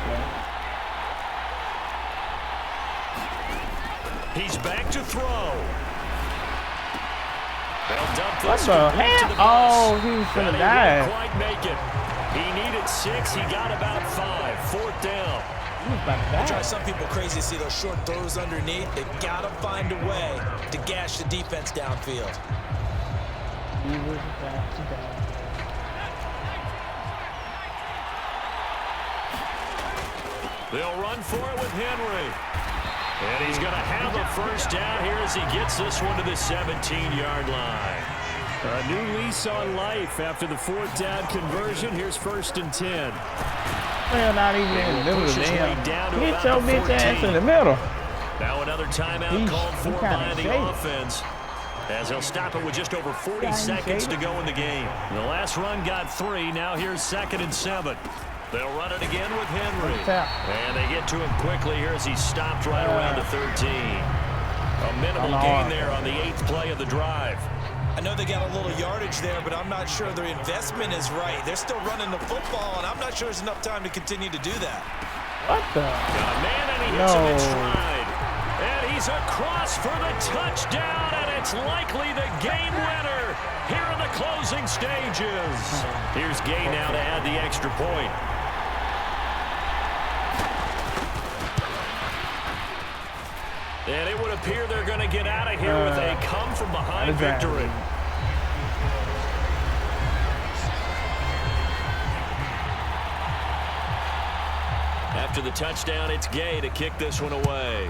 play. He's back to throw. They'll dump What this the complete to hell? the bus. Oh, he was But finna he die. didn't quite make it. He needed 6. He got about 5. 4th down. He was about to Drive die. some people crazy to see those short throws underneath. They gotta find a way to gash the defense downfield. He was about to die. They'll run for it with Henry. And he's going to have a 1st down here as he gets this one to the 17-yard line. A new lease on life after the 4th down conversion. Here's 1st and 10. Well, not even in the middle of the Pushes way down damn. to Get about your the bitch ass 14. in the middle. Now another timeout He's- called for he kinda by the shaded. offense as they'll stop it with just over 40 Yeah, he seconds to shaded. go in the game. The last run got 3. Now here's 2nd and 7. They'll run it again with Henry. Tap. And they get to him quickly here as he's stopped right around the 13. A minimal On the gain arm. there on the 8th play of the drive. I know they got a little yardage there, but I'm not sure their investment is right. They're still running the football, and I'm not sure there's enough time to continue to do that. What the? Got a man, and he hits him in No. stride. And he's across for the touchdown, and it's likely the game winner here in the closing stages. Here's Gay now to add the extra point. And it would appear they're going to get out of here with a come-from-behind victory. After the touchdown, it's Gay to kick this one away.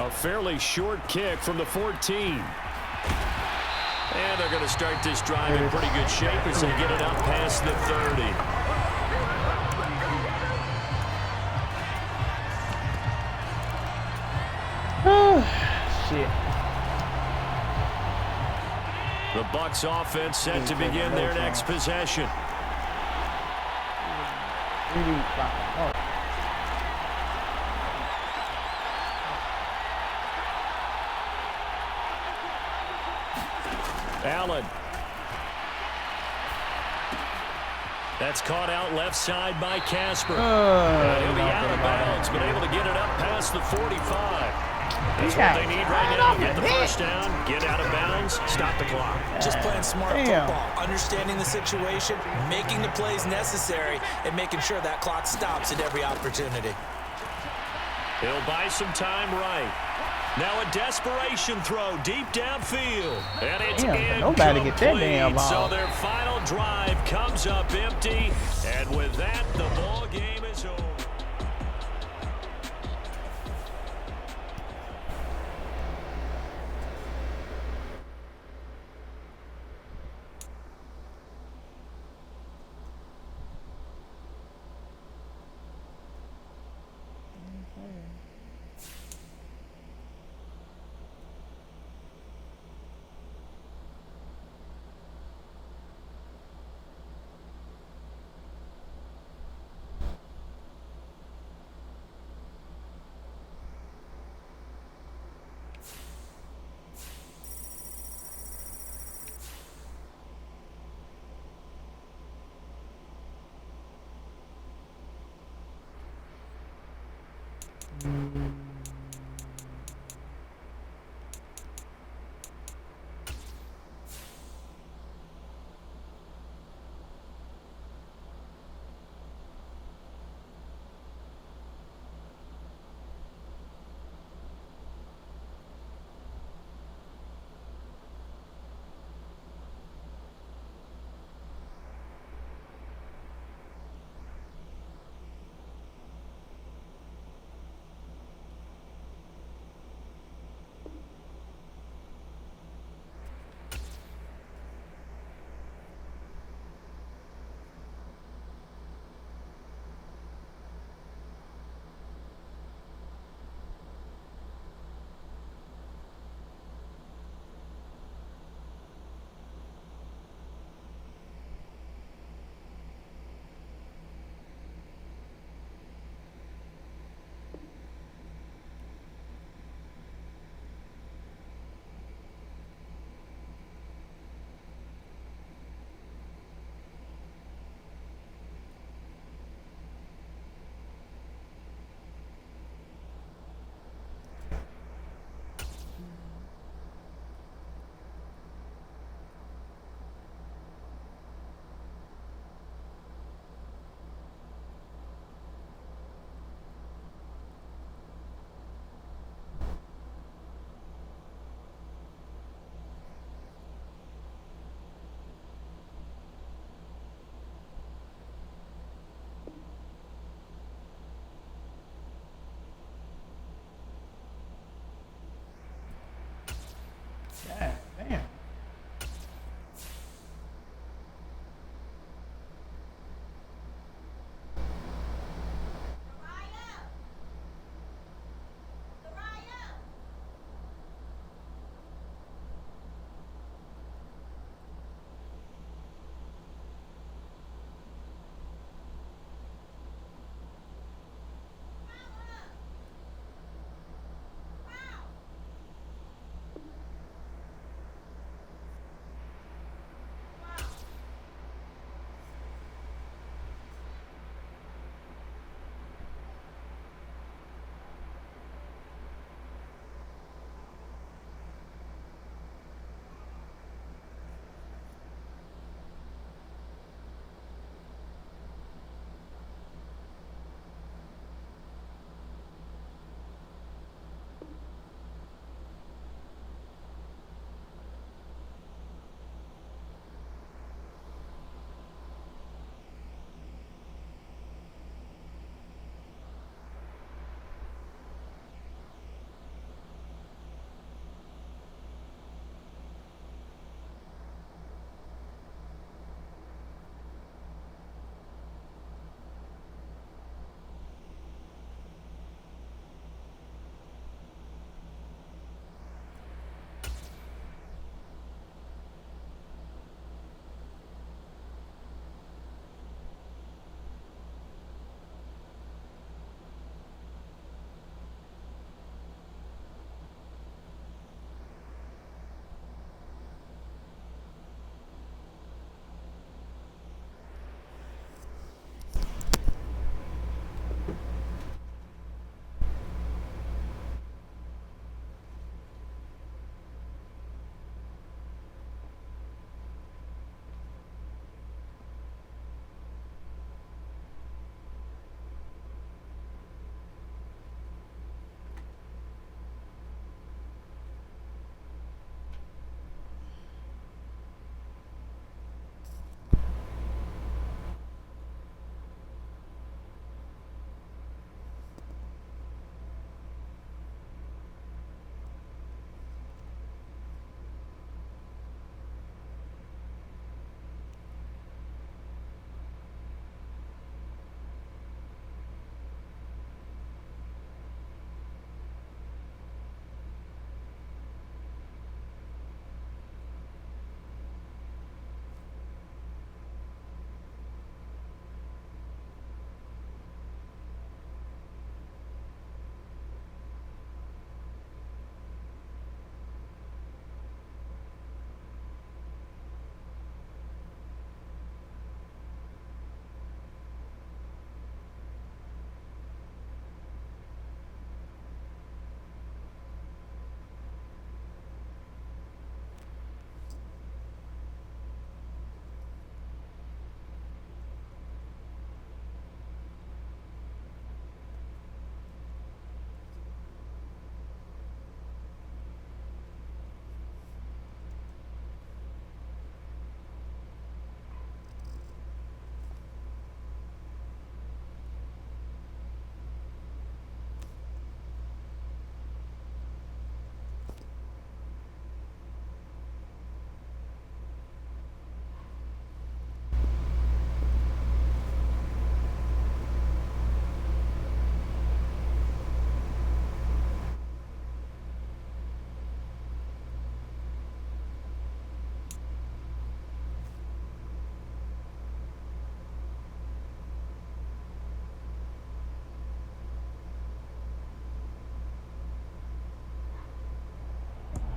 A fairly short kick from the 14. And they're going to start this drive in pretty good shape as they get it up past the 30. Shit. The Bucs offense set to begin their next possession. Really fucking hard. Allen. That's caught out left side by Casper. He'll be out of bounds, but able to get it up past the 45. That's what they need right now. Get the 1st down, get out of bounds, stop the clock. Just playing smart Damn. football, understanding the situation, making the plays necessary, and making sure that clock stops at every opportunity. He'll buy some time right. Now a desperation throw deep downfield. And it's Damn, nobody get that damn incomplete. ball. So their final drive comes up empty. And with that, the ball game is over.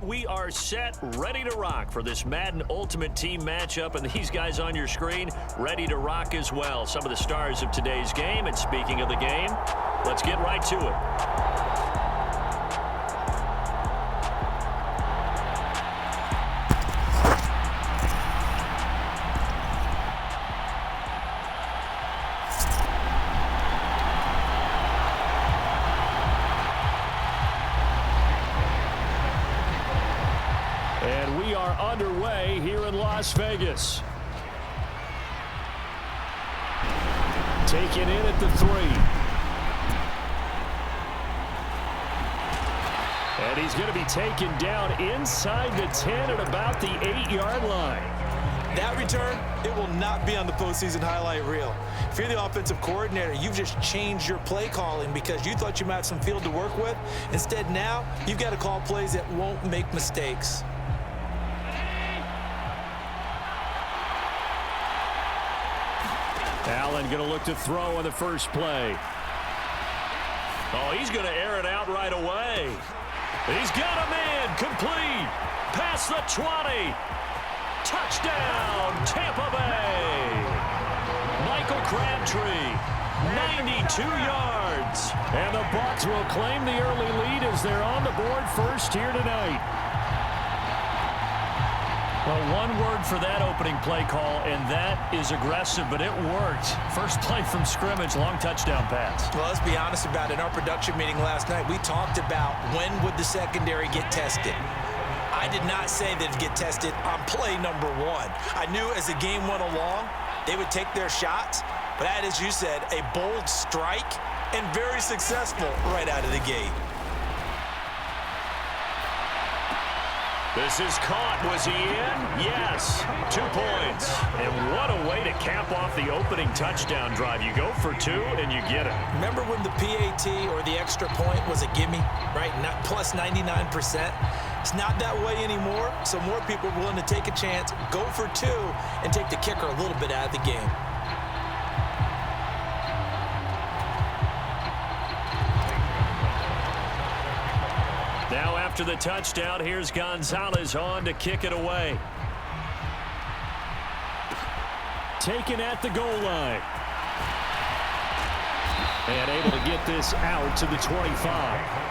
we are set, ready to rock for this Madden Ultimate Team matchup, and these guys on your screen ready to rock as well. Some of the stars of today's game, and speaking of the game, let's get right to it. And we are underway here in Las Vegas. Taken in at the 3. And he's going to be taken down inside the 10 at about the 8-yard line. That return, it will not be on the postseason highlight reel. If you're the offensive coordinator, you've just changed your play calling because you thought you might have some field to work with. Instead, now you've got to call plays that won't make mistakes. Allen going to look to throw on the first play. Oh, he's going to air it out right away. He's got a man complete. Past the 20. Touchdown, Tampa Bay. Michael Crabtree, 92 yards. And the Bucs will claim the early lead as they're on the board first here tonight. Well, one word for that opening play call, and that is aggressive, but it worked. First play from scrimmage, long touchdown pass. Well, let's be honest about it. In our production meeting last night, we talked about when would the secondary get tested. I did not say that it'd get tested on play number 1. I knew as the game went along, they would take their shots, but that, as you said, a bold strike and very successful right out of the gate. This is caught. Was he in? Yes. 2 points. And what a way to cap off the opening touchdown drive. You go for 2 and you get it. Remember when the PAT or the extra point was a gimme, right? Not plus 99%. It's not that way anymore, so more people are willing to take a chance, go for 2, and take the kicker a little bit out of the game. Now after the touchdown, here's Gonzalez on to kick it away. Taken at the goal line. And able to get this out to the 25.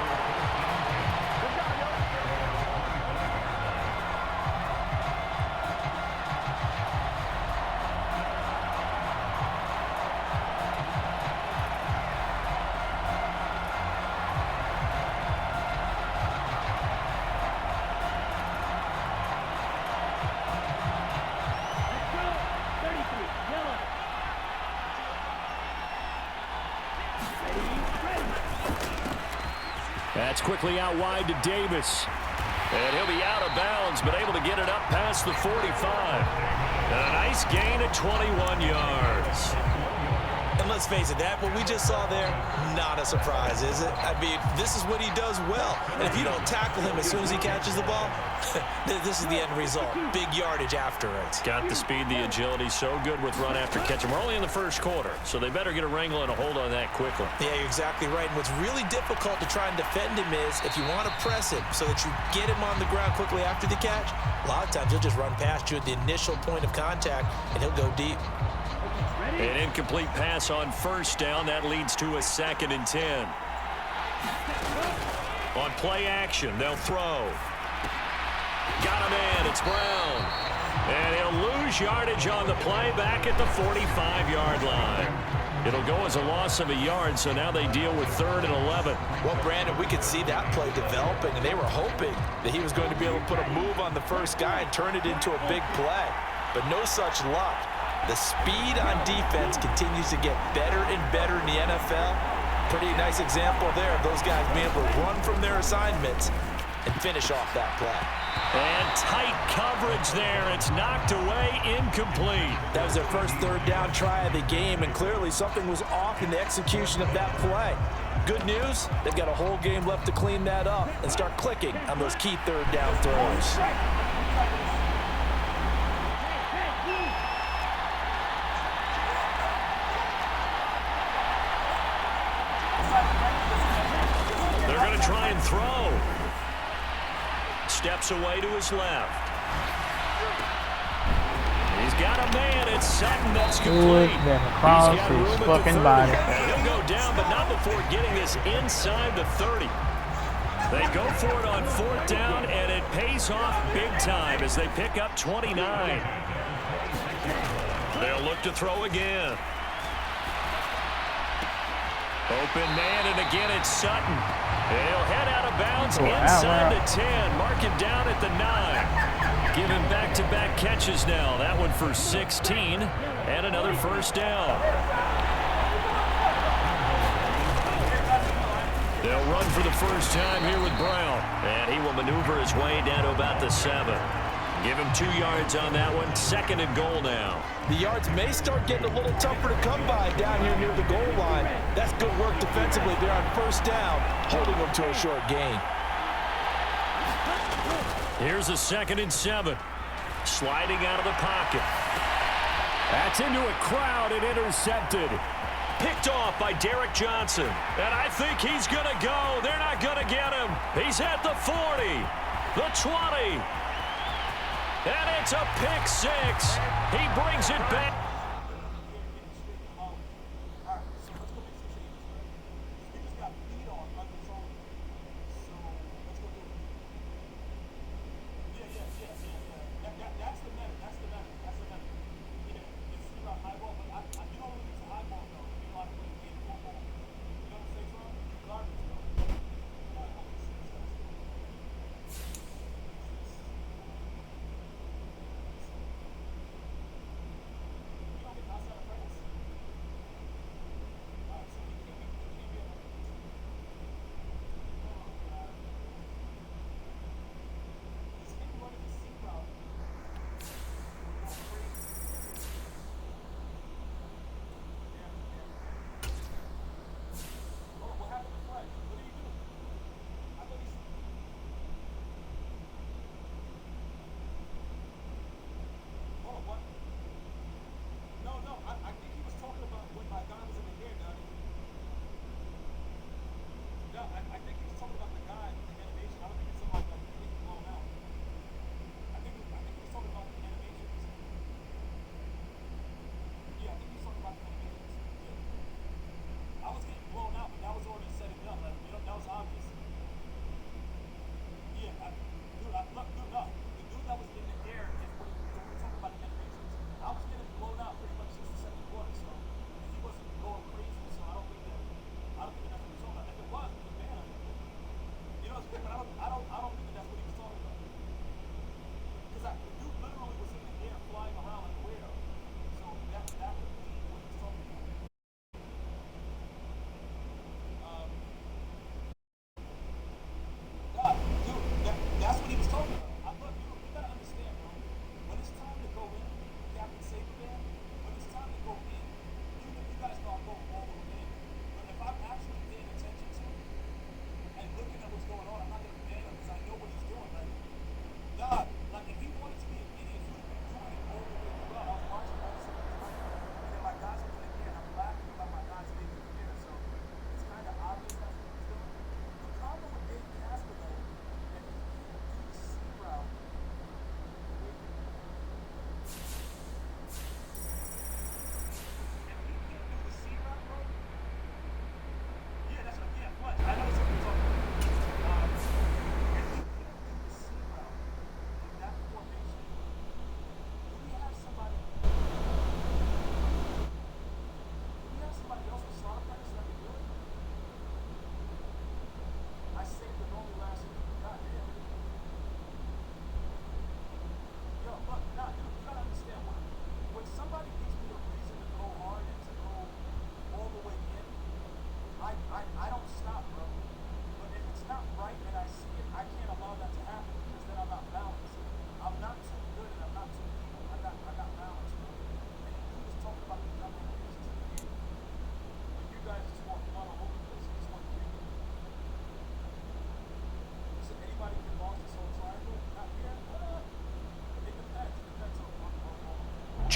That's quickly out wide to Davis. And he'll be out of bounds, but able to get it up past the 45. And a nice gain at 21 yards. And let's face it, that what we just saw there, not a surprise, is it? I mean, this is what he does well. And if you don't tackle him as soon as he catches the ball, this is the end result. Big yardage afterwards. Got the speed, the agility, so good with run after catch. And we're only in the first quarter, so they better get a wrangle and a hold on that quickly. Yeah, you're exactly right. And what's really difficult to try and defend him is if you want to press him so that you get him on the ground quickly after the catch, a lot of times he'll just run past you at the initial point of contact, and he'll go deep. An incomplete pass on first down. That leads to a 2nd and 10. On play action, they'll throw. Got a man. It's Brown. And he'll lose yardage on the play back at the 45-yard line. It'll go as a loss of a yard, so now they deal with 3rd and 11. Well, Brandon, we could see that play developing, and they were hoping that he was going to be able to put a move on the first guy and turn it into a big play. But no such luck. The speed on defense continues to get better and better in the NFL. Pretty nice example there of those guys being able to run from their assignments and finish off that play. And tight coverage there. It's knocked away, incomplete. That was their first 3rd down try of the game, and clearly something was off in the execution of that play. Good news, they've got a whole game left to clean that up and start clicking on those key 3rd down throws. They're going to try and throw. steps away to his left. He's got a man. It's Sutton. That's complete. Then across his fucking body. And he'll go down, but not before getting this inside the 30. They go for it on 4th down, and it pays off big time as they pick up 29. They'll look to throw again. Open man, and again it's Sutton. He'll head out of bounds inside the 10. Mark him down at the 9. Give him back-to-back catches now. That one for 16, and another first down. They'll run for the first time here with Brown. And he will maneuver his way down to about the 7. Give him 2 yards on that one. 2nd and goal now. The yards may start getting a little tougher to come by down here near the goal line. That's good work defensively there on 1st down, holding them to a short gain. Here's a 2nd and 7. Sliding out of the pocket. That's into a crowd and intercepted. Picked off by Derek Johnson. And I think he's going to go. They're not going to get him. He's at the 40, the 20. And it's a pick 6. He brings it back.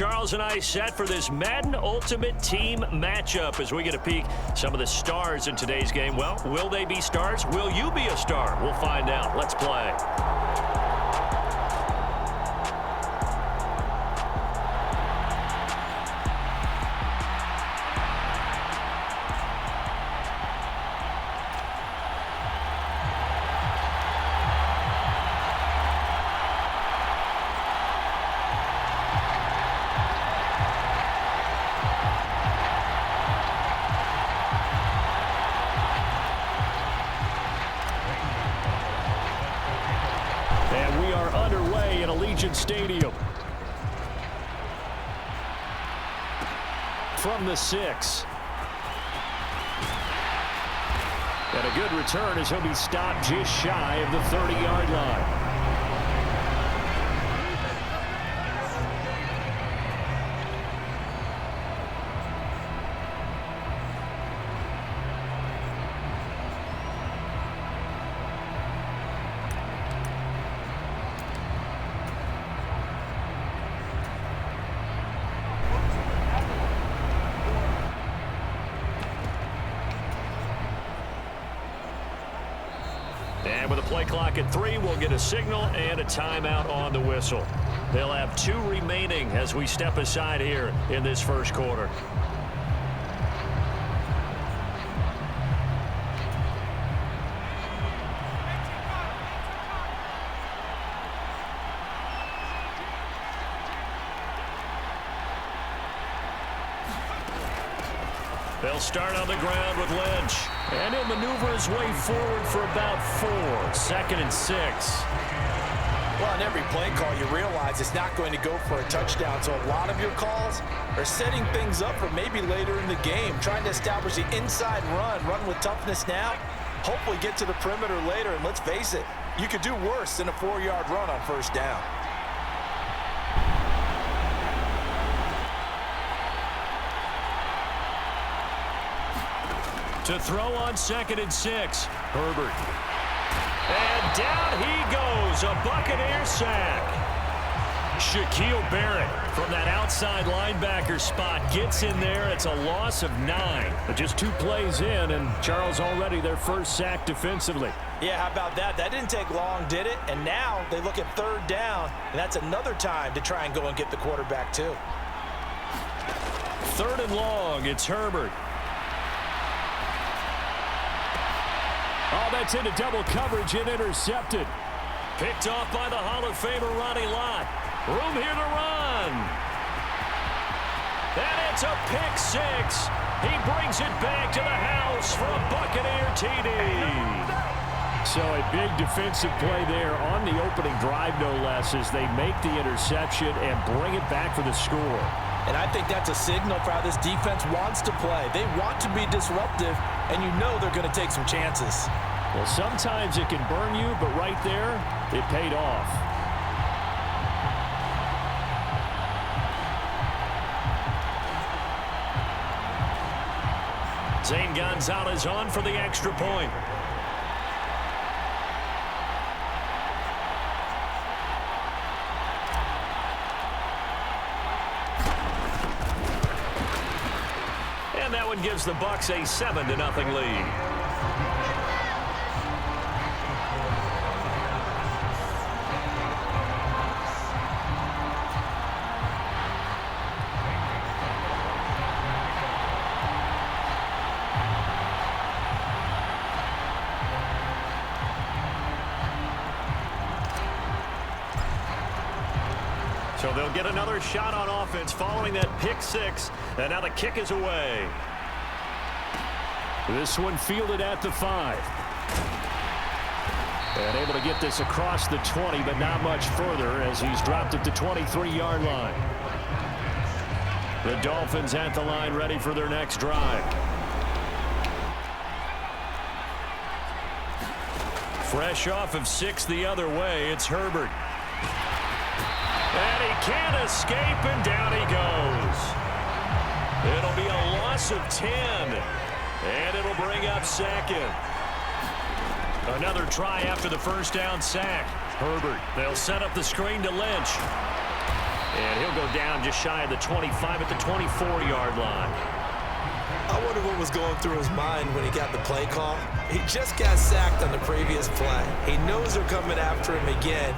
Charles and I set for this Madden Ultimate Team matchup as we get a peek some of the stars in today's game. Well, will they be stars? Will you be a star? We'll find out. Let's play. Allegiant Stadium. From the 6. And a good return as he'll be stopped just shy of the 30-yard line. And with a play clock at 3, we'll get a signal and a timeout on the whistle. They'll have 2 remaining as we step aside here in this first quarter. They'll start on the ground with Lynch. And he'll maneuver his way forward for about 4. 2nd and 6. Well, on every play call, you realize it's not going to go for a touchdown. So a lot of your calls are setting things up for maybe later in the game, trying to establish the inside run with toughness now, hopefully get to the perimeter later. And let's face it, you could do worse than a 4-yard run on first down. To throw on 2nd and 6. Herbert. And down he goes. A Buccaneer sack. Shaquille Barrett from that outside linebacker spot gets in there. It's a loss of 9. But just 2 plays in, and Charles already their first sack defensively. Yeah, how about that? That didn't take long, did it? And now they look at 3rd down, and that's another time to try and go and get the quarterback too. 3rd and long. It's Herbert. Oh, that's into double coverage and intercepted. Picked off by the Hall of Famer Ronnie Lott. Room here to run. And it's a pick 6. He brings it back to the house for a Buccaneer TD. So a big defensive play there on the opening drive, no less, as they make the interception and bring it back for the score. And I think that's a signal for how this defense wants to play. They want to be disruptive, and you know they're going to take some chances. Well, sometimes it can burn you, but right there, it paid off. Zane Gonzalez on for the extra point. And that one gives the Bucs a 7-0 lead. So they'll get another shot on offense following that pick 6. And now the kick is away. This one fielded at the 5. And able to get this across the 20, but not much further as he's dropped at the 23-yard line. The Dolphins at the line ready for their next drive. Fresh off of 6 the other way, it's Herbert. And he can't escape, and down he goes. It'll be a loss of 10, and it'll bring up 2nd. Another try after the first down sack. Herbert, they'll set up the screen to Lynch. And he'll go down just shy of the 25 at the 24-yard line. I wonder what was going through his mind when he got the play call. He just got sacked on the previous play. He knows they're coming after him again.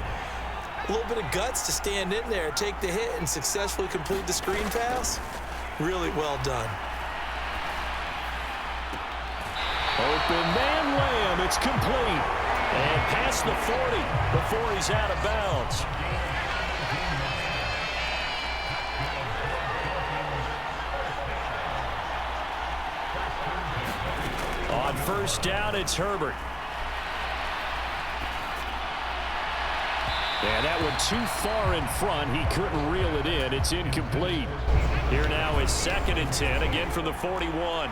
A little bit of guts to stand in there, take the hit, and successfully complete the screen pass. Really well done. Open man Lamb, it's complete. And past the 40 before he's out of bounds. On first down, it's Herbert. And that going too far in front. He couldn't reel it in. It's incomplete. Here now is 2nd and 10, again from the 41.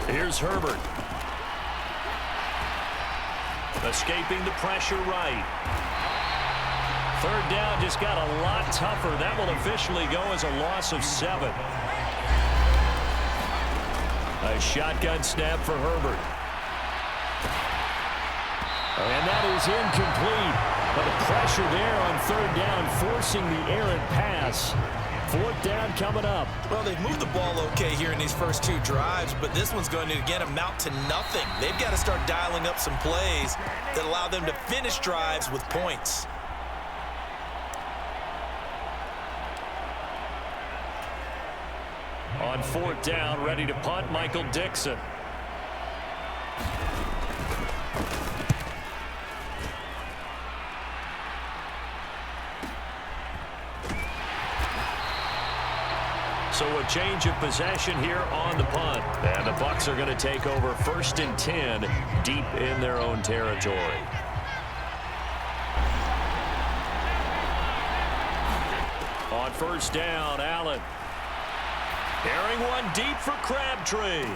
Here's Herbert. Escaping the pressure right. 3rd down just got a lot tougher. That will officially go as a loss of 7. A shotgun snap for Herbert. And that is incomplete. But the pressure there on 3rd down, forcing the errant pass. 4th down coming up. Well, they've moved the ball okay here in these first 2 drives, but this one's going to, again, amount to nothing. They've got to start dialing up some plays that allow them to finish drives with points. On 4th down, ready to punt, Michael Dixon. So a change of possession here on the punt. And the Bucs are going to take over 1st and 10 deep in their own territory. On 1st down, Allen. Airing one deep for Crabtree.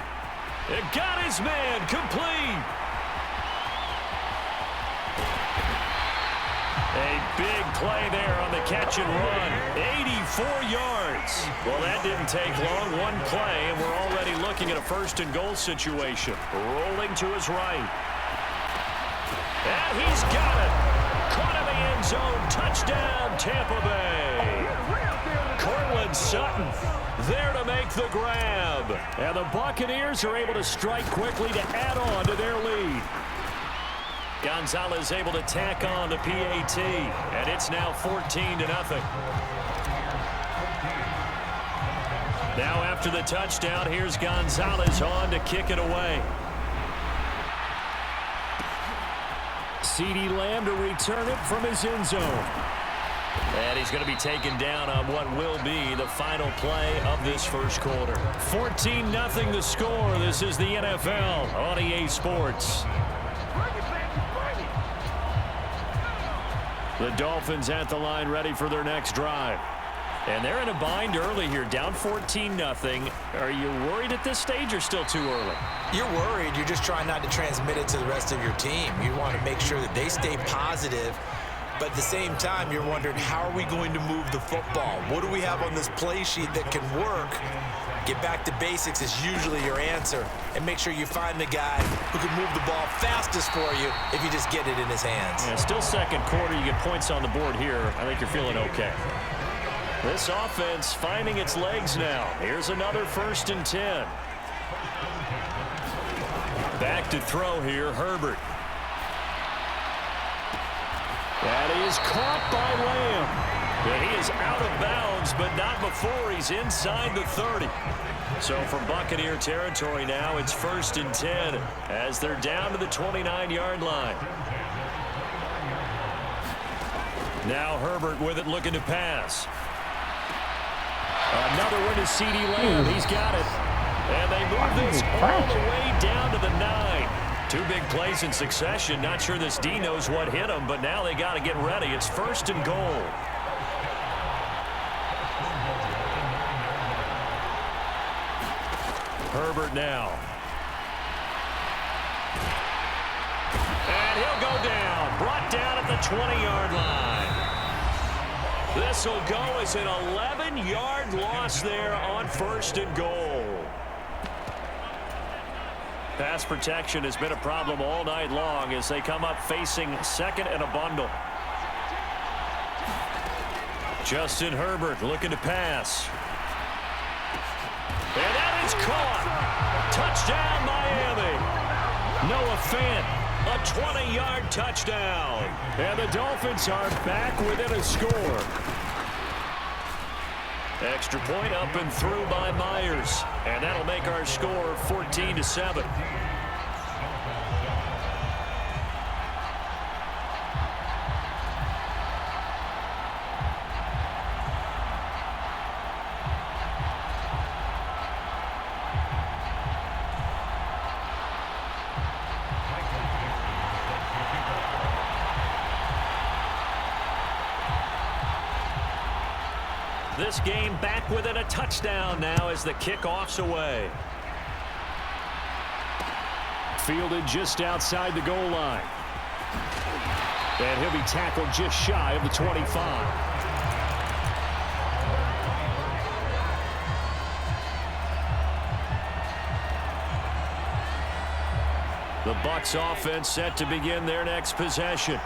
It got his man complete. A big play there on the catch and run. 84 yards. Well, that didn't take long. One play, and we're already looking at a 1st and goal situation. Rolling to his right. And he's got it. Caught in the end zone. Touchdown, Tampa Bay. Cortland Sutton there to make the grab. And the Buccaneers are able to strike quickly to add on to their lead. Gonzalez able to tack on the PAT, and it's now 14-0. Now after the touchdown, here's Gonzalez on to kick it away. CeeDee Lamb to return it from his end zone. And he's going to be taken down on what will be the final play of this first quarter. 14-0 the score. This is the NFL on EA Sports. The Dolphins at the line ready for their next drive. And they're in a bind early here, down 14-0. Are you worried at this stage or still too early? You're worried. You're just trying not to transmit it to the rest of your team. You want to make sure that they stay positive. But at the same time, you're wondering, how are we going to move the football? What do we have on this play sheet that can work? Get back to basics is usually your answer. And make sure you find the guy who can move the ball fastest for you if you just get it in his hands. Yeah, still 2nd quarter. You get points on the board here. I think you're feeling okay. This offense finding its legs now. Here's another 1st and 10. Back to throw here, Herbert. That is caught by Lamb. And he is out of bounds, but not before he's inside the 30. So from Buccaneer territory now, it's 1st and 10 as they're down to the 29-yard line. Now Herbert with it, looking to pass. Another one to CeeDee Lamb. He's got it. And they move this all the way down to the 9. 2 big plays in succession. Not sure this D knows what hit him, but now they got to get ready. It's 1st and goal. Herbert now. And he'll go down. Brought down at the 20-yard line. This will go as an 11-yard loss there on 1st and goal. Pass protection has been a problem all night long as they come up facing 2nd and a bundle. Justin Herbert looking to pass. And that is caught. Touchdown, Miami. Noah Fant, a 20-yard touchdown. And the Dolphins are back within a score. Extra point up and through by Myers. And that'll make our score 14-7. This game back within a touchdown now as the kickoff's away. Fielded just outside the goal line. And he'll be tackled just shy of the 25. The Bucs offense set to begin their next possession.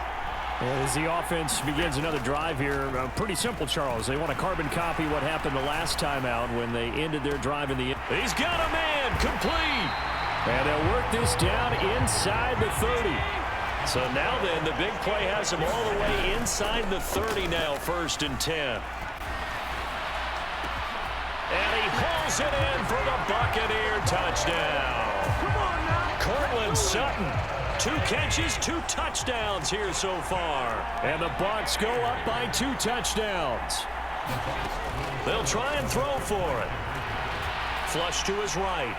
As the offense begins another drive here, pretty simple, Charles. They want to carbon copy what happened the last time out when they ended their drive in the... He's got a man, complete. And they'll work this down inside the 30. So now then, the big play has him all the way inside the 30 now, 1st and 10. And he pulls it in for the Buccaneer touchdown. Cortland Sutton, 2 catches, 2 touchdowns here so far. And the Bucs go up by 2 touchdowns. They'll try and throw for it. Flush to his right.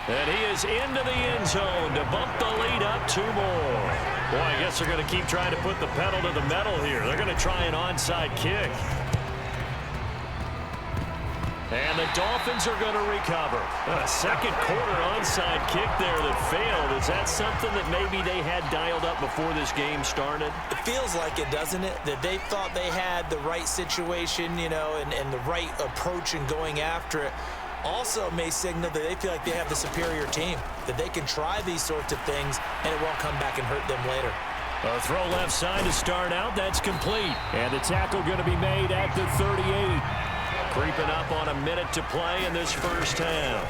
And he is into the end zone to bump the lead up 2 more. Boy, I guess they're going to keep trying to put the pedal to the metal here. They're going to try an onside kick. And the Dolphins are going to recover. A second quarter onside kick there that failed. Is that something that maybe they had dialed up before this game started? It feels like it, doesn't it? That they thought they had the right situation, you know, and the right approach in going after it. Also may signal that they feel like they have the superior team, that they can try these sorts of things and it won't come back and hurt them later. A throw left side to start out. That's complete. And the tackle going to be made at the 38. Creeping up on a minute to play in this first half.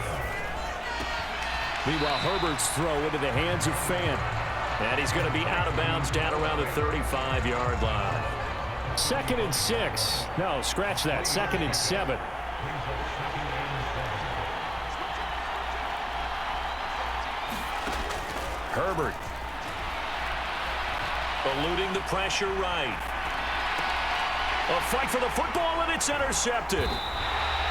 Meanwhile, Herbert's throw into the hands of Fant. And he's going to be out of bounds down around the 35-yard line. 2nd and 6. No, scratch that. 2nd and 7. Herbert. Eluding the pressure right. A fight for the football, and it's intercepted.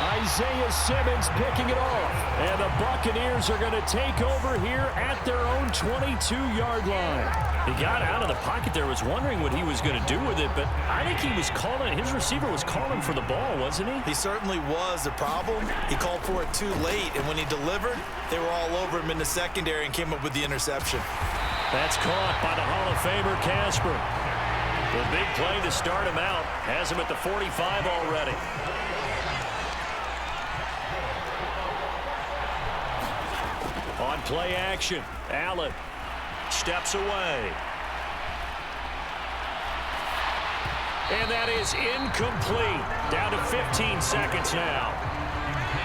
Isaiah Simmons picking it off. And the Buccaneers are going to take over here at their own 22-yard line. He got out of the pocket there, was wondering what he was going to do with it, but I think he was calling, his receiver was calling for the ball, wasn't he? He certainly was. The problem, he called for it too late, and when he delivered, they were all over him in the secondary and came up with the interception. That's caught by the Hall of Famer Casper. The big play to start him out has him at the 45 already. On play action, Allen steps away. And that is incomplete. Down to 15 seconds now.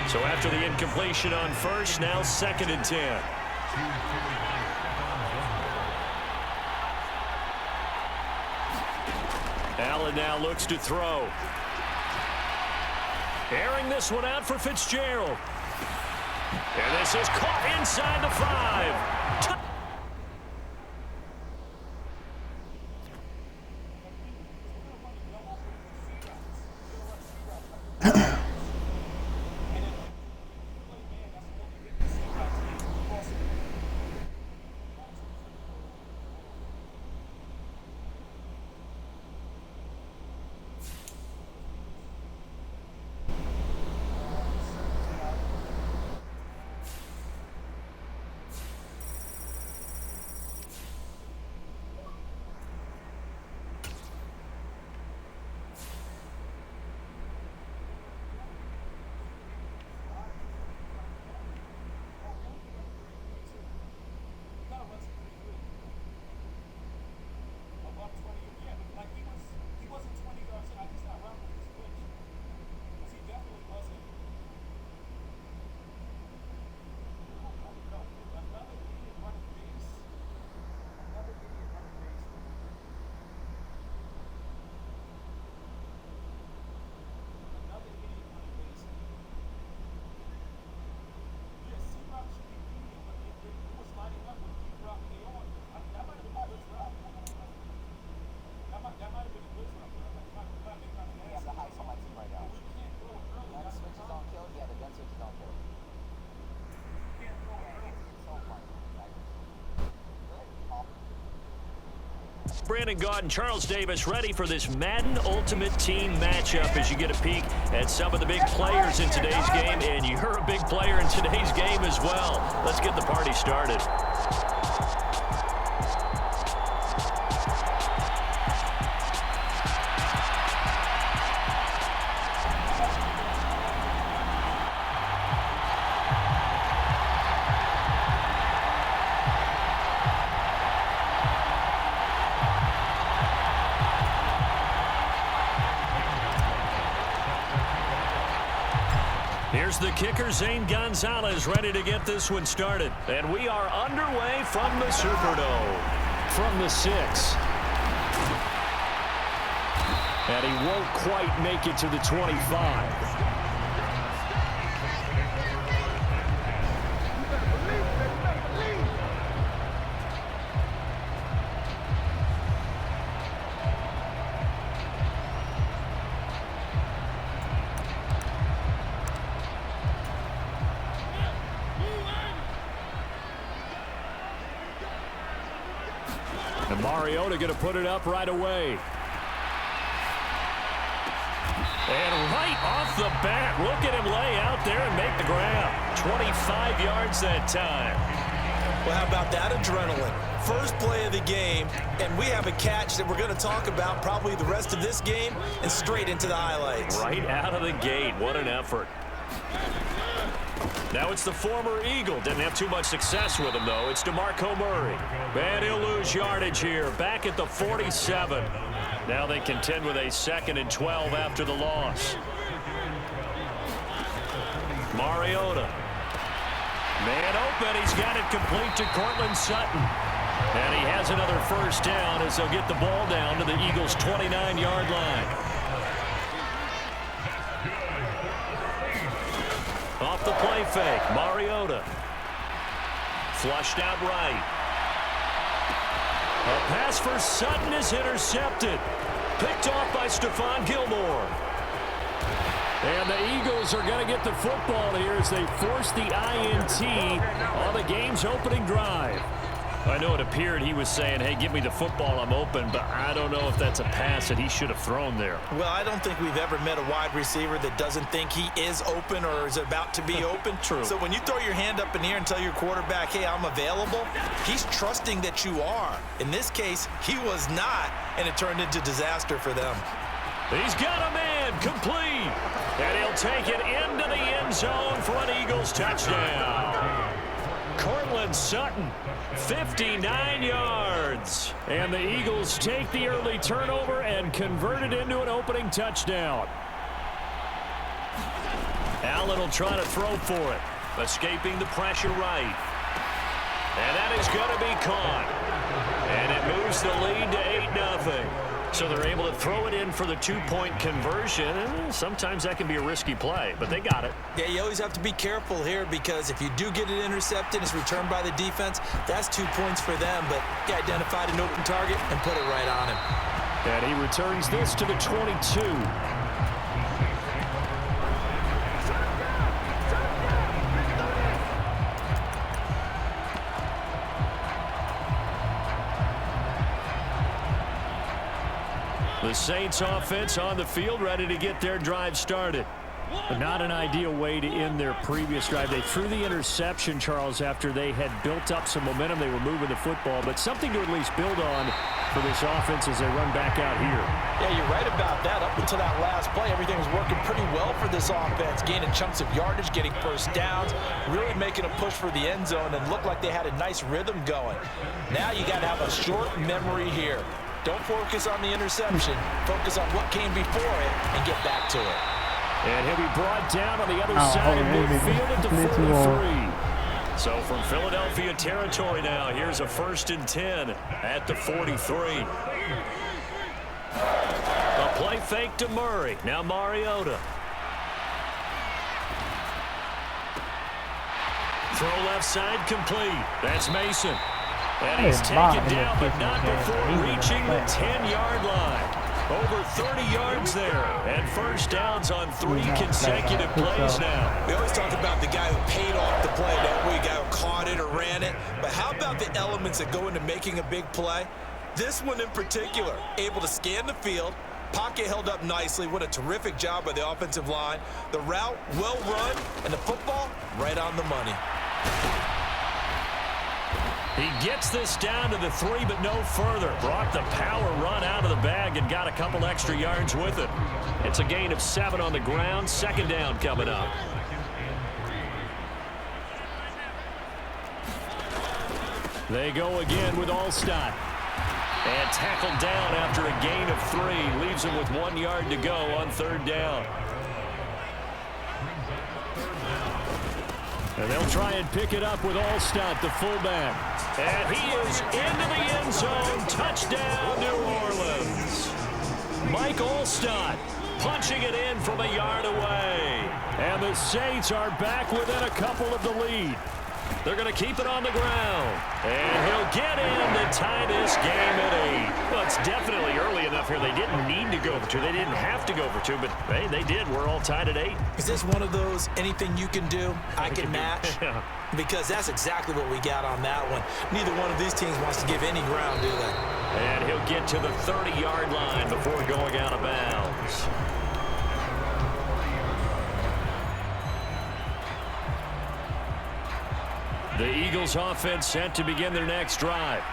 So after the incompletion on first, now 2nd and 10. Allen now looks to throw. Airing this one out for Fitzgerald. And this is caught inside the 5. Brandon Gaudin, Charles Davis, ready for this Madden Ultimate Team matchup as you get a peek at some of the big players in today's game, and you're a big player in today's game as well. Let's get the party started. Here's the kicker, Zane Gonzalez, ready to get this one started. And we are underway from the Superdome. From the 6. And he won't quite make it to the 25. And Mariota going to put it up right away. And right off the bat, look at him lay out there and make the grab. 25 yards that time. Well, how about that adrenaline? First play of the game, and we have a catch that we're going to talk about probably the rest of this game and straight into the highlights. Right out of the gate. What an effort. Now it's the former Eagle. Didn't have too much success with him, though. It's DeMarco Murray. And he'll lose yardage here. Back at the 47. Now they contend with a 2nd and 12 after the loss. Mariota. Man open. He's got it complete to Cortland Sutton. And he has another first down as they'll get the ball down to the Eagles' 29-yard line. Off the play fake, Mariota. Flushed out right. A pass for Sutton is intercepted. Picked off by Stephon Gilmore. And the Eagles are going to get the football here as they force the INT on the game's opening drive. I know it appeared he was saying, hey, give me the football, I'm open, but I don't know if that's a pass that he should have thrown there. Well, I don't think we've ever met a wide receiver that doesn't think he is open or is about to be open. True. So when you throw your hand up in the air and tell your quarterback, hey, I'm available, he's trusting that you are. In this case, he was not, and it turned into disaster for them. He's got a man complete, and he'll take it into the end zone for an Eagles touchdown. Cortland Sutton, 59 yards. And the Eagles take the early turnover and convert it into an opening touchdown. Allen will try to throw for it, escaping the pressure right. And that is going to be caught. And it moves the lead to 8-0. So they're able to throw it in for the 2-point conversion. Sometimes that can be a risky play, but they got it. Yeah, you always have to be careful here because if you do get it intercepted, it's returned by the defense, that's 2 points for them. But he identified an open target and put it right on him. And he returns this to the 22. The Saints offense on the field, ready to get their drive started. But not an ideal way to end their previous drive. They threw the interception, Charles, after they had built up some momentum. They were moving the football, but something to at least build on for this offense as they run back out here. Yeah, you're right about that. Up until that last play, everything was working pretty well for this offense, gaining chunks of yardage, getting first downs, really making a push for the end zone, and looked like they had a nice rhythm going. Now you got to have a short memory here. Don't focus on the interception. Focus on what came before it and get back to it. And he'll be brought down on the other side of midfield at the 43. So from Philadelphia territory now, here's a 1st and 10 at the 43. A play fake to Murray. Now Mariota. Throw left side complete. That's Mason. And he's taken down, but not before reaching the 10-yard line. Over 30 yards there, and first downs on 3 consecutive plays now. We always talk about the guy who paid off the play, don't we? The guy who caught it or ran it. But how about the elements that go into making a big play? This one in particular, able to scan the field, pocket held up nicely. What a terrific job by the offensive line. The route, well run, and the football, right on the money. He gets this down to the 3, but no further. Brought the power run out of the bag and got a couple extra yards with it. It's a gain of 7 on the ground. Second down coming up. They go again with Allstott. And tackled down after a gain of 3. Leaves him with 1 yard to go on third down. And they'll try and pick it up with Allstott, the fullback. And he is into the end zone. Touchdown, New Orleans. Mike Allstott punching it in from a yard away. And the Saints are back within a couple of the lead. They're going to keep it on the ground. And he'll get in to tie this game at 8. Well, it's definitely early enough here. They didn't need to go for 2. They didn't have to go for 2, but hey, they did. We're all tied at 8. Is this one of those anything you can do, I can match? Yeah. Because that's exactly what we got on that one. Neither one of these teams wants to give any ground, do they? And he'll get to the 30-yard line before going out of bounds. The Eagles offense set to begin their next drive.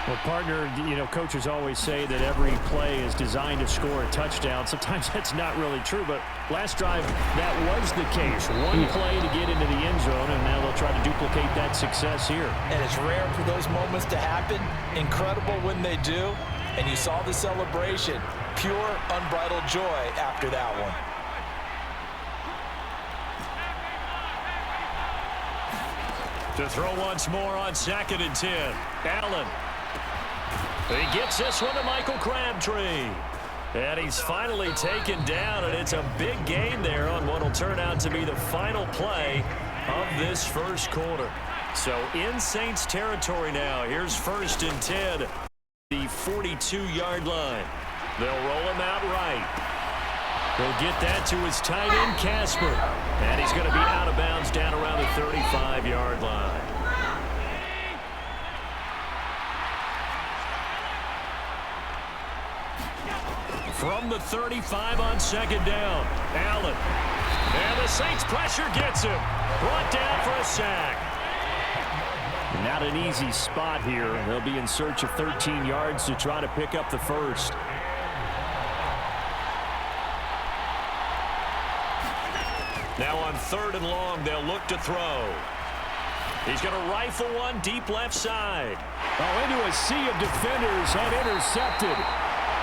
Well, partner, coaches always say that every play is designed to score a touchdown. Sometimes that's not really true, but last drive, that was the case. One play to get into the end zone, and now they'll try to duplicate that success here. And it's rare for those moments to happen. Incredible when they do. And you saw the celebration. Pure, unbridled joy after that one. To throw once more on 2nd and 10. Allen. He gets this one to Michael Crabtree. And he's finally taken down, and it's a big gain there on what will turn out to be the final play of this first quarter. So in Saints territory now. Here's 1st and 10. The 42-yard line. They'll roll him out right. He'll get that to his tight end, Casper. And he's going to be out of bounds down around the 35-yard line. From the 35 on 2nd down, Allen. And the Saints pressure gets him. Brought down for a sack. Not an easy spot here. They'll be in search of 13 yards to try to pick up the first. Now on 3rd and long, they'll look to throw. He's going to rifle one deep left side. Oh, into a sea of defenders and intercepted.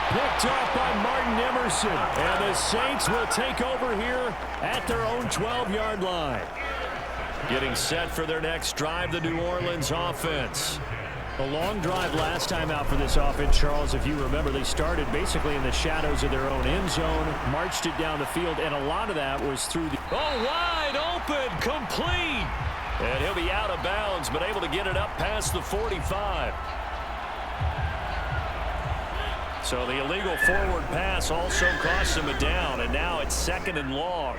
Picked off by Martin Emerson. And the Saints will take over here at their own 12-yard line. Getting set for their next drive, the New Orleans offense. A long drive last time out for this offense, Charles. If you remember, they started basically in the shadows of their own end zone, marched it down the field, and a lot of that was through the... Oh, wide open, complete. And he'll be out of bounds, but able to get it up past the 45. So the illegal forward pass also cost him a down, and now it's 2nd and long.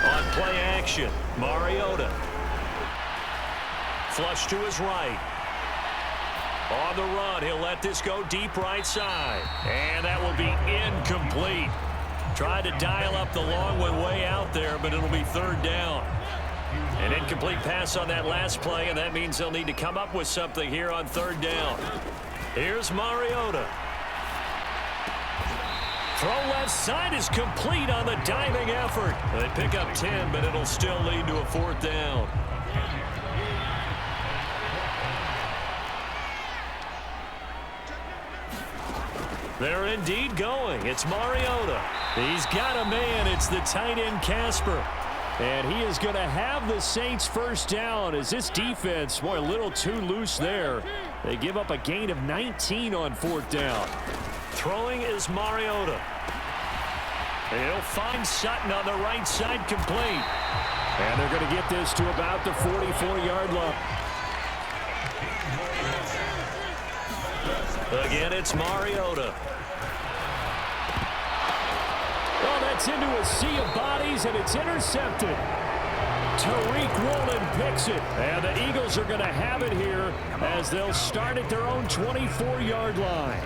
On play action, Mariota. Flush to his right. On the run, he'll let this go deep right side. And that will be incomplete. Tried to dial up the long one way out there, but it'll be 3rd down. An incomplete pass on that last play, and that means they'll need to come up with something here on 3rd down. Here's Mariota. Throw left side is complete on the diving effort. They pick up 10, but it'll still lead to a 4th down. They're indeed going. It's Mariota. He's got a man. It's the tight end, Casper. And he is going to have the Saints first down as this defense, boy, a little too loose there. They give up a gain of 19 on 4th down. Throwing is Mariota. He'll find Sutton on the right side, complete. And they're going to get this to about the 44-yard line. Again, it's Mariota. Oh, that gets into a sea of bodies, and it's intercepted. Tariq Woolen picks it, and the Eagles are going to have it here as they'll start at their own 24-yard line.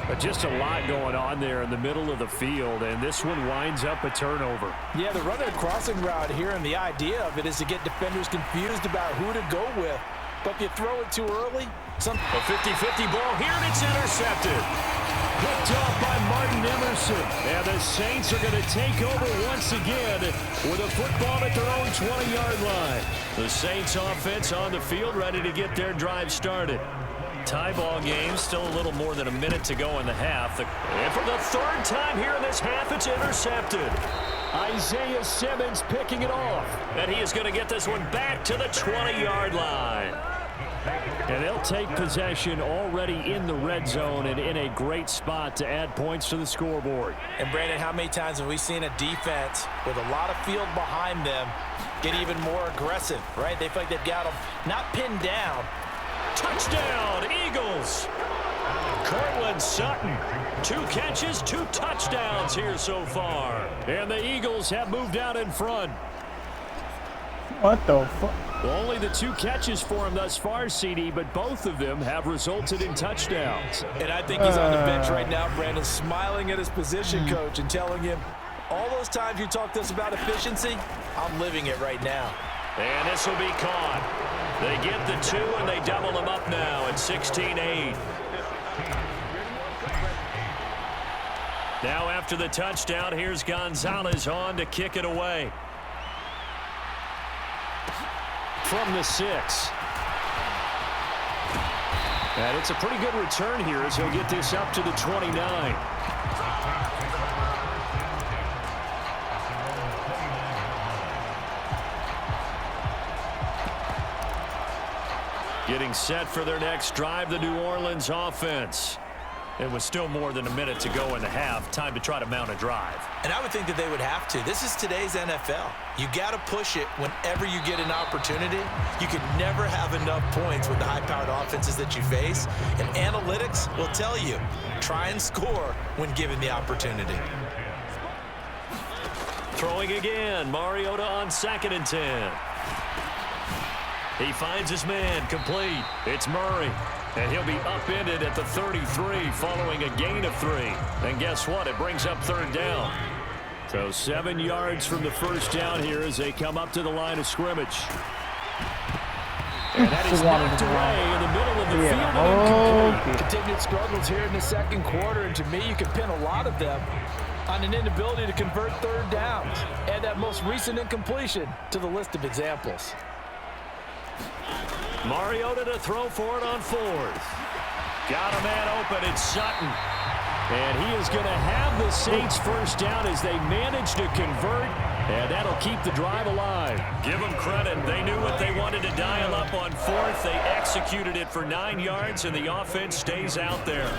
But just a lot going on there in the middle of the field, and this one winds up a turnover. Yeah, they're running a crossing route here, and the idea of it is to get defenders confused about who to go with. But if you throw it too early, a 50-50 ball here, and it's intercepted. Picked off by Martin Emerson. And the Saints are going to take over once again with a football at their own 20-yard line. The Saints offense on the field ready to get their drive started. Tie ball game, still a little more than a minute to go in the half. And for the third time here in this half, it's intercepted. Isaiah Simmons picking it off. And he is going to get this one back to the 20-yard line. And they'll take possession already in the red zone and in a great spot to add points to the scoreboard. And, Brandon, how many times have we seen a defense with a lot of field behind them get even more aggressive, right? They feel like they've got them not pinned down. Touchdown, Eagles. Cortland Sutton, 2 catches, 2 touchdowns here so far. And the Eagles have moved out in front. What the fuck? Only the 2 catches for him thus far, CD, but both of them have resulted in touchdowns. And I think he's on the bench right now, Brandon, smiling at his position coach and telling him, all those times you talked to us about efficiency, I'm living it right now. And this will be caught. They get the 2, and they double them up now at 16-8. Now after the touchdown, here's Gonzalez on to kick it away. From the 6. And it's a pretty good return here as he'll get this up to the 29. Getting set for their next drive, the New Orleans offense. It was still more than a minute to go in the half. Time to try to mount a drive. And I would think that they would have to. This is today's NFL. You got to push it whenever you get an opportunity. You can never have enough points with the high-powered offenses that you face. And analytics will tell you, try and score when given the opportunity. Throwing again, Mariota on 2nd and 10. He finds his man, complete. It's Murray. And he'll be upended at the 33 following a gain of 3. And guess what? It brings up 3rd down. So 7 yards from the first down here as they come up to the line of scrimmage. And that is knocked away in the middle of the field and incomplete. Continued struggles here in the second quarter, and to me, you can pin a lot of them on an inability to convert 3rd downs. Add that most recent incompletion to the list of examples. Mariota to throw for it on 4th. Got a man open. It's Sutton. And he is going to have the Saints first down as they manage to convert. And that'll keep the drive alive. Give them credit. They knew what they wanted to dial up on 4th. They executed it for 9 yards, and the offense stays out there.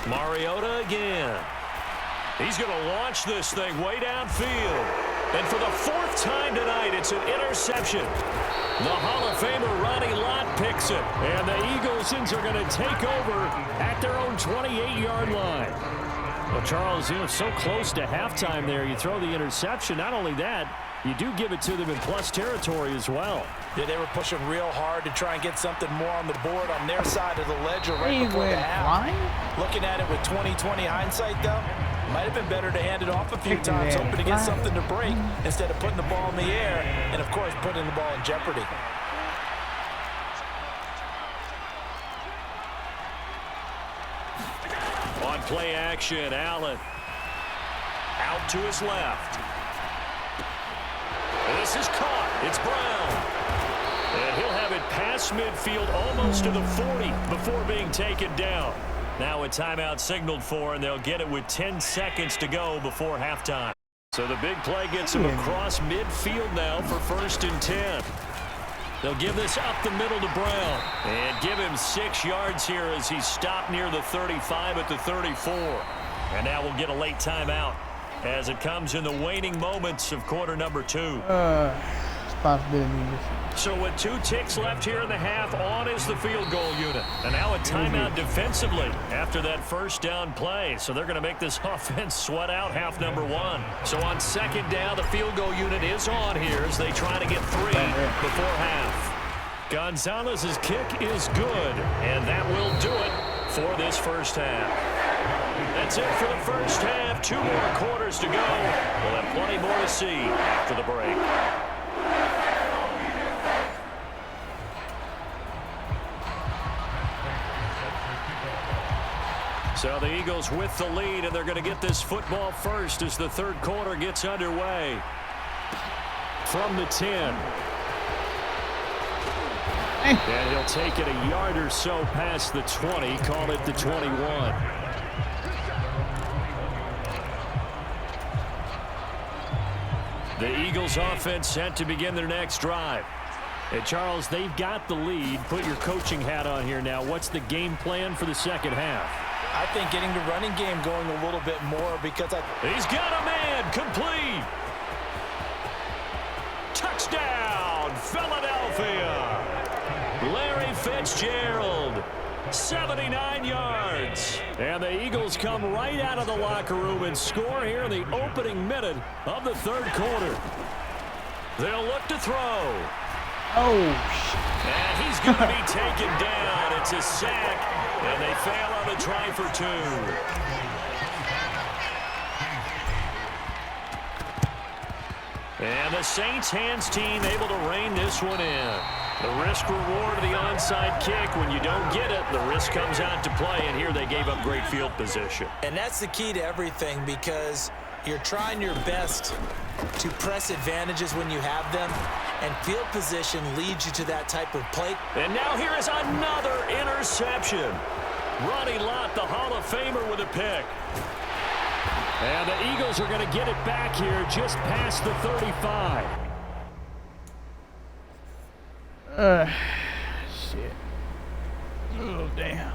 Mariota again. He's going to launch this thing way downfield. And for the 4th time tonight, it's an interception. The Hall of Famer Ronnie Lott picks it. And the Eaglesons are going to take over at their own 28-yard line. Well, Charles, so close to halftime there. You throw the interception. Not only that, you do give it to them in plus territory as well. Yeah, they were pushing real hard to try and get something more on the board on their side of the ledger right before the half. Looking at it with 20/20 hindsight, though, might have been better to hand it off a few times, hoping to get something to break instead of putting the ball in the air and, of course, putting the ball in jeopardy. On play action, Allen. Out to his left. This is caught. It's Brown. And he'll have it past midfield almost to the 40 before being taken down. Now a timeout signaled for, and they'll get it with 10 seconds to go before halftime. So the big play gets him across midfield now for 1st and 10. They'll give this up the middle to Brown and give him 6 yards here as he's stopped near the 35 at the 34. And now we'll get a late timeout as it comes in the waning moments of quarter number 2. possibilities. So with 2 ticks left here in the half, on is the field goal unit. And now a timeout defensively after that first down play. So they're going to make this offense sweat out half number 1. So on second down, the field goal unit is on here as they try to get 3 before half. Gonzalez's kick is good, and that will do it for this first half. That's it for the first half. 2 more quarters to go. We'll have plenty more to see after the break. So the Eagles with the lead, and they're going to get this football first as the third quarter gets underway. From the 10. And he'll take it a yard or so past the 20, call it the 21. The Eagles offense set to begin their next drive. And Charles, they've got the lead. Put your coaching hat on here now. What's the game plan for the second half? I think getting the running game going a little bit more because he's got a man complete. Touchdown, Philadelphia. Larry Fitzgerald, 79 yards. And the Eagles come right out of the locker room and score here in the opening minute of the third quarter. They'll look to throw. Oh, and he's going to be taken down. It's a sack, and they fail on the try for 2. And the Saints hands team able to rein this one in. The risk reward of the onside kick. When you don't get it, the risk comes out to play, and here they gave up great field position. And that's the key to everything because you're trying your best to press advantages when you have them, and field position leads you to that type of play. And now here is another interception. Ronnie Lott, the Hall of Famer, with a pick. And the Eagles are going to get it back here just past the 35. Shit. Oh, damn.